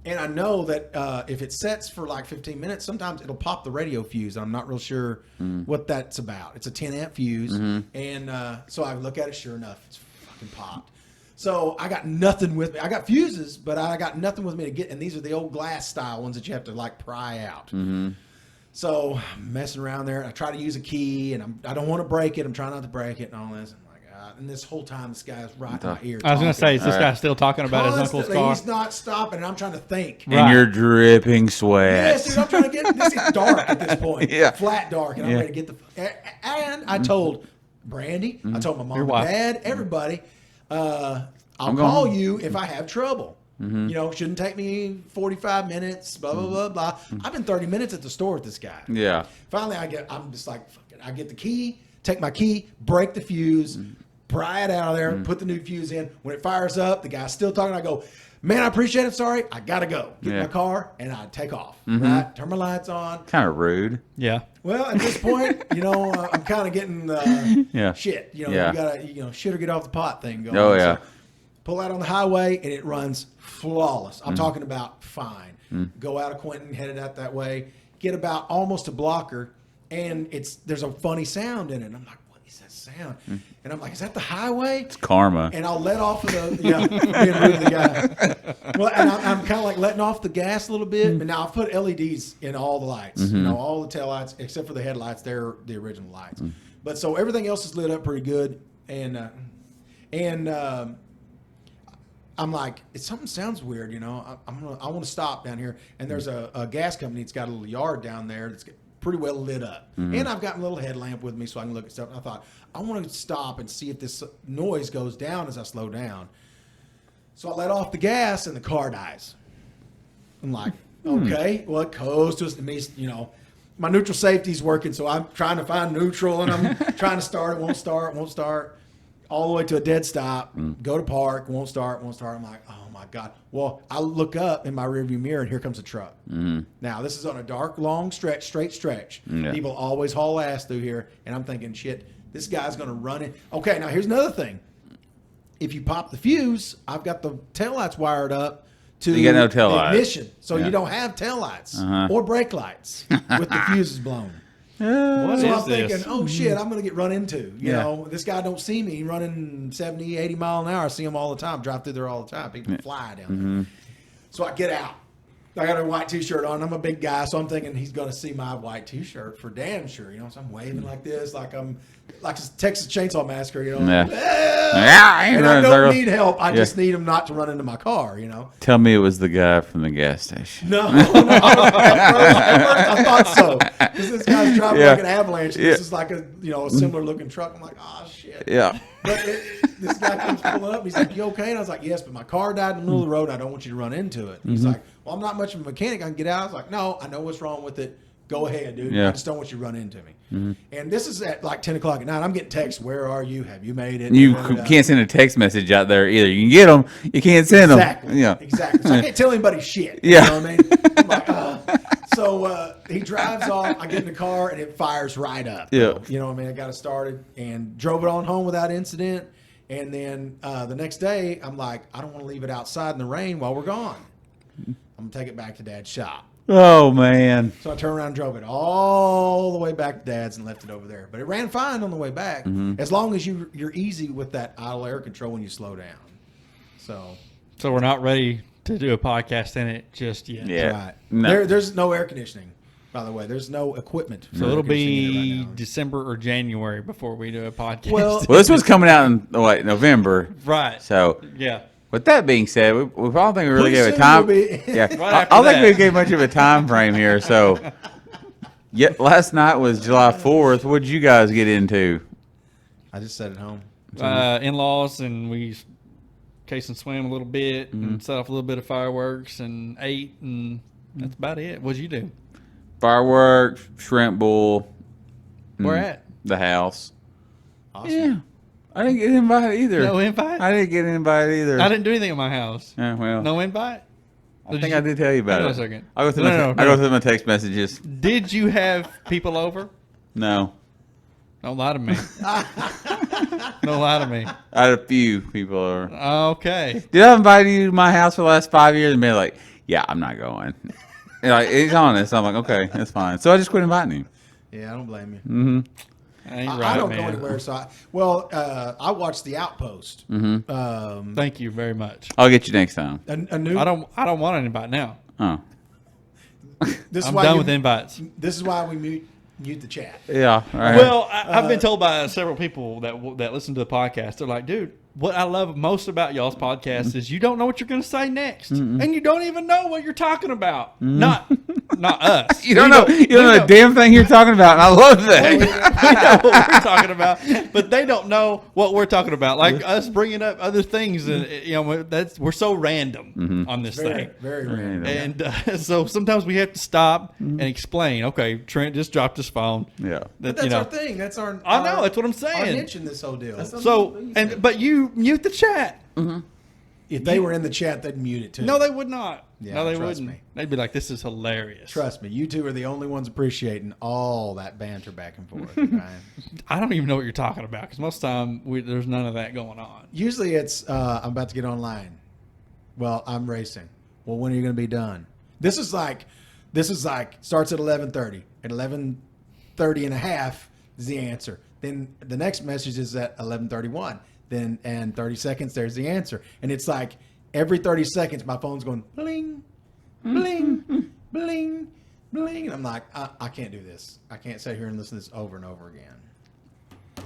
And I know that if it sets for like 15 minutes, sometimes it'll pop the radio fuse. I'm not real sure what that's about. It's a 10 amp fuse. And so I look at it, sure enough, it's fucking popped. So I got nothing with me. I got fuses, but I got nothing with me to get. And these are the old glass style ones that you have to like pry out. So I'm messing around there. I try to use a key, and I don't want to break it. I'm trying not to break it and all this. I'm like, and this whole time, this guy's right in my ear. I was going to say, is this All right. guy still talking about his uncle's Constantly, car? he's not stopping, and I'm trying to think. And Right. you're dripping sweat. Yes, dude, I'm trying to get this is dark at this point. Yeah. Flat dark, and I'm ready to get and I told Brandy, I told my mom Your and wife. dad, everybody, I'll I'm call going. you if I have trouble. Shouldn't take me 45 minutes, blah, blah, blah, blah. I've been 30 minutes at the store with this guy. Yeah. Finally, I'm just like, fuck it. I get the key, take my key, break the fuse, pry it out of there, put the new fuse in. When it fires up, the guy's still talking. I go, man, I appreciate it. Sorry, I got to go. Get in Yeah. my car, and I take off, right? Turn my lights on. Kind of rude. Yeah. Well, at this point, I'm kind of getting Yeah. shit. You Yeah. gotta, shit or get off the pot thing going. Oh, yeah. So, pull out on the highway, and it runs flawless. I'm talking about fine. Go out of Quentin, headed out that way, get about almost a blocker, and there's a funny sound in it. And I'm like, what is that sound? And I'm like, is that the highway? It's karma. And I'll let off of the being rude to the guy. Well, and I'm kind of like letting off the gas a little bit. But now I've put LEDs in all the lights, all the tail lights except for the headlights. They're the original lights. But so everything else is lit up pretty good. And And I'm like, something sounds weird, you know. I want to stop down here, and there's a gas company that's got a little yard down there that's pretty well lit up, and I've got a little headlamp with me so I can look at stuff. And I thought I want to stop and see if this noise goes down as I slow down. So I let off the gas, and the car dies. I'm like, okay, well it goes to me, you know. My neutral safety's working, so I'm trying to find neutral, and I'm trying to start. It won't start. All the way to a dead stop, go to park, won't start. I'm like, oh my God. Well, I look up in my rearview mirror and here comes a truck. Now, this is on a dark, long stretch, straight stretch. Yeah. People always haul ass through here. And I'm thinking, shit, this guy's going to run it. Okay, now here's another thing. If you pop the fuse, I've got the taillights wired up to You got no the taillights. ignition. So Yeah. you don't have taillights Uh-huh. or brake lights with the fuses blown. What So is I'm thinking, this? oh shit, I'm going to get run into. You Yeah. know, this guy don't see me running 70, 80 mile an hour. I see him all the time, drive through there all the time. People fly down there. So I get out. I got a white T-shirt on. I'm a big guy, so I'm thinking he's going to see my white T-shirt for damn sure. You know, so I'm waving like this, like I'm like a Texas Chainsaw Massacre. You know, Yeah. and I Yeah, don't circle. need help. I Yeah. just need him not to run into my car. You know. Tell me it was the guy from the gas station. No, at first I thought so. Because this guy's driving Yeah. like an avalanche. And Yeah. This is like a a similar looking truck. I'm like, oh shit. Yeah. But this guy comes pulling up. He's like, "You okay?" And I was like, "Yes, but my car died in the middle of the road. I don't want you to run into it." He's like, "Well, I'm not much of a mechanic. I can get out." I was like, "No, I know what's wrong with it. Go ahead, dude. Yeah. I just don't want you to run into me." And this is at like 10 o'clock at night. I'm getting texts. Where are you? Have you made it? You And, can't send a text message out there either. You can get them. You can't send Exactly. them. Yeah. Exactly. So I can't tell anybody shit. Yeah. You know what I mean? I'm like, So he drives off. I get in the car and it fires right up. Yeah. You know what I mean? I got it started and drove it on home without incident. And then the next day, I'm like, I don't want to leave it outside in the rain while we're gone. I'm going to take it back to Dad's shop. Oh man. So I turned around and drove it all the way back to Dad's and left it over there. But it ran fine on the way back, as long as you're easy with that idle air control when you slow down. So So we're not ready to do a podcast in it just yet. Yeah. right. No. There's no air conditioning, by the way. There's no equipment. for So air it'll conditioning in it be right now. December or January before we do a podcast. Well- Well, this was coming out in November. right. So Yeah. with that being said, we don't think we really Pretty gave a soon time. we'll be- Yeah, Right I after don't think that. we gave much of a time frame here. So, yeah, last night was July 4th. What did you guys get into? I just sat at home. In-laws, and we chase and swim a little bit and set off a little bit of fireworks and ate, and that's about it. What'd you do? Fireworks, shrimp bowl. Where at? The house. Awesome. Yeah, I didn't get invited either. No invite? I didn't get invited either. I didn't do anything at my house. Yeah, well, No invite? I think I did tell you about Hang on it. a second. I go through No, I go through my text messages. Did you have people over? No, Don't lie to me. Don't lie to me. I had a few people over. Okay. Did I invite you to my house for the last 5 years and be like, yeah, I'm not going? And like, he's honest. I'm like, okay, that's fine. So I just quit inviting him. Yeah, I don't blame you. Mm-hmm. I ain't I right, don't man. go anywhere. So I watched The Outpost. Mm-hmm. Thank you very much. I'll get you next time. A new. I don't want an invite now. Oh, This is I'm why done you- with invites. This is why we mute the chat. yeah. All right. Well, I've been told by several people that listen to the podcast. They're like, dude, what I love most about y'all's podcast is you don't know what you're going to say next, and you don't even know what you're talking about. Not us. you don't We know. You don't know we the damn thing you're talking about, and I love we that. know what we're talking about, but they don't know what we're talking about. Like us bringing up other things, and we're so random on this Very, thing. very random. And so sometimes we have to stop and explain. Okay, Trent just dropped his phone. Yeah. But that's our thing. That's our. I know, our- that's what I'm Our saying. niche in this whole deal. So, but you mute the chat. If they were in the chat, they'd mute it too. No, they would not. Yeah, no, they trust wouldn't. me. They'd be like, "This is hilarious." Trust me, you two are the only ones appreciating all that banter back and forth. Ryan. I don't even know what you're talking about because most of the time there's none of that going on. Usually it's I'm about to get online. Well, I'm racing. Well, when are you going to be done? This is like starts at 11:30. At 11:30 and a half is the answer. Then the next message is at 11:31. Then and 30 seconds there's the answer. And it's like every 30 seconds my phone's going bling, bling, bling, bling, and I'm like I can't do this. I can't sit here and listen to this over and over again.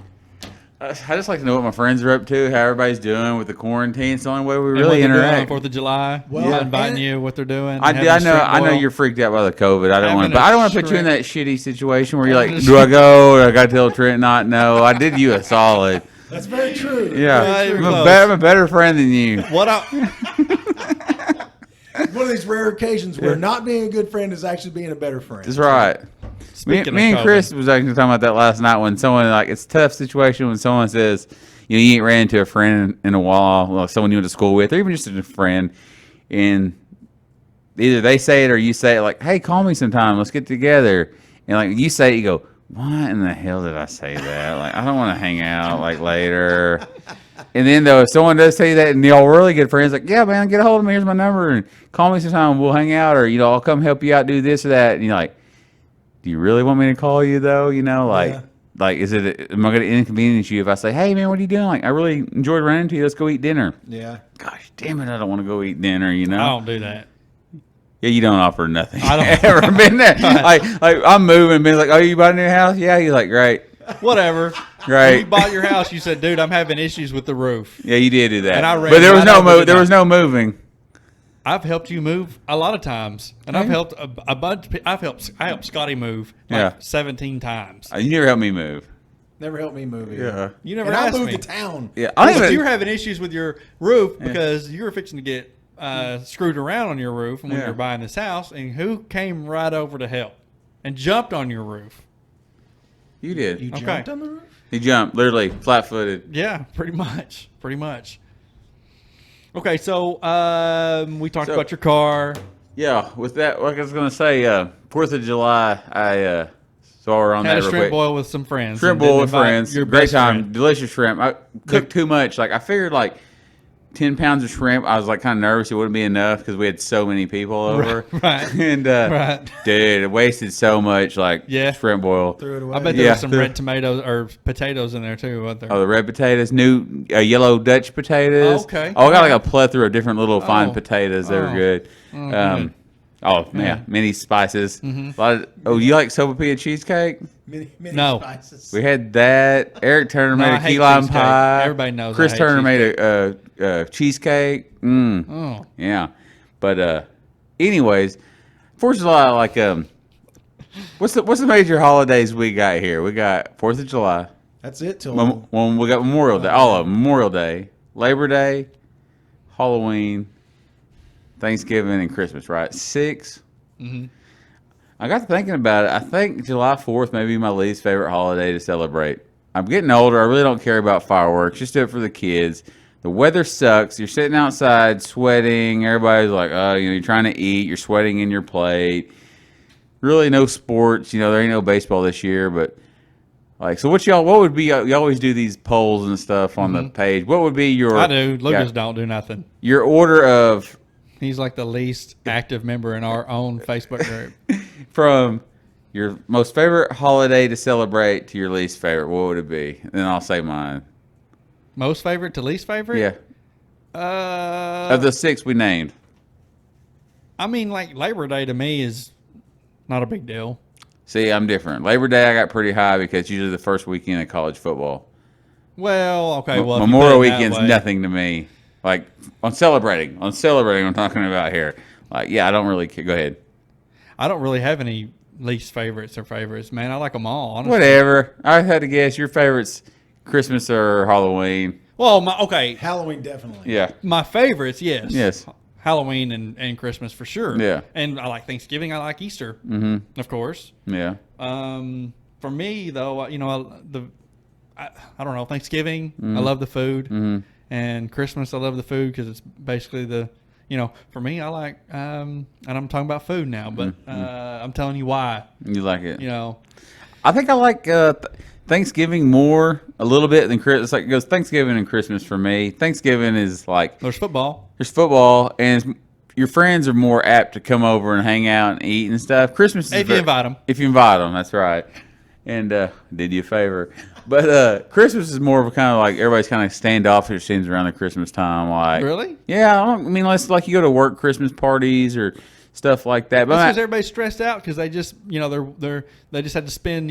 I just like to know what my friends are up to, how everybody's doing with the quarantine. It's the only way we And really what they're doing on interact. 4th of July. Well, Not inviting and- you, what they're doing. I having know. shrimp I know boil. you're freaked out by the COVID. I don't want Having to, but a I don't want to put you in shrimp- that shitty situation where you're Having like, a do I go? Or I got to tell Trent not? No, I did you a solid. That's very true. Yeah, Right, I'm close. I'm a better friend than you. What I, One of these rare occasions where not being a good friend is actually being a better friend. That's right. speaking Me of and Chris COVID, was actually talking about that last night when someone like it's a tough situation when someone says, you ain't ran into a friend in a while, like someone you went to school with, or even just a friend, and either they say it or you say it like, hey, call me sometime, let's get together. And like you say it, you go, why in the hell did I say that? Like, I don't want to hang out like later. And then though, if someone does say that and y'all really good friends, like, yeah, man, get a hold of me, here's my number, and call me sometime, we'll hang out, or I'll come help you out, do this or that. And you're like, do you really want me to call you though? Yeah. Like, am I going to inconvenience you if I say, hey man, what are you doing? Like, I really enjoyed running into you. Let's go eat dinner. Yeah. Gosh, damn it, I don't want to go eat dinner. I don't do that. Yeah, you don't offer nothing. I don't- ever been there. like I'm moving, been like, oh, you bought a new house? Yeah, you're like, great. Whatever. Right. When you bought your house, you said, dude, I'm having issues with the roof. Yeah, you did do that. And I ran but there was right no over to there that. was no moving. I've helped you move a lot of times, and I've helped a bunch. I helped Scotty move like Yeah. 17 times. You never helped me move. Never helped me move either. You never And I asked moved me. to town. Yeah, I don't But even. you were having issues with your roof because you were fixing to get screwed around on your roof when you Yeah. were buying this house. And who came right over to help and jumped on your roof? You did. You Okay. jumped on the roof? He jumped, literally flat-footed. Yeah, pretty much. Pretty much. Okay, so we talked So- about your car. Yeah, with that, like I was gonna say, 4th of July, I saw her on Had that a real shrimp quick. boil with some friends. Shrimp and boil didn't with invite friends. your Great best time. friend. Delicious shrimp. I cooked too much. Like I figured, like 10 pounds of shrimp. I was like kind of nervous it wouldn't be enough because we had so many people over. Right. And Right. dude, it wasted so much. Like Yeah. shrimp boil. Threw it away. I bet there Yeah. was some red tomatoes or potatoes in there too, wasn't there? Oh, the red potatoes, new yellow Dutch potatoes. Oh, okay. Oh, I got like a plethora of different little fine Oh. potatoes. They were Oh. good. good. Oh man, many spices. A lot of, oh, you like sopapilla cheesecake? Many No. spices. We had that. Eric Turner No, I made a hate key lime cheesecake. pie. Everybody knows I Chris hate Turner made a cheesecake. Oh. Yeah, but anyways, 4th of July, like what's the major holidays we got here? We got 4th of July. That's it till When we got Memorial Day, all of them. Memorial Day, Labor Day, Halloween, Thanksgiving, and Christmas. Right, 6. Mm-hmm. I got to thinking about it. I think July 4th may be my least favorite holiday to celebrate. I'm getting older. I really don't care about fireworks. Just do it for the kids. The weather sucks. You're sitting outside sweating. Everybody's like, oh, you're trying to eat. You're sweating in your plate. Really no sports. There ain't no baseball this year, but like, so what would be, you always do these polls and stuff on the page. What would be your, I do. Lucas don't do nothing. your order of, He's like the least active member in our own Facebook group. from your most favorite holiday to celebrate to your least favorite, what would it be? And then I'll say mine. Most favorite to least favorite? Yeah. Uh, Of the 6 we named. I mean, like Labor Day to me is not a big deal. See, I'm different. Labor Day I got pretty high because it's usually the first weekend of college football. Well, okay. Well, if you Memorial put it that Weekend's way- nothing to me. Like on celebrating, I'm talking about here. Like, yeah, I don't really care. Go ahead. I don't really have any least favorites or favorites, man. I like them all. Honestly. Whatever. I had to guess your favorites, Christmas or Halloween. Well, okay. Halloween definitely. Yeah. My favorites, yes. Yes. Halloween and Christmas for sure. Yeah. And I like Thanksgiving. I like Easter, of course. Yeah. For me, though, I don't know, Thanksgiving, I love the food. And Christmas, I love the food because it's basically for me, I like, and I'm talking about food now, but I'm telling you why. You like it. I think I like Thanksgiving more a little bit than Christmas. Like it goes Thanksgiving and Christmas for me. Thanksgiving is like There's football. there's football and your friends are more apt to come over and hang out and eat and stuff. Christmas is If you invite them. If you invite them, that's right. And did you a favor. But Christmas is more of a kind of like everybody's kind of standoffish it seems around the Christmas time. Like Really? Yeah, I mean, unless like you go to work Christmas parties or stuff like that. But That's because everybody's stressed out because they just, they just had to spend,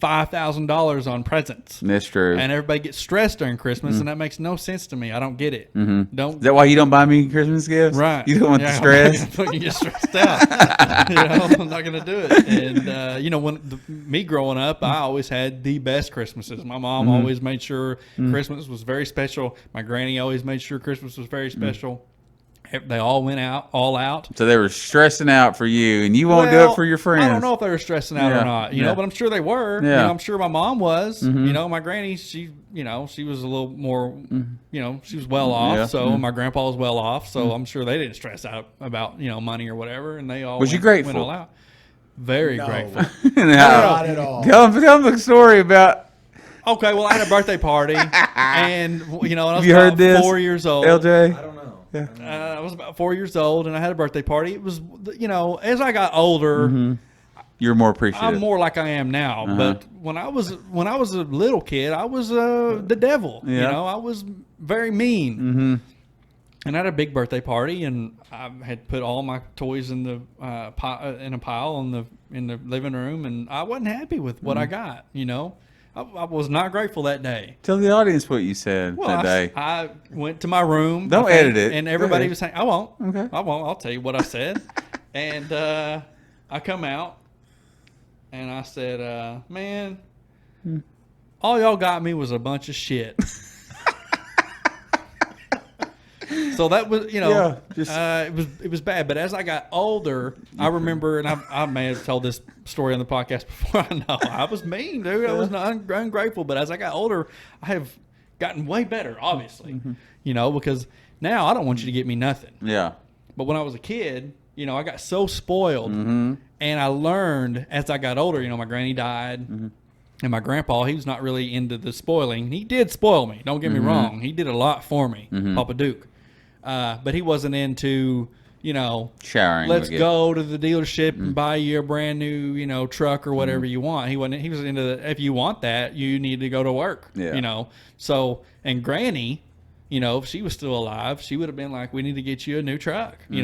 $5,000 on presents. That's true. And everybody gets stressed during Christmas, and that makes no sense to me. I don't get it. Don't. Is that why you don't buy me Christmas gifts? Right. You don't want the stress? You get stressed out. I'm not going to do it. And, when me growing up, I always had the best Christmases. My mom always made sure Christmas was very special. My granny always made sure Christmas was very special. They all went all out. So they were stressing out for you, and you won't do it for your friends. I don't know if they were stressing out or not, but I'm sure they were. Yeah. I'm sure my mom was. My granny, she was a little more, she was well off. Yeah. So my grandpa was well off. So I'm sure they didn't stress out about, money or whatever. And they all Was you grateful? went all out. Very grateful. Not at all. Tell them the story about. Okay, well, I had a birthday party, and I was You heard about this, 4 years old. LJ? I don't know. I was about 4 years old, and I had a birthday party. It was, as I got older, You're more appreciative. I'm more like I am now. But when I was a little kid, I was the devil. Yeah. I was very mean. And I had a big birthday party, and I had put all my toys in the in a pile in the living room, and I wasn't happy with what I got. I was not grateful that day. Tell the audience what you said that day. I went to my room. Don't edit it. And everybody was saying, I won't. Okay. I won't. I'll tell you what I said. And I come out, and I said, man, all y'all got me was a bunch of shit. So that was, it was bad. But as I got older, I remember, and I may have told this story on the podcast before. I know I was mean, dude. I was ungrateful. But as I got older, I have gotten way better, obviously. Because now I don't want you to get me nothing. Yeah. But when I was a kid, I got so spoiled, and I learned as I got older. My granny died. And my grandpa, he was not really into the spoiling. He did spoil me. Don't get me wrong. He did a lot for me, Papa Duke. But he wasn't into, showering. let's go to the dealership and buy you a brand new, truck or whatever you want. He was into the, if you want that, you need to go to work. Yeah. So, and Granny, if she was still alive, she would have been like, we need to get you a new truck, in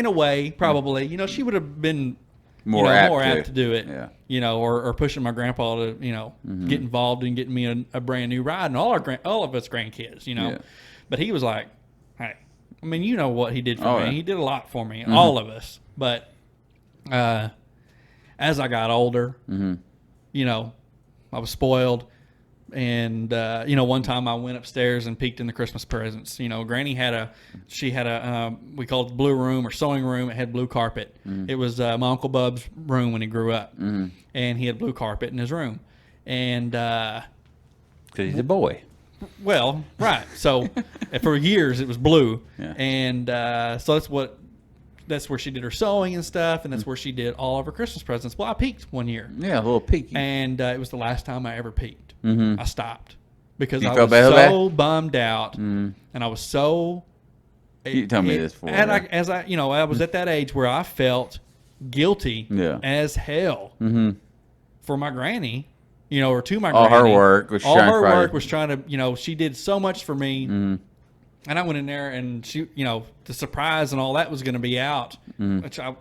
a way, probably, she would have been more apt to do it. Yeah. Or pushing my grandpa to, get involved in getting me a brand new ride, and all of us grandkids, Yeah. But he was like, hey, I mean, you know what he did for me. Yeah. He did a lot for me, all of us. But as I got older, I was spoiled. And, one time I went upstairs and peeked in the Christmas presents. Granny had we called it the blue room or sewing room. It had blue carpet. It was my Uncle Bub's room when he grew up. And he had blue carpet in his room. And, because he's a boy. well, right. So for years it was blue. Yeah. And so that's where she did her sewing and stuff. And that's where she did all of her Christmas presents. Well, I peeked one year. Yeah, a little peeky. And it was the last time I ever peeked. I stopped because You I felt was bad? so bummed out, and I was so. You told me this before. And Yeah. I was at that age where I felt guilty as hell for my granny, or to my All granny. her work was all trying her to work was trying to, she did so much for me. And I went in there, and she, the surprise and all that was going to be out, which I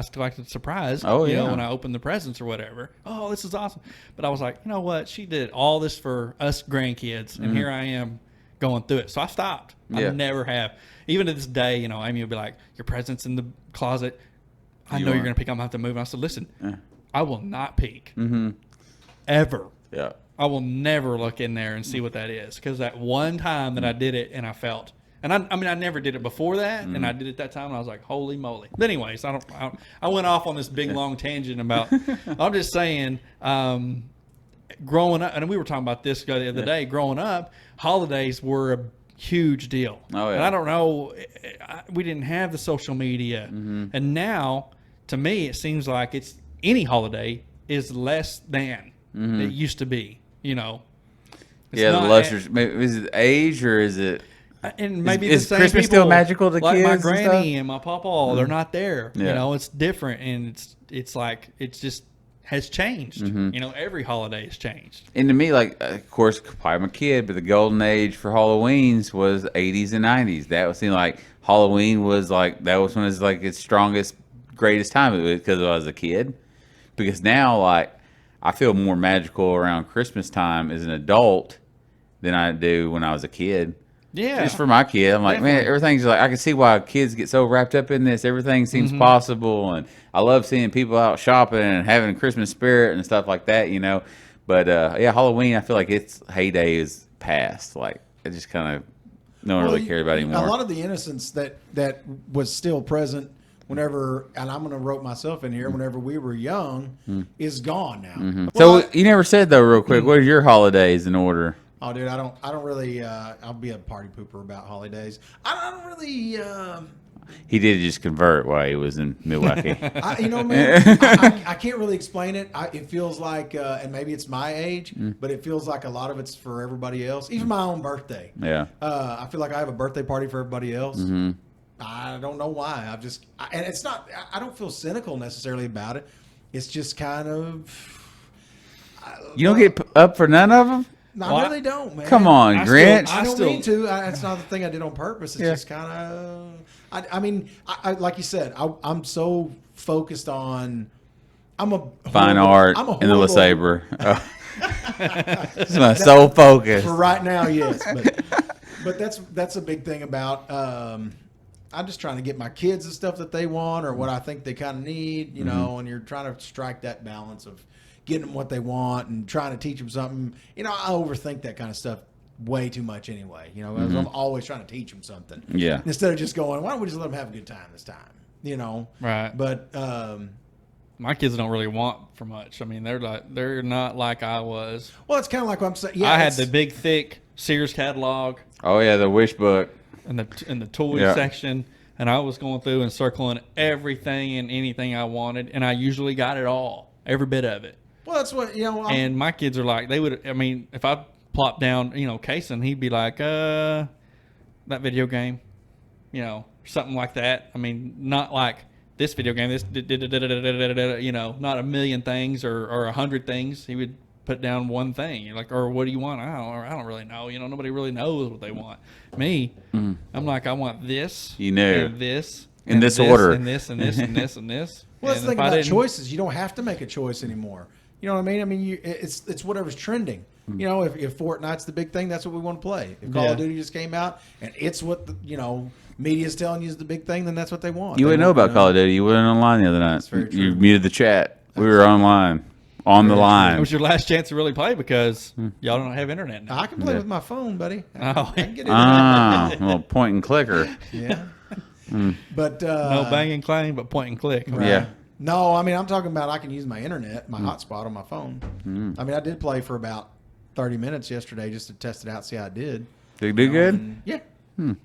still like the surprise. Oh, yeah. When I opened the presents or whatever. Oh, this is awesome! But I was like, you know what? She did all this for us grandkids, and here I am going through it. So I stopped. Yeah. I never have. Even to this day, Amy will be like, "Your presents in the closet. I know you're going to peek. I'm going to have to move." And I said, "Listen, I will not peek ever." Yeah. I will never look in there and see what that is, because that one time that I did it and I felt, and I never did it before that, and I did it that time and I was like, holy moly. But anyways, I went off on this big long tangent about. I'm just saying, growing up, and we were talking about this the other day. Growing up, holidays were a huge deal. Oh, yeah. And I don't know, we didn't have the social media, and now to me it seems like it's any holiday is less than it used to be. It's Yeah, not the luster. Is it age or is it? And maybe is the same Christmas people, still magical to like kids my and granny stuff? and my papa, they're not there. Yeah. It's different, and it's like it's just has changed. Every holiday has changed. And to me, like, of course, I'm a kid, but the golden age for Halloween's was 80s and 90s. That was like Halloween was like that was when it was like its strongest, greatest time because I was a kid. Because now, like, I feel more magical around Christmas time as an adult than I do when I was a kid. Yeah. Just for my kid, I'm like, man, Definitely. everything's like, I can see why kids get so wrapped up in this. Everything seems possible, and I love seeing people out shopping and having Christmas spirit and stuff like that, you know. But yeah, Halloween, I feel like its heyday is past. Like, it just kind of no one really cares about it anymore. A lot of the innocence that was still present whenever, and I'm going to rope myself in here, whenever we were young, is gone now. Well, So you never said though, real quick, what are your holidays in order? oh, dude, I don't really. I'll be a party pooper about holidays. I don't really. He did just convert while he was in Milwaukee. Man, I can't really explain it. It feels like, and maybe it's my age, but it feels like a lot of it's for everybody else. Even my own birthday. Yeah. I feel like I have a birthday party for everybody else. I don't know why. And it's not. I don't feel cynical necessarily about it. It's just kind of. You don't get up for none of them? No, I really don't, man. Come on, Grinch. I don't mean to. It's not the thing I did on purpose. It's just kind of. I mean, like you said, I'm so focused on. I'm a Fine art I'm a in the horrible- LeSabre. Oh. It's my sole focus. For right now, yes, but that's a big thing about. I'm just trying to get my kids the stuff that they want or what I think they kind of need, you know. And you're trying to strike that balance of getting them what they want and trying to teach them something. You know, I overthink that kind of stuff way too much anyway. You know, I'm always trying to teach them something. Yeah. Instead of just going, why don't we just let them have a good time this time? You know. Right. But My kids don't really want for much. I mean, they're not like I was. well, it's kind of like what I'm saying. Yeah, I had the big, thick Sears catalog Oh yeah, the wish book. in the toy Yeah. section, and I was going through and circling everything and anything I wanted, and I usually got it all, every bit of it. Well, that's what you know. And my kids are like, they would. I mean, if I plopped down, Kason, he'd be like, that video game, something like that. I mean, not like this video game, this, not a million things or 100 things. He would put down one thing. You're like, or what do you want? I don't really know. Nobody really knows what they want. Me, I'm like, I want this. You know. And this. In this order. And this and this and this and this. Well, that's And the if thing I about didn't- choices. You don't have to make a choice anymore. You know what I mean? I mean, it's whatever's trending. You know, if Fortnite's the big thing, that's what we want to play. If Call of Duty just came out and it's what media's telling you is the big thing, then that's what they want. You wouldn't know about Call of Duty. You weren't online the other night. very true. You muted the chat. We were online. On the It line. was your last chance to really play because y'all don't have internet now. I can play with my phone, buddy. Oh. I can get it. Well, point and clicker. Yeah. But No bang and clang, but point and click. Right. Yeah. No, I mean I'm talking about I can use my internet, my hotspot on my phone. I mean I did play for about 30 minutes yesterday just to test it out, see how it did. Did it do good? And, yeah.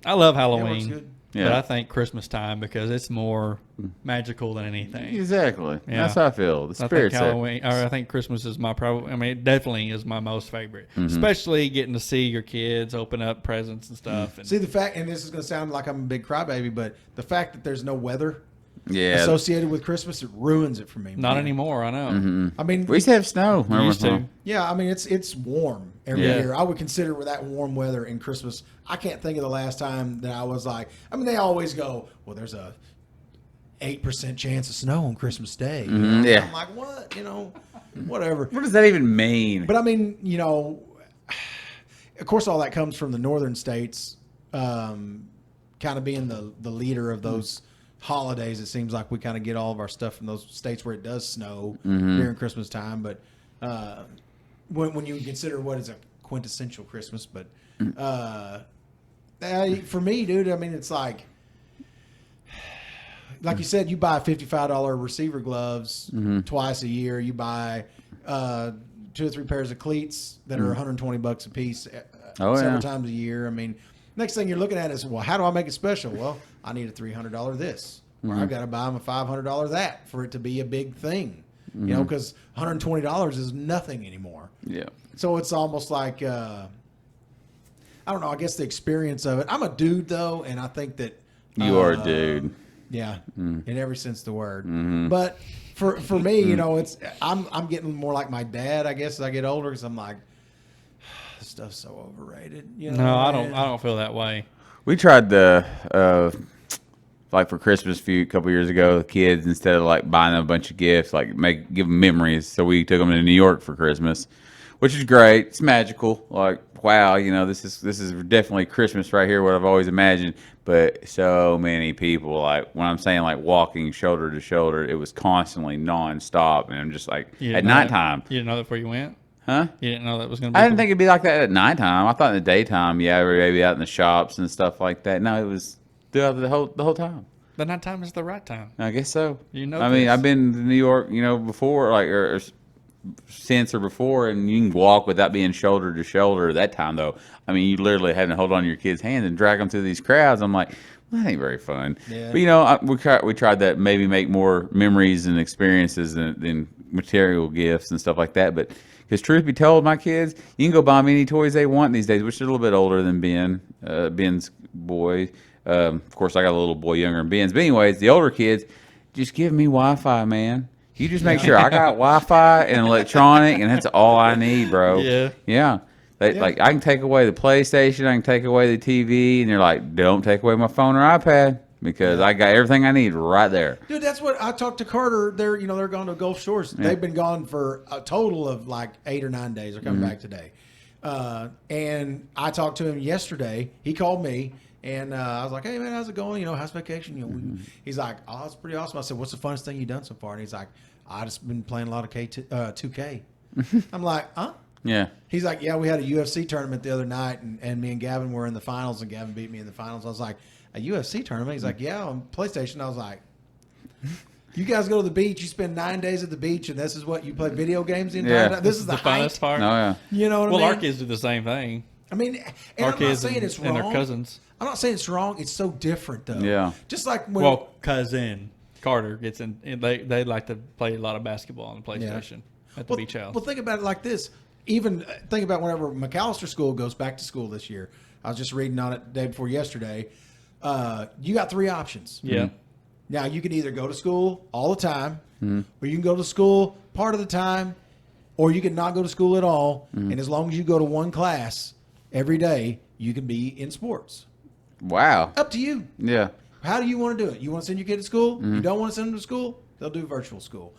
I love Yeah, it works Halloween, good. but Yeah. I think Christmas time because it's more magical than anything. Exactly. Yeah. That's how I feel. The I think spirit's there. Halloween, or I think Christmas is my probably. I mean, it definitely is my most favorite, Mm-hmm. especially getting to see your kids open up presents and stuff. And See the fact, and this is going to sound like I'm a big crybaby, but the fact that there's no weather Yeah. associated with Christmas, it ruins it for me. not man. anymore. I know. Mm-hmm. I mean, We used to have snow. We used to. yeah, I mean it's warm every Yeah. year. I would consider with that warm weather in Christmas. I can't think of the last time that I was like. I mean, they always go, well, there's a 8% chance of snow on Christmas Day. You know? yeah. I'm like, what? Whatever. What does that even mean? But I mean, of course, all that comes from the northern states, kind of being the leader of those holidays. It seems like we kind of get all of our stuff from those states where it does snow during Christmas time. But when you consider what is a quintessential Christmas, but for me, dude, I mean, it's like you said, you buy $55 receiver gloves twice a year. You buy 2 or 3 pairs of cleats that are $120 a piece several times a year. I mean, next thing you're looking at is, well, how do I make it special? Well, I need a $300 this, or I've got to buy them a $500 that for it to be a big thing. You know, because $120 is nothing anymore. Yeah. So it's almost like I don't know. I guess the experience of it. I'm a dude though, and I think that You are a dude. yeah, in every sense of the word. But for me, it's I'm getting more like my dad, I guess, as I get older, because I'm like, this stuff's so overrated. No, I don't feel that way. We tried the like for Christmas a couple years ago, the kids, instead of like buying them a bunch of gifts, like give them memories. So we took them to New York for Christmas, which is great. It's magical. Like, wow, this is definitely Christmas right here, what I've always imagined. But so many people, like when I'm saying like walking shoulder to shoulder, it was constantly nonstop, and I'm just like at nighttime. You didn't know that before you went? Huh? You didn't know that was going to be? I didn't think it'd be like that at nighttime. I thought in the daytime, yeah, maybe out in the shops and stuff like that. No, it was throughout the whole time. The nighttime is the right time. I guess so. You know I mean, this. I've been to New York, before, like, or since or before, and you can walk without being shoulder to shoulder. That time, though, I mean, you literally had to hold on to your kid's hand and drag them through these crowds. I'm like, well, that ain't very fun. Yeah. But we tried that, maybe make more memories and experiences than material gifts and stuff like that. But because truth be told, my kids, you can go buy them any toys they want these days, which is a little bit older than Ben's boy. Of course, I got a little boy younger than Ben's. But anyways, the older kids, just give me Wi-Fi, man. You just make sure I got Wi-Fi and electronic, and that's all I need, bro. Yeah. Yeah. Like, I can take away the PlayStation, I can take away the TV, and they're like, don't take away my phone or iPad because I got everything I need right there. Dude, that's what I talked to Carter. They're gone to Gulf Shores. Yeah. They've been gone for a total of like 8 or 9 days. They're coming back today. And I talked to him yesterday. He called me. And I was like, hey, man, how's it going? How's vacation? He's like, oh, it's pretty awesome. I said, what's the funnest thing you've done so far? And he's like, I just been playing a lot of 2K. I'm like, huh? Yeah. He's like, yeah, we had a UFC tournament the other night, and me and Gavin were in the finals, and Gavin beat me in the finals. I was like, a UFC tournament? He's like, yeah, on PlayStation. I was like, you guys go to the beach, you spend 9 days at the beach, and this is what you play video games the entire time? This is the funnest height. part. Oh, yeah. You know what I mean? Well, our kids do the same thing. I mean, and Our I'm not kids saying it's and wrong. their cousins. I'm not saying it's wrong. It's so different, though. Yeah. Just like when Well, cousin Carter gets in. They like to play a lot of basketball on the PlayStation at the beach house. Well, think about it like this. Even think about whenever McAllister School goes back to school this year. I was just reading on it the day before yesterday. You got 3 options. Yeah. Now, you can either go to school all the time, or you can go to school part of the time, or you can not go to school at all. And as long as you go to one class every day, you can be in sports. Wow. Up to you. Yeah. How do you want to do it? You want to send your kid to school? You don't want to send them to school? They'll do virtual school.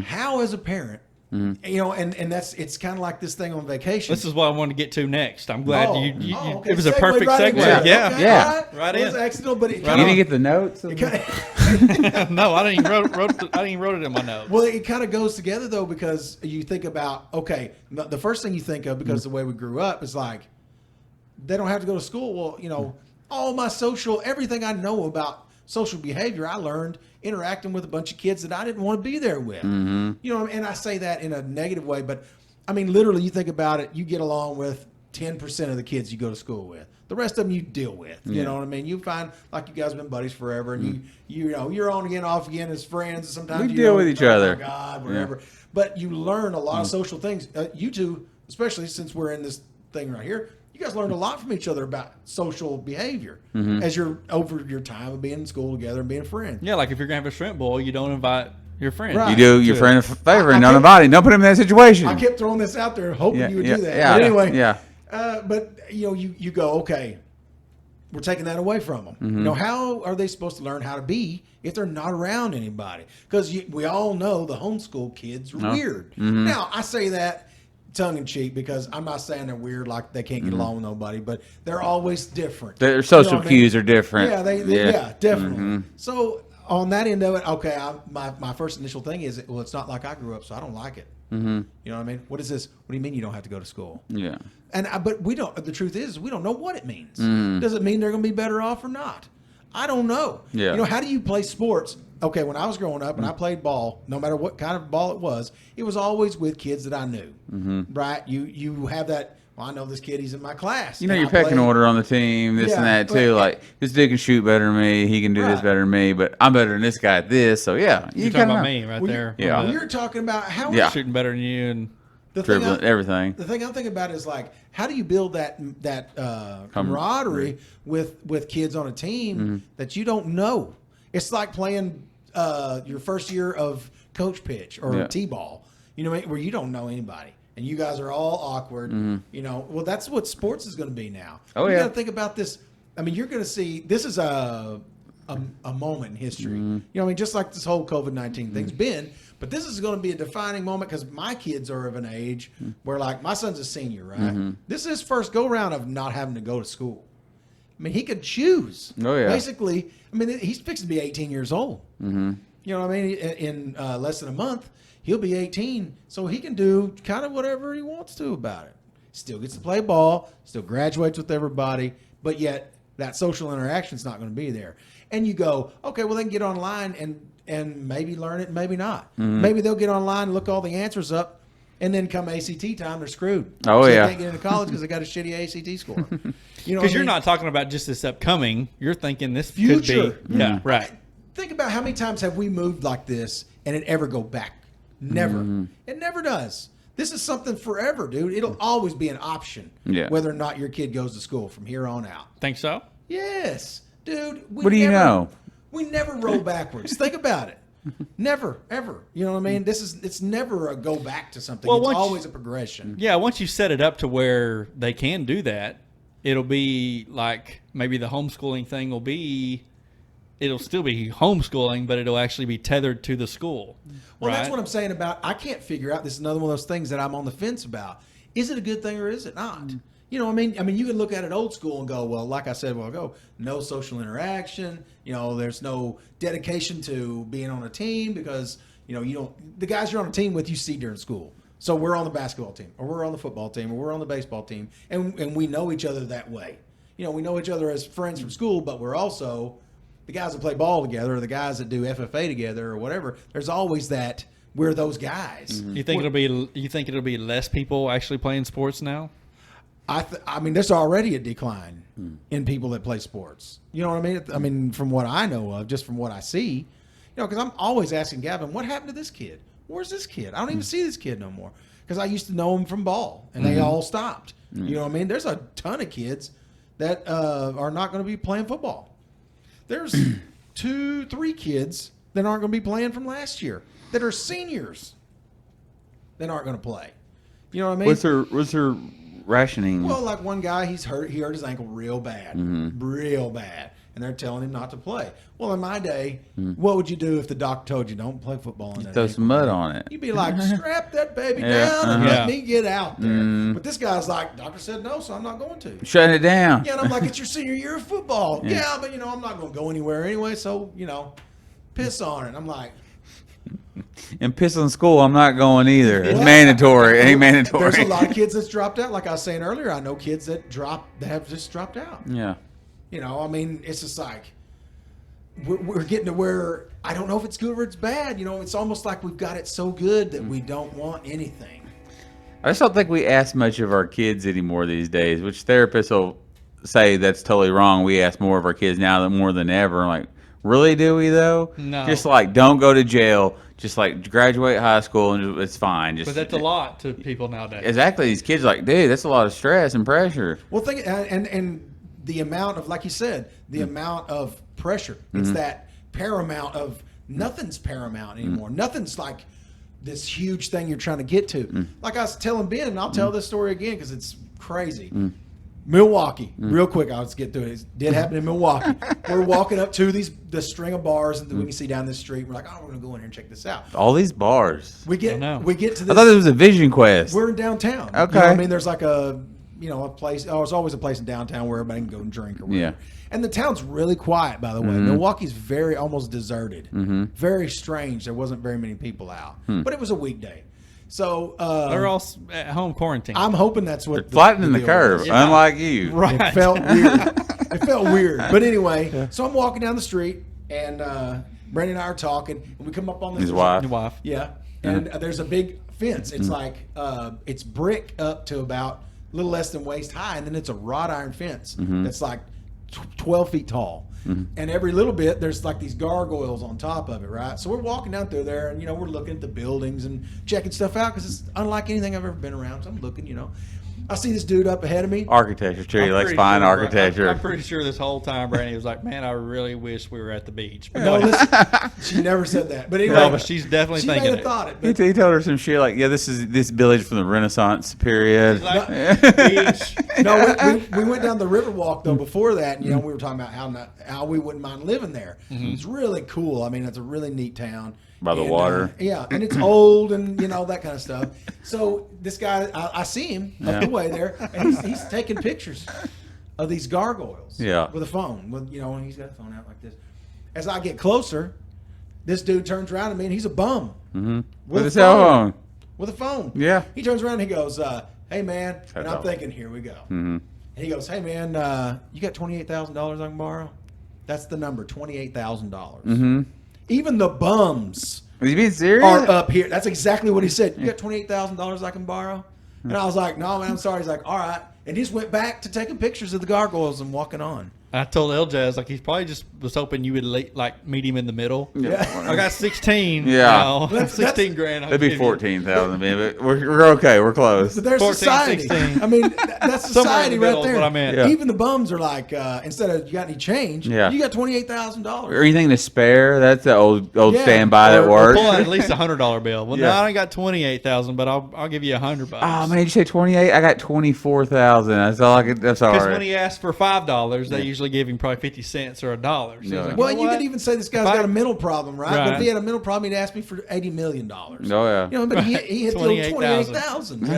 How, as a parent, and it's kind of like this thing on vacation. This is what I wanted to get to next. I'm glad you okay. it was a Segue perfect right segue. into it. Yeah. Okay, Yeah. all right. Right It was in. accidental, but it You kind didn't of, get the notes? No, I didn't even I didn't even wrote it in my notes. well, it kind of goes together though, because you think about, okay, the first thing you think of, because the way we grew up is like, they don't have to go to school. Well, all my everything I know about social behavior, I learned interacting with a bunch of kids that I didn't want to be there with. And I say that in a negative way, but I mean, literally, you think about it, you get along with 10% of the kids you go to school with. The rest of them you deal with. You know what I mean? You find like you guys have been buddies forever, and you're on again, off again as friends. Sometimes We deal with each other. Oh my God, whatever. But you learn a lot of social things. You two, especially since we're in this thing right here, you guys learned a lot from each other about social behavior as you're over your time of being in school together and being friends. Yeah, like if you're gonna have a shrimp bowl, you don't invite your friend. Right. You do your friend a favor and I don't kept- invite him. Don't put him in that situation. I kept throwing this out there, hoping Yeah, you would yeah, do that. yeah, But anyway, yeah. But you go, okay, we're taking that away from them. How are they supposed to learn how to be if they're not around anybody? Because we all know the homeschool kids are weird. Now, I say that tongue in cheek because I'm not saying they're weird like they can't get along with nobody, but they're always different. Their social You know what I mean? cues are different. Yeah, definitely. So on that end of it, okay, my first initial thing is, well, it's not like I grew up, so I don't like it. You know what I mean? What is this? What do you mean you don't have to go to school? Yeah. But we don't. The truth is, we don't know what it means. Does it mean they're going to be better off or not? I don't know. Yeah. How do you play sports? Okay, when I was growing up and I played ball, no matter what kind of ball it was always with kids that I knew. Right? You have that. Well, I know this kid. He's in my class. You know And your I pecking played- order on the team, this Yeah, and that but- too. Like this dude can shoot better than me. He can do this Right. better than me, but I'm better than this guy at this. So yeah, You're you talking kinda about know. me right Well, there. Yeah. When you're talking about how Yeah. Shooting better than you, and the thing dribbling everything. The thing I'm thinking about is like, how do you build that camaraderie with kids on a team that you don't know? It's like playing your first year of coach pitch or t-ball, where you don't know anybody and you guys are all awkward. Well, that's what sports is going to be now. Oh, you yeah. got to think about this. I mean, you're going to see this is a moment in history. You know, I mean, just like this whole COVID-19 thing's been. But this is going to be a defining moment because my kids are of an age where, like, my son's a senior, right? This is his first go-round of not having to go to school. I mean, he could choose. Oh, yeah. Basically, I mean, he's fixing to be 18 years old. You know what I mean? In less than a month, he'll be 18, so he can do kind of whatever he wants to about it. Still gets to play ball, still graduates with everybody, but yet that social interaction's not going to be there. And you go, okay, well, they can get online and maybe learn it, maybe not. Maybe they'll get online, look all the answers up, and then come ACT time, they're screwed. Oh, so yeah. They can't get into college because they got a shitty ACT score. You know, Because you're not talking about just this upcoming. You're thinking this Future. could be. Yeah, right. Think about how many times have we moved like this and it ever go back? Never. It never does. This is something forever, dude. It'll always be an option whether or not your kid goes to school from here on out. Think so? Yes, dude. What do you know? We never roll backwards. Think about it. Never, ever. You know what I mean? It's never a go back to something. Well, it's once- always a progression. Yeah, once you set it up to where they can do that, it'll be like maybe the homeschooling thing will be, it'll still be homeschooling, but it'll actually be tethered to the school. Well, right? that's what I'm saying about. I can't figure out. This is another one of those things that I'm on the fence about. Is it a good thing or is it not? You know what I mean? I mean, you can look at it old school and go, well, like I said a while ago, no social interaction. You know, there's no dedication to being on a team because, you know, you don't, the guys you're on a team with, you see during school. So we're on the basketball team or we're on the football team or we're on the baseball team and we know each other that way. You know, we know each other as friends from school, but we're also the guys that play ball together or the guys that do FFA together or whatever. There's always that we're those guys. You think it'll be less people actually playing sports now? I mean, there's already a decline in people that play sports. You know what I mean? I mean, from what I know of, just from what I see, you know, because I'm always asking Gavin, what happened to this kid? Where's this kid? I don't even see this kid no more because I used to know him from ball, and they all stopped. You know what I mean? There's a ton of kids that are not going to be playing football. There's 2-3 kids that aren't going to be playing from last year that are seniors that aren't going to play. You know what I mean? What's her rationing? Well, like one guy, he hurt his ankle real bad, real bad, and they're telling him not to play. Well, in my day, what would you do if the doctor told you don't play football? On that Throw some mud on it. You'd be like, strap that baby down and let me get out there. But this guy's like, doctor said no, so I'm not going to. Shut it down. Yeah, and I'm like, it's your senior year of football. Yeah, but you know, I'm not going to go anywhere anyway, so you know, piss on it. I'm like. And piss on school, I'm not going either. It's mandatory. It ain't mandatory. There's a lot of kids that's dropped out. Like I was saying earlier, I know kids that have just dropped out. Yeah. You know, I mean, it's just like we're getting to where I don't know if it's good or it's bad. You know, it's almost like we've got it so good that we don't want anything. I just don't think we ask much of our kids anymore these days, which therapists will say that's totally wrong. We ask more of our kids now more than ever. I'm like, really, do we though? No. Just like, don't go to jail. Just like graduate high school and it's fine. Just, But that's a lot to people nowadays. Exactly. These kids are like, dude, that's a lot of stress and pressure. Well, think and the amount of, like you said, the amount of pressure. It's that paramount of nothing's paramount anymore. Nothing's like this huge thing you're trying to get to. Like I was telling Ben, and I'll tell this story again because it's crazy. Milwaukee, real quick, I'll just get through it. It did happen in Milwaukee. We're walking up to the string of bars that we can see down this street. We're like, oh, we're gonna go in here and check this out. All these bars. We get to this. I thought it was a Vision Quest. We're in downtown. Okay. You know what I mean, there's like a place. Oh, there's always a place in downtown where everybody can go and drink or whatever. Yeah. And the town's really quiet, by the way. Milwaukee's very almost deserted. Very strange. There wasn't very many people out, but it was a weekday. So They're all at home quarantined. I'm hoping that's what Flattening the deal curve, was. unlike you. Right. It felt weird. It felt weird. But anyway, so I'm walking down the street, and Brandon and I are talking, and we come up on this. His wife. Your wife. Yeah. And there's a big fence. It's like, it's brick up to about a little less than waist high, and then it's a wrought iron fence that's like 12 feet tall. And every little bit, there's like these gargoyles on top of it, right? So we're walking down through there, and, you know, we're looking at the buildings and checking stuff out because it's unlike anything I've ever been around. So I'm looking, you know. I see this dude up ahead of me. Architecture, too. He I'm likes pretty fine sure- architecture. I'm pretty sure this whole time Brandy was like, "Man, I really wish we were at the beach." But No, listen, she never said that. But anyway, no, but she's definitely she thinking may have it. thought it. He But told her some shit like, yeah, this is this village from the Renaissance period. She's like, beach. no, we went down the river walk though before that, and you know we were talking about how how we wouldn't mind living there. It's really cool. I mean, it's a really neat town. By the And, water. yeah, and it's old and, that kind of stuff. So this guy, I see him up the way there, and he's taking pictures of these gargoyles with a phone. And he's got a phone out like this. As I get closer, this dude turns around to me, and he's a bum. With a cell phone. With a phone. Yeah. He turns around and he goes, hey, man. And I'm thinking, here we go. And he goes, hey, man, you got $28,000 I can borrow? That's the number, $28,000. Even the bums Are you being serious? are up here. That's exactly what he said. You got $28,000 I can borrow? And I was like, no, man, I'm sorry. He's like, all right. And he just went back to taking pictures of the gargoyles and walking on. I told LJ, I was like, he's probably just was hoping you would meet him in the middle. Yeah. I got 16. Yeah. That's 16 grand. That'd be 14,000, man. But we're okay. We're close. But there's 14, society. 16. I mean, that's society right there. What I meant. Yeah. Even the bums are like, instead of you got any change, Yeah. you got $28,000. Or anything to spare? That's the old Yeah. standby that Or works. pull out at least $100 bill. Well, Yeah. no, I ain't got 28,000, but I'll give you $100. Oh man, did you say 28? I got 24,000. That's all I could. That's all Because when right. he asked for $5, they usually give him probably 50 cents or $1. So he's Yeah. like, Well, you know you what? could even say this guy's If I- got a mental problem, right? But if Right. he had a mental problem, he'd ask me for $80 million. Oh yeah. But he hit the old 28,000. 28,000.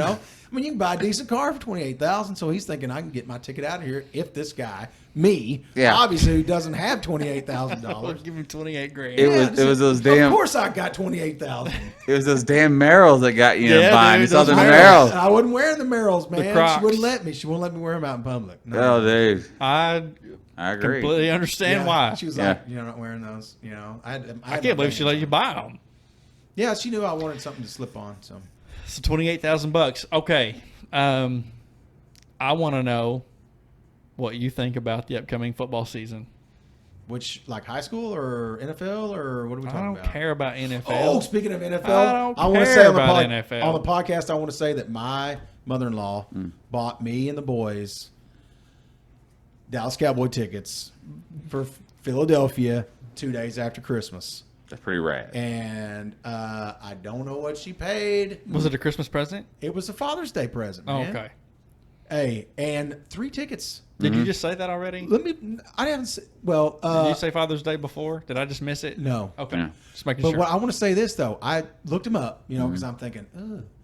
I mean, you can buy a decent car for 28,000. So he's thinking, I can get my ticket out of here if this guy, me, Yeah. obviously who doesn't have $28,000. Give him 28 grand. It was those damn. Of course, I got 28,000. It was those damn Merrills that got you Yeah, in bind. dude, You saw those the Merrills. Merrills. I wasn't wearing the Merrills, man. Crocs. She wouldn't let me. She won't let me wear them out in public. No. Oh, dude. I I agree. completely understand Yeah. why. She was Yeah. like, you're not wearing those. I can't believe she let you buy them. Yeah, she knew I wanted something to slip on. So So $28,000. Okay. I want to know what you think about the upcoming football season. which, like high school or NFL or what are we I talking don't about? care about NFL. Oh, speaking of NFL, I don't wanna care say on the about NFL. on the podcast, I want to say that my mother-in-law bought me and the boys Dallas Cowboy tickets for Philadelphia 2 days after Christmas. That's pretty rad. And I don't know what she paid. Was it a Christmas present? It was a Father's Day present, Oh, man. okay. Hey, and 3 tickets. Did you just say that already? I haven't. Well, Did you say Father's Day before? Did I just miss it? no. Okay. Yeah. Just making But sure. what I want to say this though, I looked him up, because I'm thinking,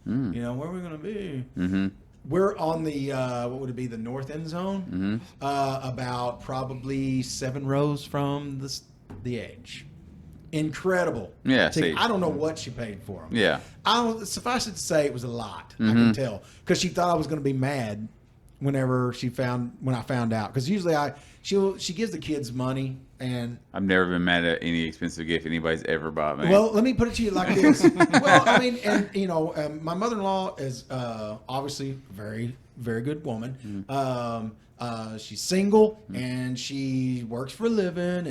where are we going to be? Mm-hmm. We're on the what would it be, the north end zone, about probably 7 rows from the edge. Incredible. Yeah, ticket. see. I don't know what she paid for them. Yeah. Suffice it to say, it was a lot. I can tell because she thought I was going to be mad when I found out. Because usually she gives the kids money and. I've never been mad at any expensive gift anybody's ever bought me. Well, let me put it to you like this. Well, I mean, and my mother-in-law is obviously a very, very good woman. She's single and she works for a living,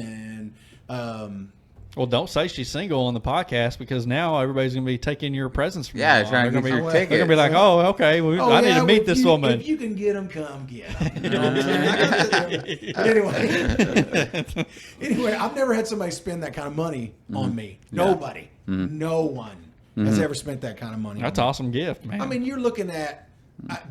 and Well, don't say she's single on the podcast because now everybody's going to be taking your presents from yeah, you. trying to They're get gonna your be- ticket. They're going to be like, oh, okay, I need to meet this woman. If you can get them, come get them. You know what I'm saying? But anyway, I've never had somebody spend that kind of money on me. Nobody, no one has ever spent that kind of money. That's on me. awesome gift, man. I mean, you're looking at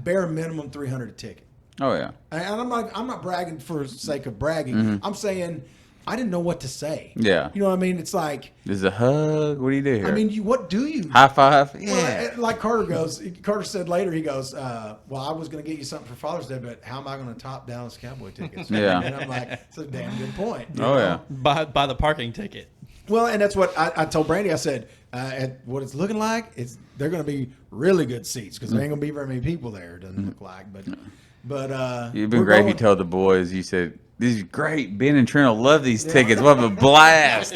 bare minimum $300 a ticket. Oh yeah. And I'm not bragging for the sake of bragging. I'm saying I didn't know what to say. Yeah. You know what I mean? It's like, There's a hug. What do you do here? I mean, what do you? high five. Yeah. Well, like Carter said later, he goes, well, I was going to get you something for Father's Day, but how am I going to top Dallas Cowboy tickets? Yeah. And I'm like, it's a damn good point. you Oh know? yeah. Buy the parking ticket. Well, and that's what I told Brandy. I said, what it's looking like, they're going to be really good seats because there ain't going to be very many people there. It doesn't look like, but You've been we're great if going- you told the boys. You said, "This is great. Ben and Trent will love these tickets. We'll have a blast."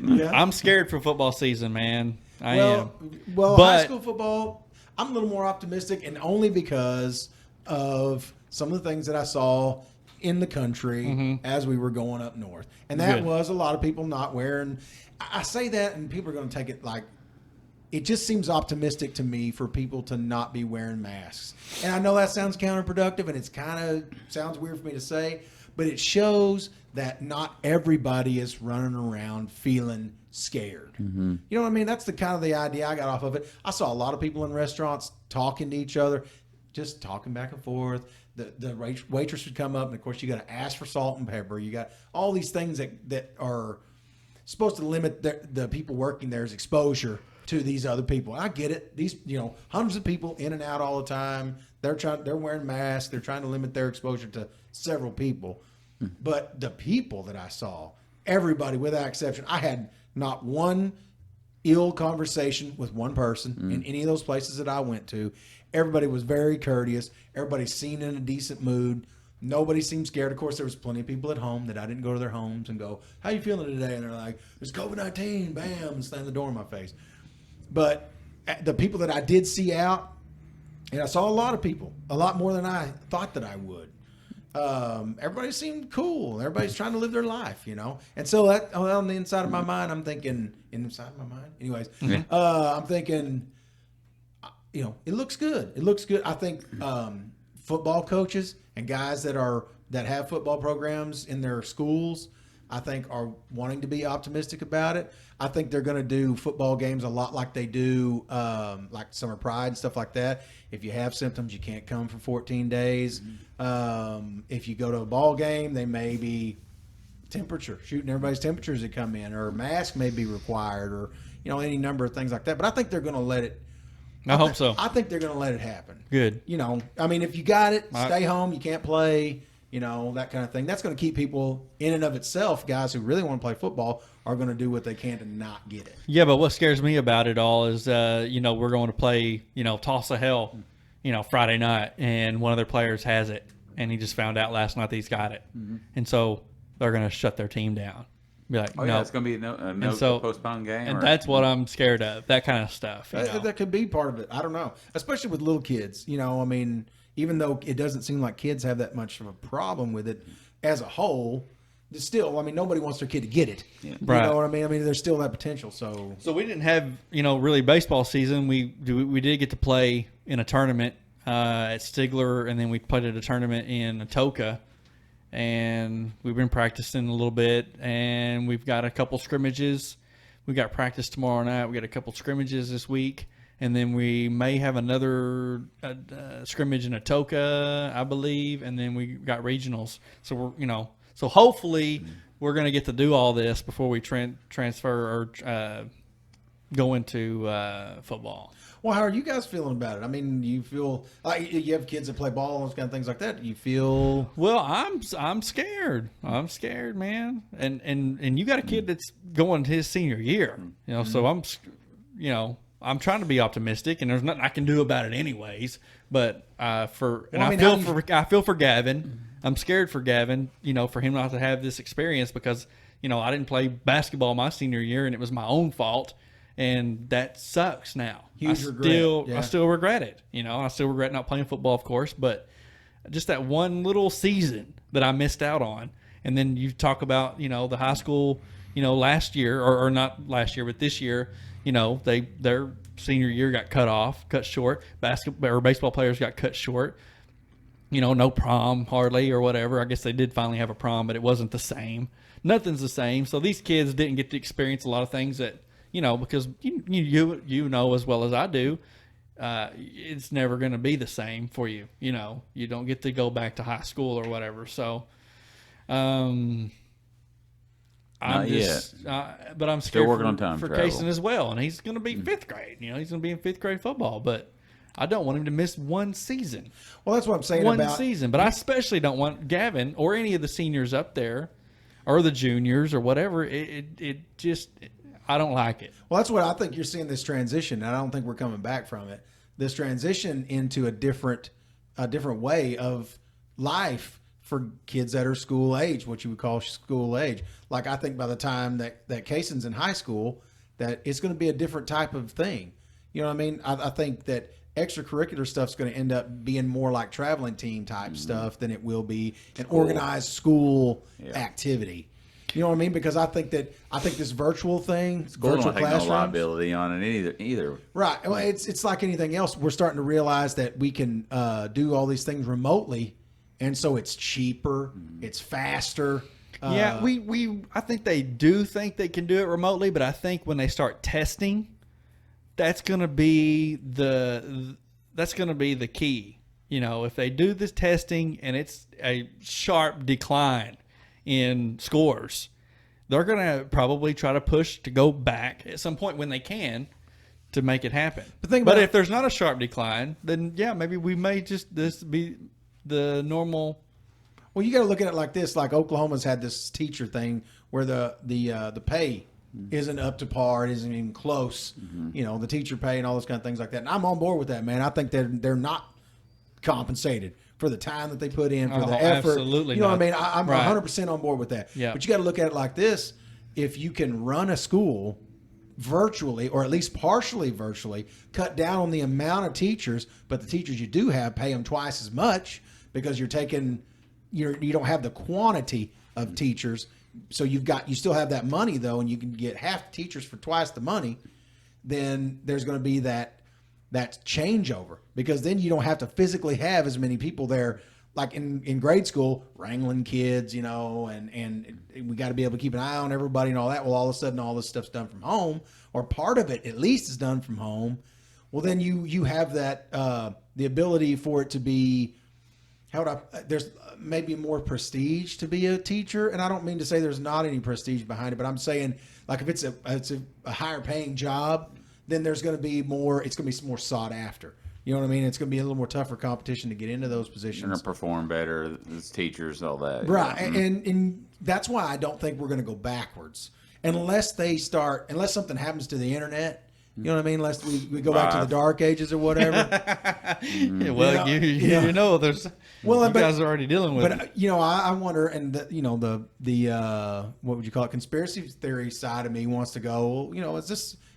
Yeah. I'm scared for football season, man. I am. Well, But- high school football, I'm a little more optimistic, and only because of some of the things that I saw in the country as we were going up north. And that Good. was a lot of people not wearing. I say that, and people are going to take it like, it just seems optimistic to me for people to not be wearing masks. And I know that sounds counterproductive, and it's kind of sounds weird for me to say, but it shows that not everybody is running around feeling scared. You know what I mean? That's the kind of the idea I got off of it. I saw a lot of people in restaurants talking to each other. just talking back and forth. The waitress would come up, and of course you got to ask for salt and pepper. You got all these things that are supposed to limit the people working there's exposure to these other people. I get it. These, hundreds of people in and out all the time. They're wearing masks. They're trying to limit their exposure to several people. But the people that I saw, everybody without exception, I had not one ill conversation with one person in any of those places that I went to. Everybody was very courteous. Everybody seemed in a decent mood. Nobody seemed scared. Of course, there was plenty of people at home that I didn't go to their homes and go, "How you feeling today?" And they're like, "It's COVID-19, bam," and slam the door in my face. But the people that I did see out, and I saw a lot of people, a lot more than I thought that I would. Everybody seemed cool. Everybody's trying to live their life, And so that on the inside of my mind, I'm thinking, anyways, I'm thinking, it looks good. It looks good. I think football coaches and guys that have football programs in their schools, I think are wanting to be optimistic about it. I think they're going to do football games a lot like they do like Summer Pride and stuff like that. If you have symptoms, you can't come for 14 days. If you go to a ball game, they may be shooting everybody's temperatures that come in, or a mask may be required, or any number of things like that. But I think they're going to let it. I hope so. I think they're going to let it happen. Good. If you got it, stay home. You can't play. That kind of thing. That's going to keep people in and of itself. Guys who really want to play football are going to do what they can to not get it. Yeah, but what scares me about it all is, we're going to play, toss of hell, Friday night, and one of their players has it, and he just found out last night that he's got it. Mm-hmm. And so they're going to shut their team down. Be like, no. It's going to be no postponed game. And that's what I'm scared of, that kind of stuff. That could be part of it. I don't know. Especially with little kids, even though it doesn't seem like kids have that much of a problem with it as a whole, still, nobody wants their kid to get it. Yeah. Right. You know what I mean? There's still that potential. So we didn't have, really baseball season. We did get to play in a tournament at Stigler, and then we played at a tournament in Atoka, and we've been practicing a little bit, and we've got a couple scrimmages. We got practice tomorrow night. We got a couple scrimmages this week. And then we may have another scrimmage in Atoka, I believe, and then we got regionals. So so hopefully we're going to get to do all this before we transfer or go into football. Well, how are you guys feeling about it? You feel like you have kids that play ball and those kind of things like that. Do you feel? Well, I'm scared. I'm scared, man. And you got a kid that's going to his senior year. So I'm trying to be optimistic, and there's nothing I can do about it anyways. But I feel for Gavin. I'm scared for Gavin, for him not to have this experience because, I didn't play basketball my senior year, and it was my own fault, and that sucks now. Huge regret. I still regret it. I still regret not playing football, of course, but just that one little season that I missed out on. And then you talk about, the high school, last year, or not last year, but this year, their senior year got cut short. Basketball or baseball players got cut short. No prom hardly or whatever. I guess they did finally have a prom, but it wasn't the same. Nothing's the same. So these kids didn't get to experience a lot of things that, because you know as well as I do, it's never going to be the same for you. You don't get to go back to high school or whatever. So, I'm but I'm scared still working on time for travel. Kaysen as well, and he's going to be fifth grade. He's going to be in fifth grade football, but I don't want him to miss one season. Well, that's what I'm saying. One season, but I especially don't want Gavin or any of the seniors up there, or the juniors or whatever. It just I don't like it. Well, that's what I think you're seeing this transition, and I don't think we're coming back from it. This transition into a different way of life for kids that are school age, what you would call school age. Like, I think by the time that Kaysen's in high school, that it's going to be a different type of thing. You know what I mean? I think that extracurricular stuff's going to end up being more like traveling team type stuff than it will be an organized school activity. You know what I mean? Because I think this virtual thing, virtual don't take classrooms, no liability on it either. Right. Well, it's like anything else. We're starting to realize that we can do all these things remotely, and so it's cheaper, it's faster. Yeah, I think they do think they can do it remotely, but I think when they start testing, that's going to be the key. if they do this testing and it's a sharp decline in scores, they're going to probably try to push to go back at some point when they can to make it happen. But if there's not a sharp decline, then maybe we may this be the normal. Well, you got to look at it like this. Like Oklahoma's had this teacher thing where the pay isn't up to par, it isn't even close. The teacher pay and all those kind of things like that. And I'm on board with that, man. I think they're not compensated for the time that they put in, for the effort. Absolutely, what I mean? I'm 100% on board with that. Yeah. But you got to look at it like this: if you can run a school virtually, or at least partially virtually, cut down on the amount of teachers, but the teachers you do have, pay them twice as much, because you don't have the quantity of teachers. So you still have that money though, and you can get half the teachers for twice the money. Then there's going to be that changeover, because then you don't have to physically have as many people there, like in grade school, wrangling kids, and we got to be able to keep an eye on everybody and all that. Well, all of a sudden, all this stuff's done from home, or part of it at least is done from home. Well, then you have that the ability for it to be. There's maybe more prestige to be a teacher, and I don't mean to say there's not any prestige behind it, but I'm saying, like, if it's a higher paying job, then there's going to be more. It's going to be more sought after. You know what I mean? It's going to be a little more tougher competition to get into those positions. You're going to perform better as teachers, all that. Right, and that's why I don't think we're going to go backwards unless something happens to the internet. You know what I mean? Unless we go back to the dark ages or whatever. Well, there's. Well, you guys are already dealing with it. But I wonder, and the what would you call it? Conspiracy theory side of me wants to go.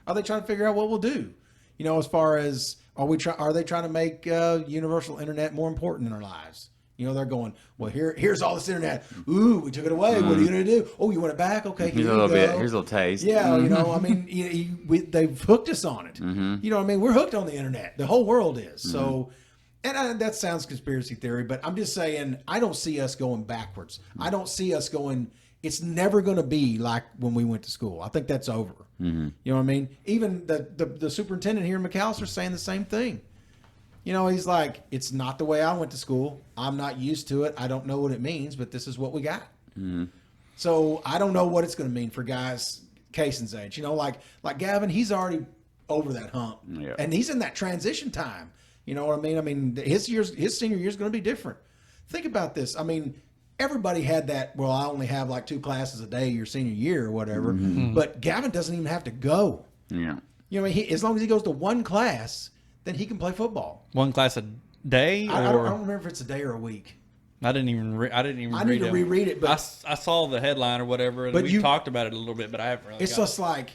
Are they trying to figure out what we'll do? As far as are they trying to make universal internet more important in our lives? They're going, well, here's all this internet. Ooh, we took it away. What are you going to do? Oh, you want it back? Okay, here's a little bit. Here's a little taste. Yeah, I mean, they've hooked us on it. You know what I mean? We're hooked on the internet. The whole world is. So, and that sounds conspiracy theory, but I'm just saying, I don't see us going backwards. I don't see us going. It's never going to be like when we went to school. I think that's over. You know what I mean? Even the superintendent here in McAllister's saying the same thing. He's like, it's not the way I went to school. I'm not used to it. I don't know what it means, but this is what we got. So I don't know what it's going to mean for guys Cason's age. Like Gavin, he's already over that hump, and he's in that transition time. You know what I mean? I mean, his senior year is going to be different. Think about this. I mean, everybody had that. Well, I only have like 2 classes a day your senior year or whatever. But Gavin doesn't even have to go. Yeah. As long as he goes to one class, then he can play football. One class a day, or I don't remember if it's a day or a week. I didn't even read. I need to reread it, but I saw the headline or whatever, and we talked about it a little bit, but I haven't really. It's just like,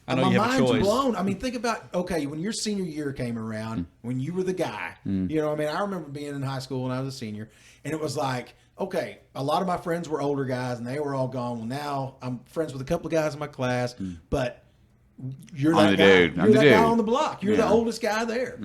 I know my you have a mind's choice. blown. I mean, think about when your senior year came around, when you were the guy. You know what I mean? I remember being in high school when I was a senior, and it was like, okay, a lot of my friends were older guys, and they were all gone. Well, now I'm friends with a couple of guys in my class, but you're that guy. You're that guy on the block. You're the oldest guy there.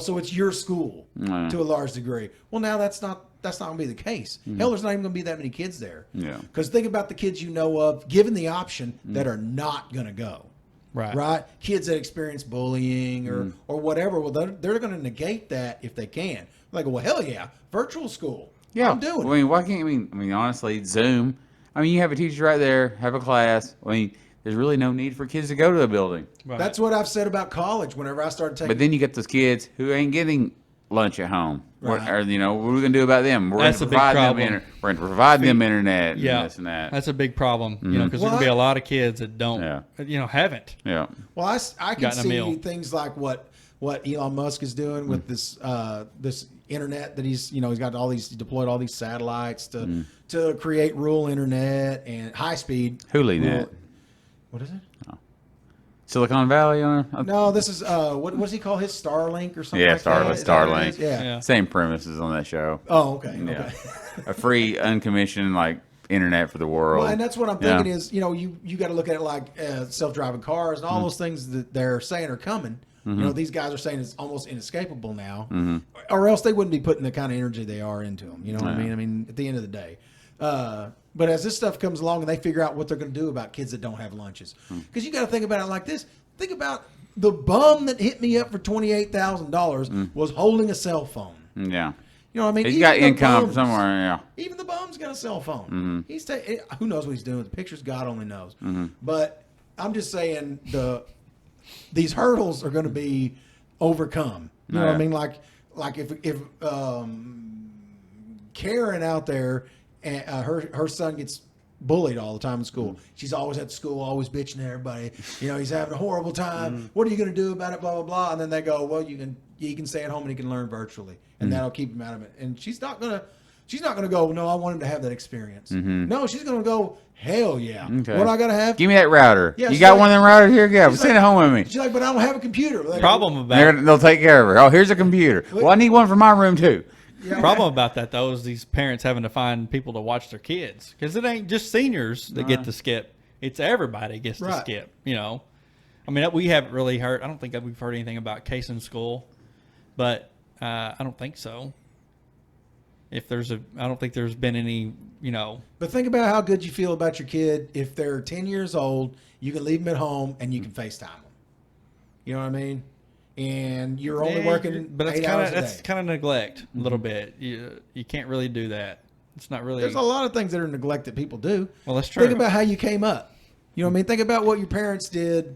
So it's your school to a large degree. Well, now that's not going to be the case. Hell, there's not even going to be that many kids there. Yeah. Because think about the kids you know of, given the option, that are not going to go. Right. Kids that experience bullying or whatever. Well, they're going to negate that if they can. Like, well, hell yeah, virtual school. Yeah, I'm doing it. I mean, why can't I mean, honestly, Zoom. I mean, you have a teacher right there, have a class. I mean, there's really no need for kids to go to a building. Right. That's what I've said about college. Whenever I started taking, but then you get those kids who ain't getting lunch at home. Right. What are we going to do about them? We're going to provide them. We're going to provide them internet. Yeah, and this and that. That's a big problem. Because there's going to be a lot of kids that don't. Haven't. Yeah. Well, I can see things like what Elon Musk is doing with this internet that he's got deployed all these satellites to create rural internet and high speed. HuliNet. What is it? Oh. Silicon Valley No, this is what does he call his Starlink or something? Yeah, like that? Starlink. Yeah. Same premises on that show. Oh, okay. Yeah. Okay. A free, unconditioned internet for the world. Well, and that's what I'm thinking is you got to look at it like self-driving cars and all those things that they're saying are coming. These guys are saying it's almost inescapable now, or else they wouldn't be putting the kind of energy they are into them. You know what I mean? I mean, at the end of the day. But as this stuff comes along and they figure out what they're going to do about kids that don't have lunches, because you got to think about it like this. Think about the bum that hit me up for $28,000 was holding a cell phone. Yeah. You know what I mean? He's Even got the income bums- somewhere. Yeah. Even the bum's got a cell phone. He's who knows what he's doing with the pictures? God only knows. But I'm just saying these hurdles are going to be overcome. You know what I mean? Like if Karen out there, and her son gets bullied all the time in school. She's always at school, always bitching at everybody. You know, he's having a horrible time. What are you going to do about it? Blah blah blah. And then they go, well, he can stay at home and he can learn virtually, and that'll keep him out of it. And she's not gonna go, no, I want him to have that experience. No, she's gonna go, hell yeah. Okay. What I gotta have? Give me that router. Yeah, you she's got like- one of them routers here? Yeah, she's send like- it home with me. She's like, but I don't have a computer. Like, Problem about They'll take care of her. Oh, here's a computer. Well, I need one for my room too. yeah, problem about that though is these parents having to find people to watch their kids because it ain't just seniors that get to skip; it's everybody gets to Right. skip. You know, I mean, we haven't really heard. I don't think that we've heard anything about case in school, but I don't think so. I don't think there's been any. You know, But think about how good you feel about your kid if they're 10 years old. You can leave them at home and you can FaceTime them. You know what I mean? And you're only working but 8 hours a day. that's kind of neglect a little bit. You can't really do that. It's not really. There's a lot of things that are neglect that people do. Well, that's true. Think about how you came up. You know what I mean? Think about what your parents did.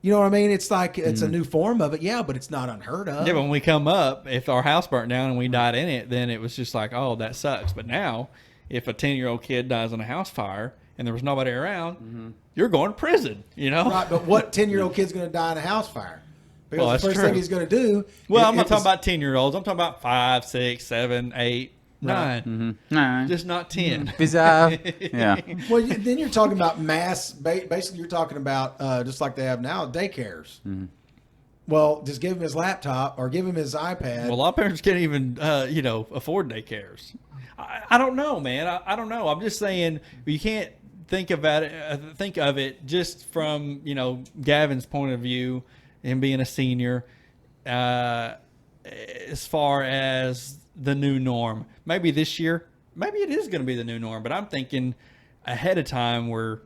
You know what I mean? It's like it's a new form of it, yeah, but it's not unheard of. Yeah, but when we come up, if our house burnt down and we died in it, then it was just like, oh, that sucks. But now, if a 10-year-old kid dies in a house fire and there was nobody around, you're going to prison, you know? Right, but what 10-year-old kid's going to die in a house fire? Because Well, the that's first true. thing he's going to do. Well, I'm not talking about 10-year-olds. I'm talking about 5, 6, 7, 8, 9. Nah. Just not 10. Bizarre. Yeah. Well, then you're talking about mass. Basically, you're talking about just like they have now, daycares. Well, just give him his laptop or give him his iPad. Well, a lot of parents can't even, afford daycares. I don't know, man. I don't know. I'm just saying you can't think of it just from Gavin's point of view and being a senior, as far as the new norm. Maybe this year, maybe it is going to be the new norm. But I'm thinking ahead of time where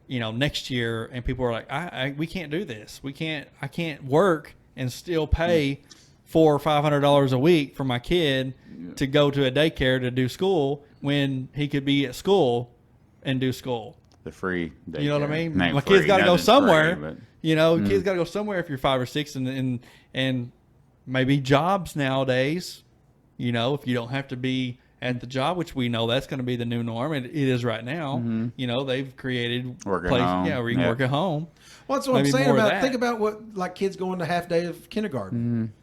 next year, and people are like, we can't do this. I can't work and still pay $400 or $500 a week for my kid to go to a daycare to do school when he could be at school and do school. The free daycare. You know what I mean? Name My free. kid's got to go Nothing's somewhere. free, but- Kids got to go somewhere if you're 5 or 6, and maybe jobs nowadays. If you don't have to be at the job, which we know that's going to be the new norm, and it is right now. They've created Work at home. where you can work at home. Well, that's what Maybe I'm saying more of about. that. Think about what like kids going to half day of kindergarten.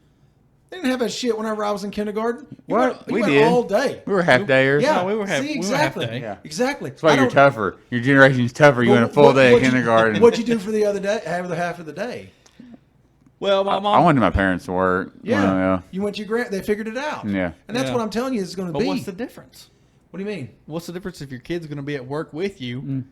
They didn't have that shit whenever I was in kindergarten. You What? went, you We went did. all day. We were half dayers. Yeah, No, we were half- See, we were half exactly. day. Yeah. Exactly. That's why you're tougher. Your generation's tougher. You went a full day of kindergarten. What'd you do for the other day? Half of the day. Well, my I mom. wanted my parents to work. Yeah. Well, You went to your grant. They figured it out. Yeah. And that's Yeah. what I'm telling you. It's going to But be. what's the difference? What do you mean? What's the difference if your kid's going to be at work with you,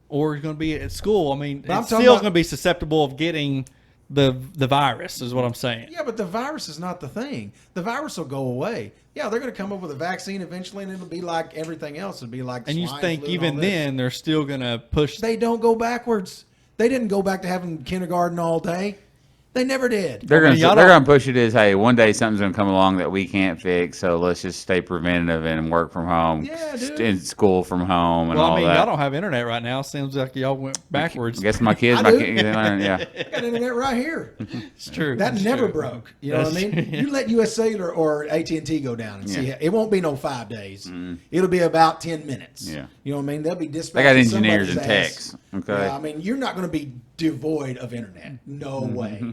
or he's going to be at school? I mean, But I'm it's talking still about- going to be susceptible of getting the virus. Is what I'm saying. Yeah, but the virus is not the thing. The virus will go away. Yeah, they're going to come up with a vaccine eventually, and it'll be like everything else. It'll be like. And you swine think flu and even all this. then they're still going to push? They don't go backwards. They didn't go back to having kindergarten all day. They never did. they're I mean, y'all gonna don't- push it as, hey, one day something's gonna come along that we can't fix, so let's just stay preventative and work from home, Yeah, dude. in school from home, and Well, all I mean, that. y'all don't have internet right now. Seems like y'all went backwards. I guess my kids, I do. yeah. I got internet right here. It's true. That It's never true. broke. You know what I That's mean? true. You let US Cellular or AT&T go down and see Yeah. it won't be no 5 days. It'll be about 10 minutes. Yeah. You know what I mean? They'll be dispatched. They got to engineers somebody's and ass. techs. Okay. Yeah, I mean, you're not going to be devoid of internet. No way.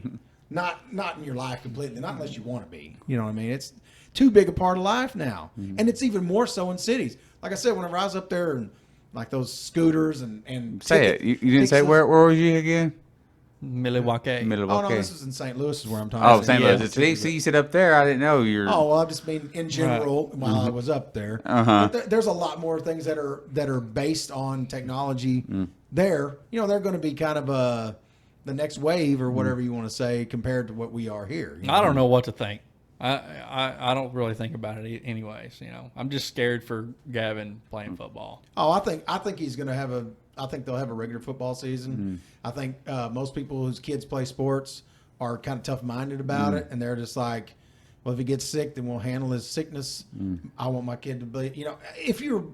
Not in your life completely. Not unless you want to be. You know what I mean? It's too big a part of life now, and it's even more so in cities. Like I said, whenever I was up there and like those scooters and Say it. You didn't say where was you again? Milwaukee. Oh no, Milwaukee. this was in St. Louis. Is where I'm talking. Oh, about. St. Yeah. Louis. See, you sit up there. I didn't know you're. Oh well, I just mean in general while I was up there. Uh-huh. But there's a lot more things that are based on technology. There, they're going to be kind of the next wave or whatever you want to say compared to what we are here. I don't know what to think. I don't really think about it anyways. I'm just scared for Gavin playing football. Oh, I think he's going to have I think they'll have a regular football season. I think most people whose kids play sports are kind of tough minded about it, and they're just like, well, if he gets sick, then we'll handle his sickness. I want my kid to be, if your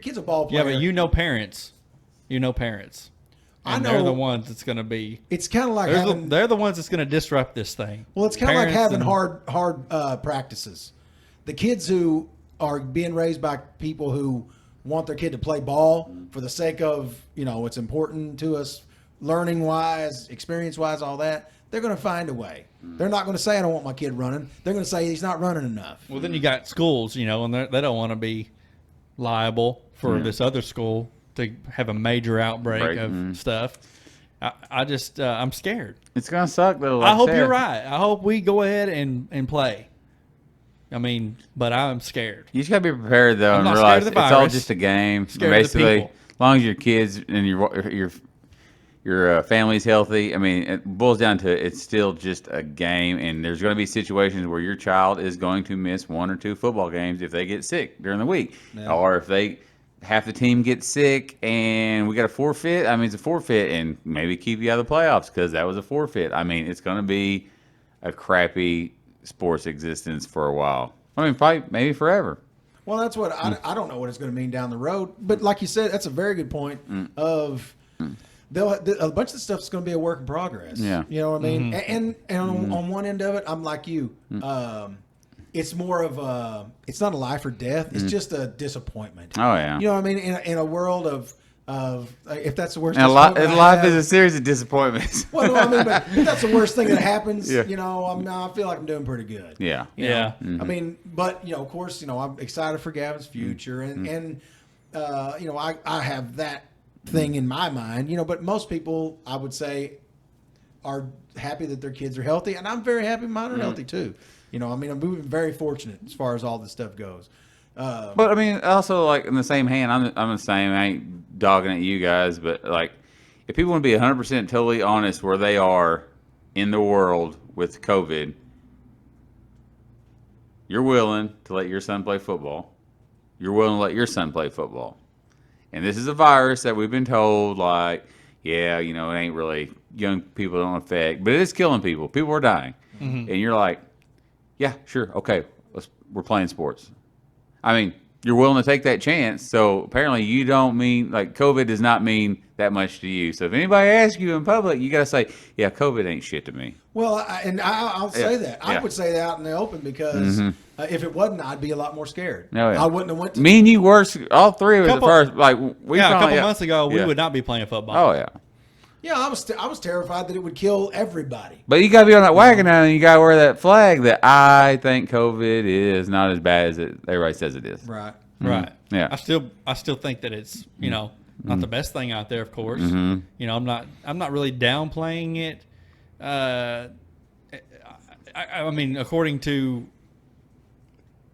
kid's a ball player. Yeah, but parents. I And know they're the ones that's going to be. It's kind of like They're the ones that's going to disrupt this thing. Well, it's kind of like Parents having and- hard practices. The kids who are being raised by people who want their kid to play ball for the sake of, it's important to us, learning wise, experience wise, all that. They're going to find a way. They're not going to say, I don't want my kid running. They're going to say he's not running enough. Well, then you got schools, and they don't want to be liable for this other school to have a major outbreak of stuff. I'm scared. It's gonna suck though. Like I hope said. you're right. I hope we go ahead and play. I mean, but I'm scared. You just gotta be prepared though, I'm and not realize scared of the it's all virus. just a game. Scared of the Basically, people. as long as your kids and your family's healthy, I mean, it boils down to it's still just a game, and there's going to be situations where your child is going to miss 1 or 2 football games if they get sick during the week, or if half the team gets sick and we got a forfeit. I mean, it's a forfeit, and maybe keep you out of the playoffs because that was a forfeit. I mean, it's going to be a crappy sports existence for a while. I mean, probably maybe forever. Well, that's what I don't know what it's going to mean down the road. But like you said, that's a very good point of a bunch of the stuff is going to be a work in progress. Yeah. You know what I mean? And on one end of it, I'm like you. It's more of it's not a life or death. It's just a disappointment. Oh, yeah. You know what I mean? In a world of if that's the worst. And disappointment I life have- is a series of disappointments. Well, no, I mean, but if that's the worst thing that happens. Yeah. I feel like I'm doing pretty good. Yeah. You know? Yeah. I mean, but of course, I'm excited for Gavin's future, and I have that thing in my mind, but most people, I would say, are happy that their kids are healthy, and I'm very happy mine are healthy too. I mean, I'm very fortunate as far as all this stuff goes. But I mean, also like in the same hand, I'm the same. I ain't dogging at you guys, but like, if people want to be 100% totally honest where they are in the world with COVID, you're willing to let your son play football. You're willing to let your son play football. And this is a virus that we've been told, like, yeah, it ain't really young people don't affect, but it is killing people. People are dying. And you're like, yeah, sure, okay, we're playing sports. I mean, you're willing to take that chance. So apparently you don't mean, like, COVID does not mean that much to you. So if anybody asks you in public, you got to say, yeah, COVID ain't shit to me. Well, I'll say that. I Yeah. would say that out in the open because if it wasn't, I'd be a lot more scared. Oh, yeah. I wouldn't have went to. Me and you were, all three of us at Couple- first, like, we a finally, couple months ago, we Yeah. would not be playing football. Oh, yeah. Yeah, I was terrified that it would kill everybody. But you got to be on that wagon now, and you got to wear that flag that I think COVID is not as bad as everybody says it is. Right. Right. Yeah. I still think that it's not the best thing out there. Of course. I'm not really downplaying it. I mean, according to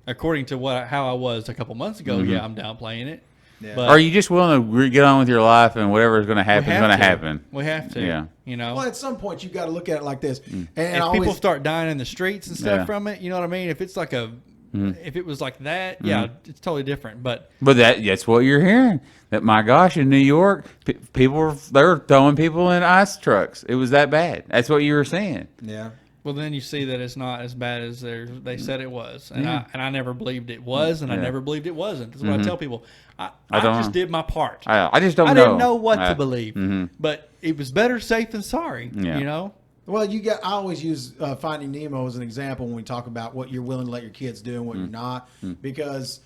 how I was a couple months ago, yeah, I'm downplaying it. Yeah. But Are you just willing to get on with your life and whatever is going to we happen is have going to to. happen? We have to. Yeah. Well, at some point, you got to look at it like this. And If I people always, start dying in the streets and stuff Yeah. from it, you know what I mean? If it's like if it was like that, yeah, it's totally different. But But that's what you're hearing. That, my gosh, in New York, people they were throwing people in ice trucks. It was that bad. That's what you were saying. yeah. well, then you see that it's not as bad as they said it was, and I never believed it was, and I Yeah. never believed it wasn't. That's what I tell people. I don't just know. did my part. I just don't I know. didn't know what Yeah. to believe, but it was better safe than sorry. Yeah. You know. Well, I always use Finding Nemo as an example when we talk about what you're willing to let your kids do and what you're not, because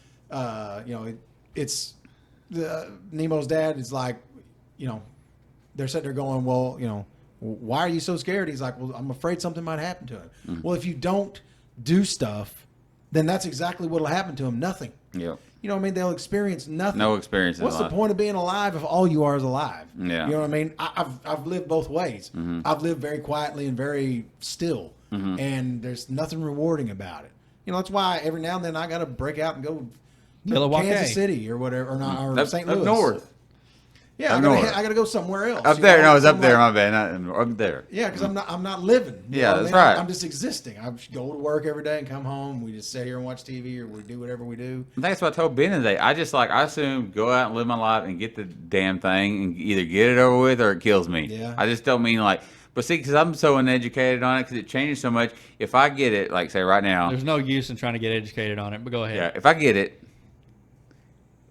it's Nemo's dad is like, they're sitting there going, well, why are you so scared? He's like, well, I'm afraid something might happen to him. Well, if you don't do stuff, then that's exactly what will happen to him. Nothing. Yep. You know what I mean? They'll experience nothing. No experience in What's the life. point of being alive if all you are is alive? Yeah. You know what I mean? I've lived both ways. I've lived very quietly and very still, and there's nothing rewarding about it. That's why every now and then I got to break out and go Milwaukee. Kansas City or whatever, or not, or Up, St. up Louis. north. Yeah, Up I north. got to go somewhere else. Up you there. know? No, it's up I'm there. like- My bad. Not up there. yeah, because I'm not living. You Yeah, know what that's I mean? right. I'm just existing. I just go to work every day and come home. We just sit here and watch TV, or we do whatever we do. That's what I told Ben today. I assume go out and live my life and get the damn thing and either get it over with or it kills me. Yeah. I just don't mean like But see, because I'm so uneducated on it, because it changes so much. If I get it, like say right now, There's no use in trying to get educated on it, but go yeah, ahead. if I get it,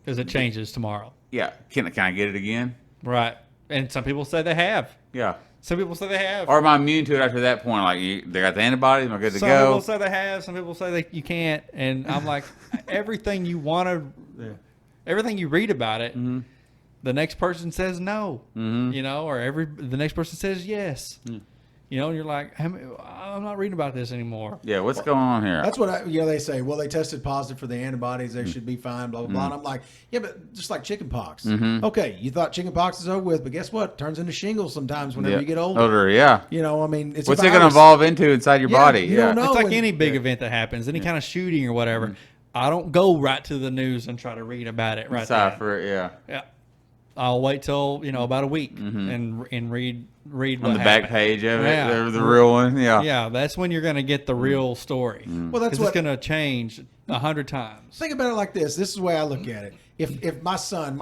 Because it changes tomorrow. yeah, can I get it again? Right. And some people say they have. Yeah. Some people say they have. Or am I immune to it after that point? Like, they got the antibodies, am I good to Some go? people say they have. Some people say you can't. And I'm like, everything you want to, everything you read about it, the next person says no. You know, or the next person says yes. You know, and you're like, I'm not reading about this anymore. Yeah, what's going on here? That's what they say. Well, they tested positive for the antibodies. They should be fine, blah, blah, blah. And I'm like, yeah, but just like chicken pox. Okay, you thought chicken pox is over with, but guess what? It turns into shingles sometimes whenever you get older. Older, yeah. You know, I mean, it's What's a it going to virus. evolve into inside your body? you don't know. It's like when- any big event that happens, any kind of shooting or whatever. I don't go right to the news and try to read about it right there. Decipher it, yeah. Yeah. I'll wait till, about a week and read On what the back happened. page of it, Yeah. the real one, yeah. Yeah, that's when you're going to get the real story. Well, that's 'Cause what it's going to change 100 times. Think about it like this. This is the way I look at it. If my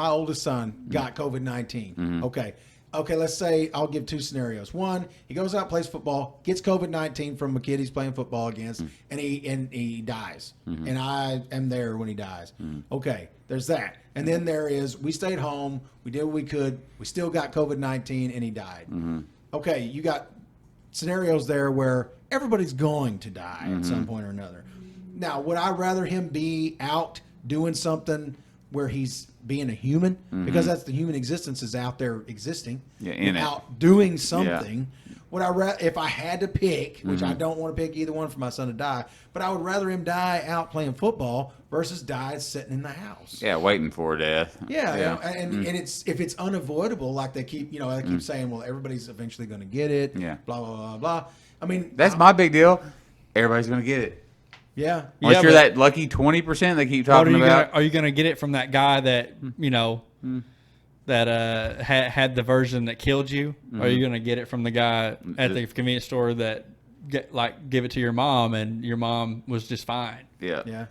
oldest son, got COVID-19, okay, let's say I'll give two scenarios. One, he goes out, plays football, gets COVID-19 from a kid he's playing football against, and he dies, and I am there when he dies. Okay, there's that. And then there is, we stayed home, we did what we could, we still got COVID-19, and he died. Okay, you got scenarios there where everybody's going to die at some point or another. Now, would I rather him be out doing something where he's being a human? Because that's the human existence is out there existing. Yeah, in it. Out doing something. Would I if I had to pick, which I don't want to pick either one for my son to die, but I would rather him die out playing football versus die sitting in the house. Yeah, waiting for death. Yeah. And it's if it's unavoidable, like they keep saying, well, everybody's eventually going to get it. Yeah. Blah blah blah blah. I mean, That's my big deal. Everybody's going to get it. yeah. Unless Yeah, you're but- that lucky 20% they keep But talking about. are you going to get it from that guy that, that had the version that killed you? Or are you going to get it from the guy at the convenience store that give it to your mom and your mom was just fine? Yeah. Yeah.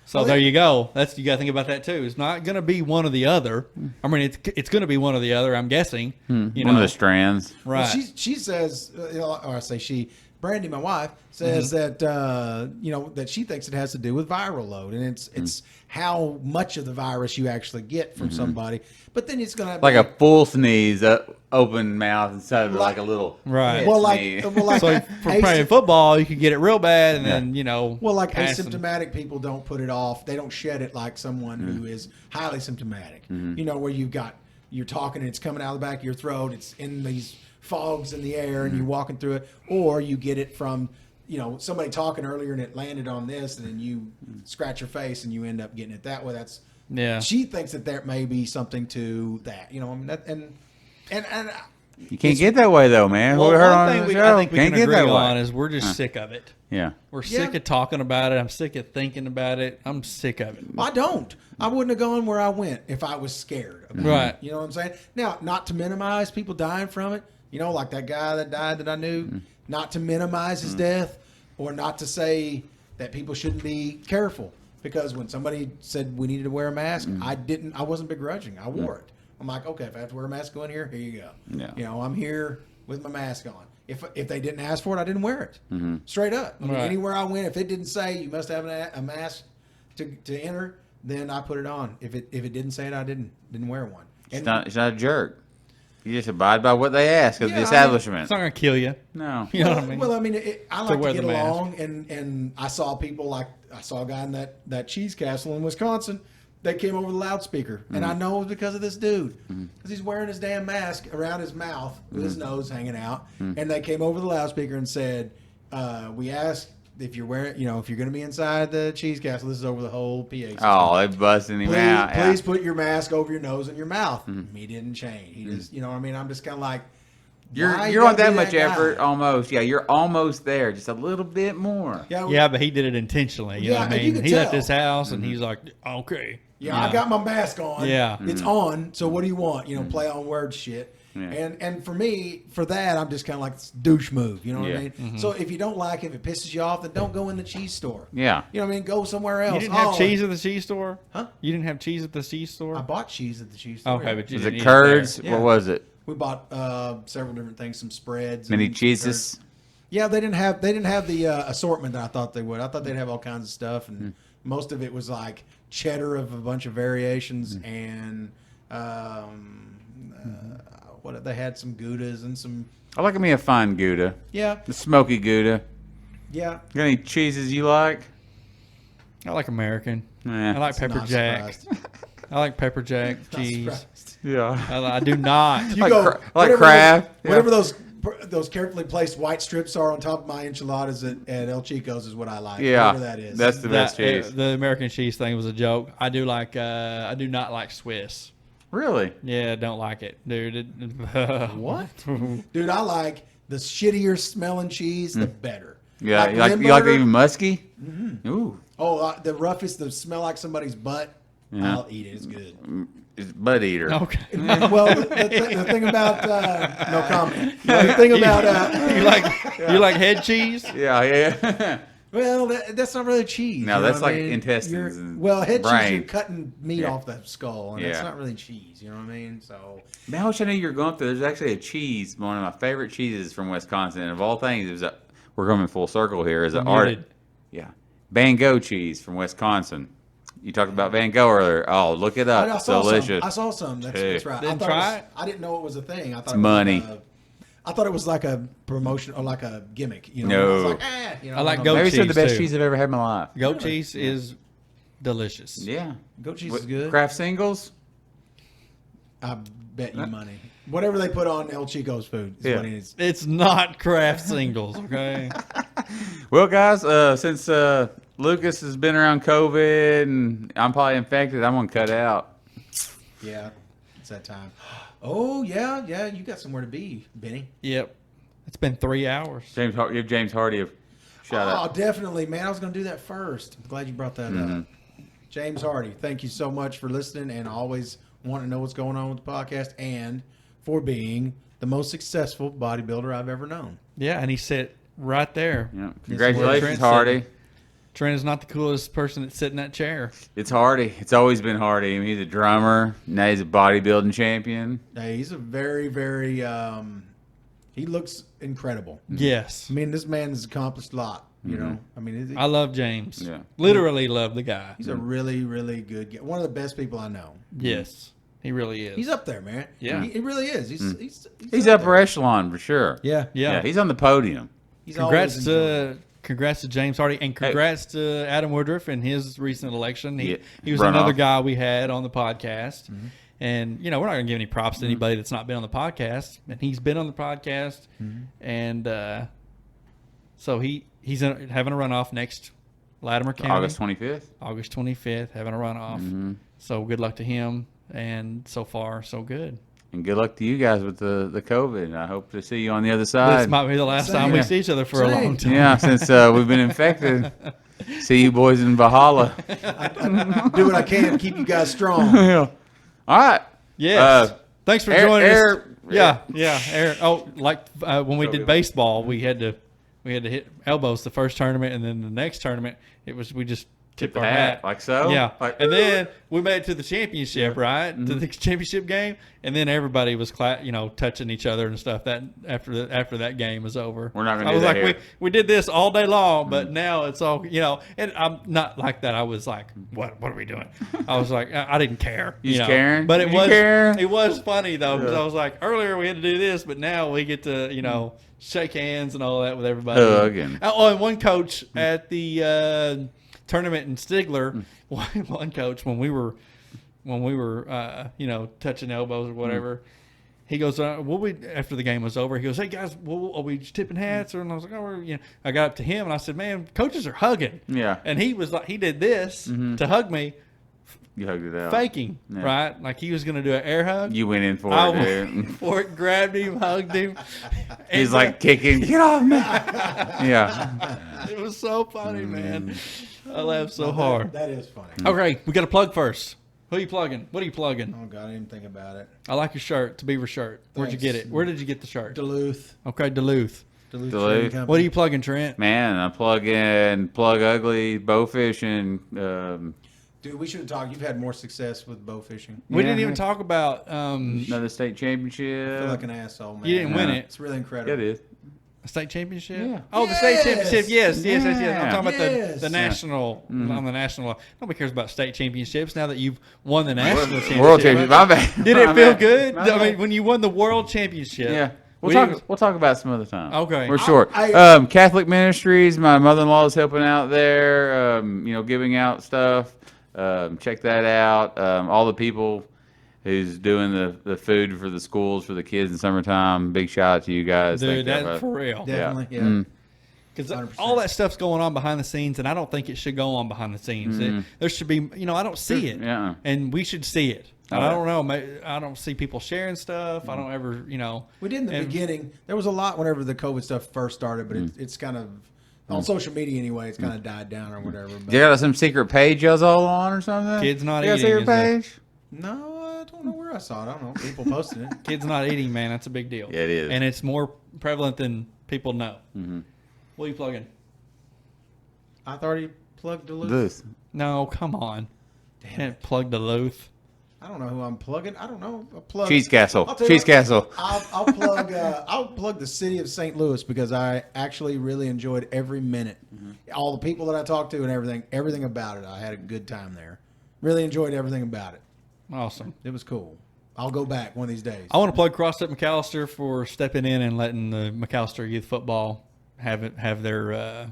So Well, there you go. You got to think about that too. It's not going to be one or the other. I mean, it's going to be one or the other. I'm guessing. One of the strands. Right. Well, she says, or I say she, Brandy, my wife, says that that she thinks it has to do with viral load, and it's how much of the virus you actually get from somebody. But then it's gonna Like a full sneeze, open mouth instead of like a little. Right. well, sneeze. like So for playing football, you could get it real bad, and then Well, like pass them. asymptomatic people don't put it off. They don't shed it like someone who is highly symptomatic. Where you're talking and it's coming out of the back of your throat. It's in these fogs in the air and you're walking through it, or you get it from somebody talking earlier and it landed on this, and then you scratch your face and you end up getting it that way. That's She thinks that there may be something to that. I mean, and You can't get that way though, man. Well, we heard one on thing the we, show. I think we Can't can get agree that on way. is we're just sick of it. Yeah. We're sick of talking about it. I'm sick of thinking about it. I'm sick of it. I don't. I wouldn't have gone where I went if I was scared. About Right. It. You know what I'm saying? Now, not to minimize people dying from it. Like that guy that died that I knew. Not to minimize his death, or not to say that people shouldn't be careful. Because when somebody said we needed to wear a mask, I wasn't begrudging. I wore it. I'm like, okay, if I have to wear a mask going here you go. Yeah. I'm here with my mask on. If they didn't ask for it, I didn't wear it. Straight up. I mean, Right. anywhere I went, if it didn't say you must have a mask to enter, then I put it on. If it didn't say it, I didn't wear one. It's not a jerk. You just abide by what they ask of Yeah, the I mean, establishment. It's not going to kill you. No. You know what I mean? Well, I mean, I like wear to get the mask. along, and I saw people I saw a guy in that cheese castle in Wisconsin. They came over the loudspeaker, and I know it was because of this dude, because he's wearing his damn mask around his mouth with his nose hanging out, and they came over the loudspeaker and said, "We asked if you're wearing, if you're going to be inside the cheese castle, this is over the whole PA system. Oh, they busting him Please, out. Yeah. please put your mask over your nose and your mouth." He didn't change. He just, what I mean? I'm just kind of like, why You're on gotta that be much guy? effort almost. Yeah, you're almost there. Just a little bit more. Yeah, but he did it intentionally. You know Yeah, what I and you mean? could He left tell. his house and he's like, okay. Yeah, I got my mask on. Yeah. It's on. So what do you want? Play on words shit. Yeah. And for me, for that, I'm just kind of like this douche move. You know what Yeah. I mean? So if you don't like it, if it pisses you off, then don't go in the cheese store. Yeah. You know what I mean? Go somewhere else. You didn't have cheese at the cheese store? Huh? You didn't have cheese at the cheese store? I bought cheese at the cheese store. Okay, but you Was didn't it eat curds? there. What Yeah. was it? We bought several different things, some spreads, Many and cheeses. Yeah, they didn't have the assortment that I thought they would. I thought they'd have all kinds of stuff, and most of it was like cheddar of a bunch of variations, and what they had some Goudas and some I like me a fine Gouda. yeah. The smoky Gouda. Yeah. Got any cheeses you like? I like American. Yeah. I like pepper Not jack. surprised. I like pepper jack Not cheese. surprised. Yeah. I do not. You Like go, like whatever crab. those- Whatever those carefully placed white strips are on top of my enchiladas at El Chico's is what I like. Yeah. Whatever that is. That's the best cheese. The American cheese thing was a joke. I do like. I do not like Swiss. Really? Yeah, don't like it, dude. What? Dude, I like the shittier smelling cheese, the better. Yeah. You like it Limburger. even musky? Ooh. Oh, the roughest, the smell like somebody's butt. Yeah. I'll eat it. It's good. It's butt eater. Okay. Well, the thing about no comment. The thing about you like head cheese? Yeah, yeah. well, that's not really cheese. No, you know that's what I like mean? intestines and Well, head cheese, brain. you're cutting meat Yeah. off the skull, and it's Yeah. not really cheese. You know what I mean? So Man, I wish I knew you were going up there. There's actually a cheese, one of my favorite cheeses from Wisconsin. And of all things, it was we're coming full circle here. Is an art, Muted. yeah, Van Gogh cheese from Wisconsin. You talked about Van Gogh earlier. Oh, look it up. I It's saw delicious. some. I saw some. That's right. Didn't I thought try it? I didn't know it was a thing. I thought It's it was money. Like I thought it was like a promotion or like a gimmick. You know, No. I was like, you know, I like don't goat know. Maybe some of the cheese, best too. cheese I've ever had in my life. Goat cheese is delicious. Yeah, Goat cheese is good. Kraft singles. I bet you money. Whatever they put on El Chico's food is Yeah. what it is. It's not Kraft singles, okay? Well, guys, since Lucas has been around COVID and I'm probably infected, I'm gonna cut out. Yeah, it's that time. Oh yeah, yeah. You got somewhere to be, Benny. Yep. It's been 3 hours. Give James Hardy a shout Oh, out. definitely, man. I was going to do that first. I'm glad you brought that up. James Hardy, thank you so much for listening and always wanting to know what's going on with the podcast and for being the most successful bodybuilder I've ever known. Yeah, and he said right there. Yeah. Congratulations, Trent Hardy. said. Trent is not the coolest person that sit in that chair. It's Hardy. It's always been Hardy. I mean, he's a drummer. Now he's a bodybuilding champion. Hey, he's a very, very. He looks incredible. Yes. I mean, this man has accomplished a lot. You know, I mean, I love James. Yeah. Literally love the guy. he's a really, really good guy. One of the best people I know. Yes. He really is. He's up there, man. Yeah. he really is. He's upper echelon for sure. Yeah, Yeah. He's on the podium. He's Congrats always enjoyable. congrats to James Hardy and congrats to Adam Woodruff in his recent election. He was runoff. another guy we had on the podcast. And we're not going to give any props to anybody that's not been on the podcast. And he's been on the podcast. And so he's having a runoff next Latimer County. August 25th. August 25th, having a runoff. So good luck to him. And so far, so good. And good luck to you guys with the COVID. I hope to see you on the other side. This might be the last Same. time we Yeah. see each other for a Same. long time. Yeah, since we've been infected. See you boys in Valhalla. Do what I can to keep you guys strong. Yeah. All right. Yes. Thanks for joining us. Yeah. Aaron. Oh, like when we did baseball, we had to hit elbows the first tournament, and then the next tournament we just tipped our hat like so. Yeah, Like, and then we made it to the championship, right? To the championship game, and then everybody was touching each other and stuff. That after that game was over, We're not gonna I do was that like, here. we did this all day long, but now it's all And I'm not like that. I was like, what are we doing? I was like, I didn't care. You just caring? But it You was care? it was funny though because Yeah. I was like, earlier we had to do this, but now we get to shake hands and all that with everybody. Hug and- And one coach at the tournament in Stigler, one coach when we were touching elbows or whatever. He goes, after the game was over, he goes, hey guys, are we just tipping hats? And I was like, I got up to him and I said, man, coaches are hugging. Yeah. And he was like, he did this to hug me, You hugged it out. faking, Yeah. right? Like he was going to do an air hug. You went in for I it, went dude. for it, grabbed him, hugged him. He's And like kicking. Get off me. Yeah. it was so funny, man. I laughed so hard. That is funny. Okay, we got to plug first. Who are you plugging? What are you plugging? Oh God, I didn't even think about it. I like your shirt, the Beaver shirt. Where'd you get Thanks. it? Where did you get the shirt? Duluth. Okay, Duluth. Duluth. Duluth. Trading Company. What are you plugging, Trent? Man, I plug ugly, bowfish, and Dude, we should have talked. You've had more success with bow fishing. We Yeah. didn't even talk about. Another state I championship. feel like an asshole, man. You didn't win Yeah. it. It's really incredible. Yeah, it is. A state championship? Yeah. Oh, the state Yes. championship. Yes. I'm Yeah. talking about Yes. the national. Mm-hmm. On the national. Nobody cares about state championships now that you've won the national championship. World championship. My bad. Did it My feel bad. good? My I mean, bad. when you won the world championship. Yeah. we- We'll talk about it some other time. Okay. We're short. I- Catholic Ministries. My mother-in-law is helping out there. Giving out stuff. Check that out. All the people who's doing the food for the schools for the kids in summertime. Big shout out to you guys. Dude, Thank you, that's brother. for real. Definitely, yeah. Mm. Because 100%. all that stuff's going on behind the scenes, and I don't think it should go on behind the scenes. There should be, I don't see it, Yeah. and we should see it. And Oh, I yeah. don't know. I don't see people sharing stuff. I don't ever, We did in the And- beginning. There was a lot whenever the COVID stuff first started, but it's kind of on social media anyway. It's kind of died down or whatever. But You got some secret page y'all's all on or something? Kids Not You got a Eating secret is a- page? no, I don't know where I saw it. I don't know. People posted it. Kids not eating, man. That's a big deal. Yeah, it is. and it's more prevalent than people know. What are you plugging? I thought he plugged Duluth. This. No, come on. Damn Can't plug Duluth. I don't know who I'm plugging. I don't know. I'll plug Cheese Castle. I'll tell you Cheese what, Castle. I'll plug. I'll plug the city of St. Louis because I actually really enjoyed every minute. All the people that I talked to and everything about it. I had a good time there. Really enjoyed everything about it. Awesome. It was cool. I'll go back one of these days. I want to plug CrossFit McAllister for stepping in and letting the McAllister youth football have their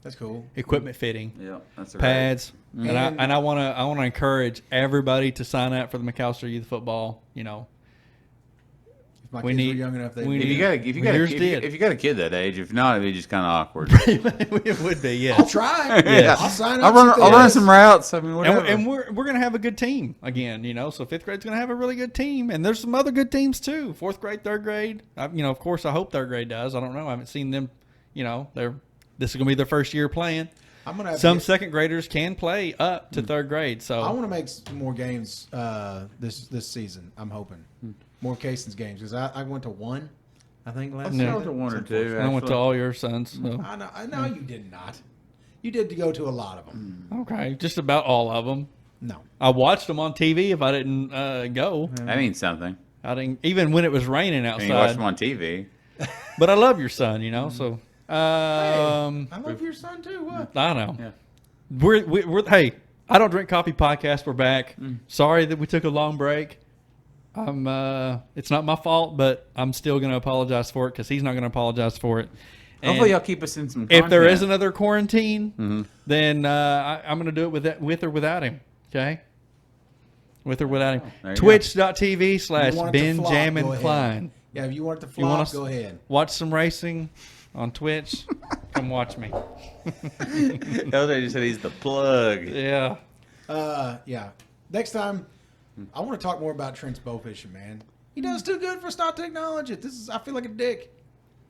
That's cool. equipment fitting. Yeah, that's right. Pads. And- And I want to encourage everybody to sign up for the McAllister youth football. If my We kids need- were young enough, they we If need- you got Yours did. if you got a kid that age, if not, it'd be just kind of awkward. It would be, yeah. I'll try. Yeah. I'll sign up. I'll run. see if I'll they run is. some routes. I mean, whatever. And we're gonna have a good team again, So fifth grade's gonna have a really good team, and there's some other good teams too. Fourth grade, third grade. Of course, I hope third grade does. I don't know. I haven't seen them. This is gonna be their first year playing. I'm gonna have Some to get- second graders can play up to third grade. So I want to make some more games this season. I'm hoping more Cason's games because I went to one, I think last Yeah. I season. went to one or It's two. unfortunate. I went to actually. all your sons. So. I know you did not. You did go to a lot of them. Okay, just about all of them. No, I watched them on TV. If I didn't go, That means something. I didn't. Even when it was raining And you watch outside. them on TV. But I love your son. So hey, I love your son too. What? I know. Yeah. We're hey, I don't drink coffee podcast. We're back. Sorry that we took a long break. It's not my fault, but I'm still going to apologize for it because he's not going to apologize for it. And Hopefully, y'all keep us in some. if there is content. another quarantine, then I'm going to do it with or without him. Okay. With or without him. There you go. Twitch.tv/ You want it to flop, go Benjamin ahead. Klein. Yeah, if you want it to You want flop, us go ahead. watch some racing on Twitch? Come watch me. LJ just said he's the plug. Yeah. Yeah. Next time, I want to talk more about Trent's bow fishing, man. He does too good for us not to acknowledge it. I feel like a dick.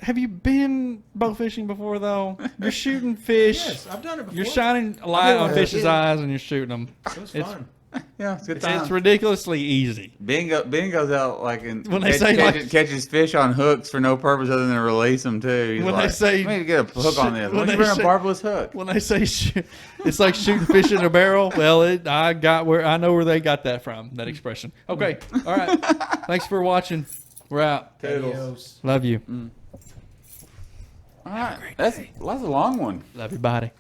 Have you been bow fishing before, though? You're shooting fish. Yes, I've done it before. You're shining a light did it on when I was a fish's kid. eyes and you're shooting them. It was It's- fun. Yeah, it's a good time. It's ridiculously easy. Ben goes out like and When they say, like- catches fish on hooks for no purpose other than to release them too. He's When they like, say- "We need to get a hook on this. when When they you bring a say- barbless hook?" When they say it's like shooting fish in a barrel, well, I know where they got that from, that expression. Okay, all right. Thanks for watching. We're out. Adios. Love you. All right, that's a long one. Love your body.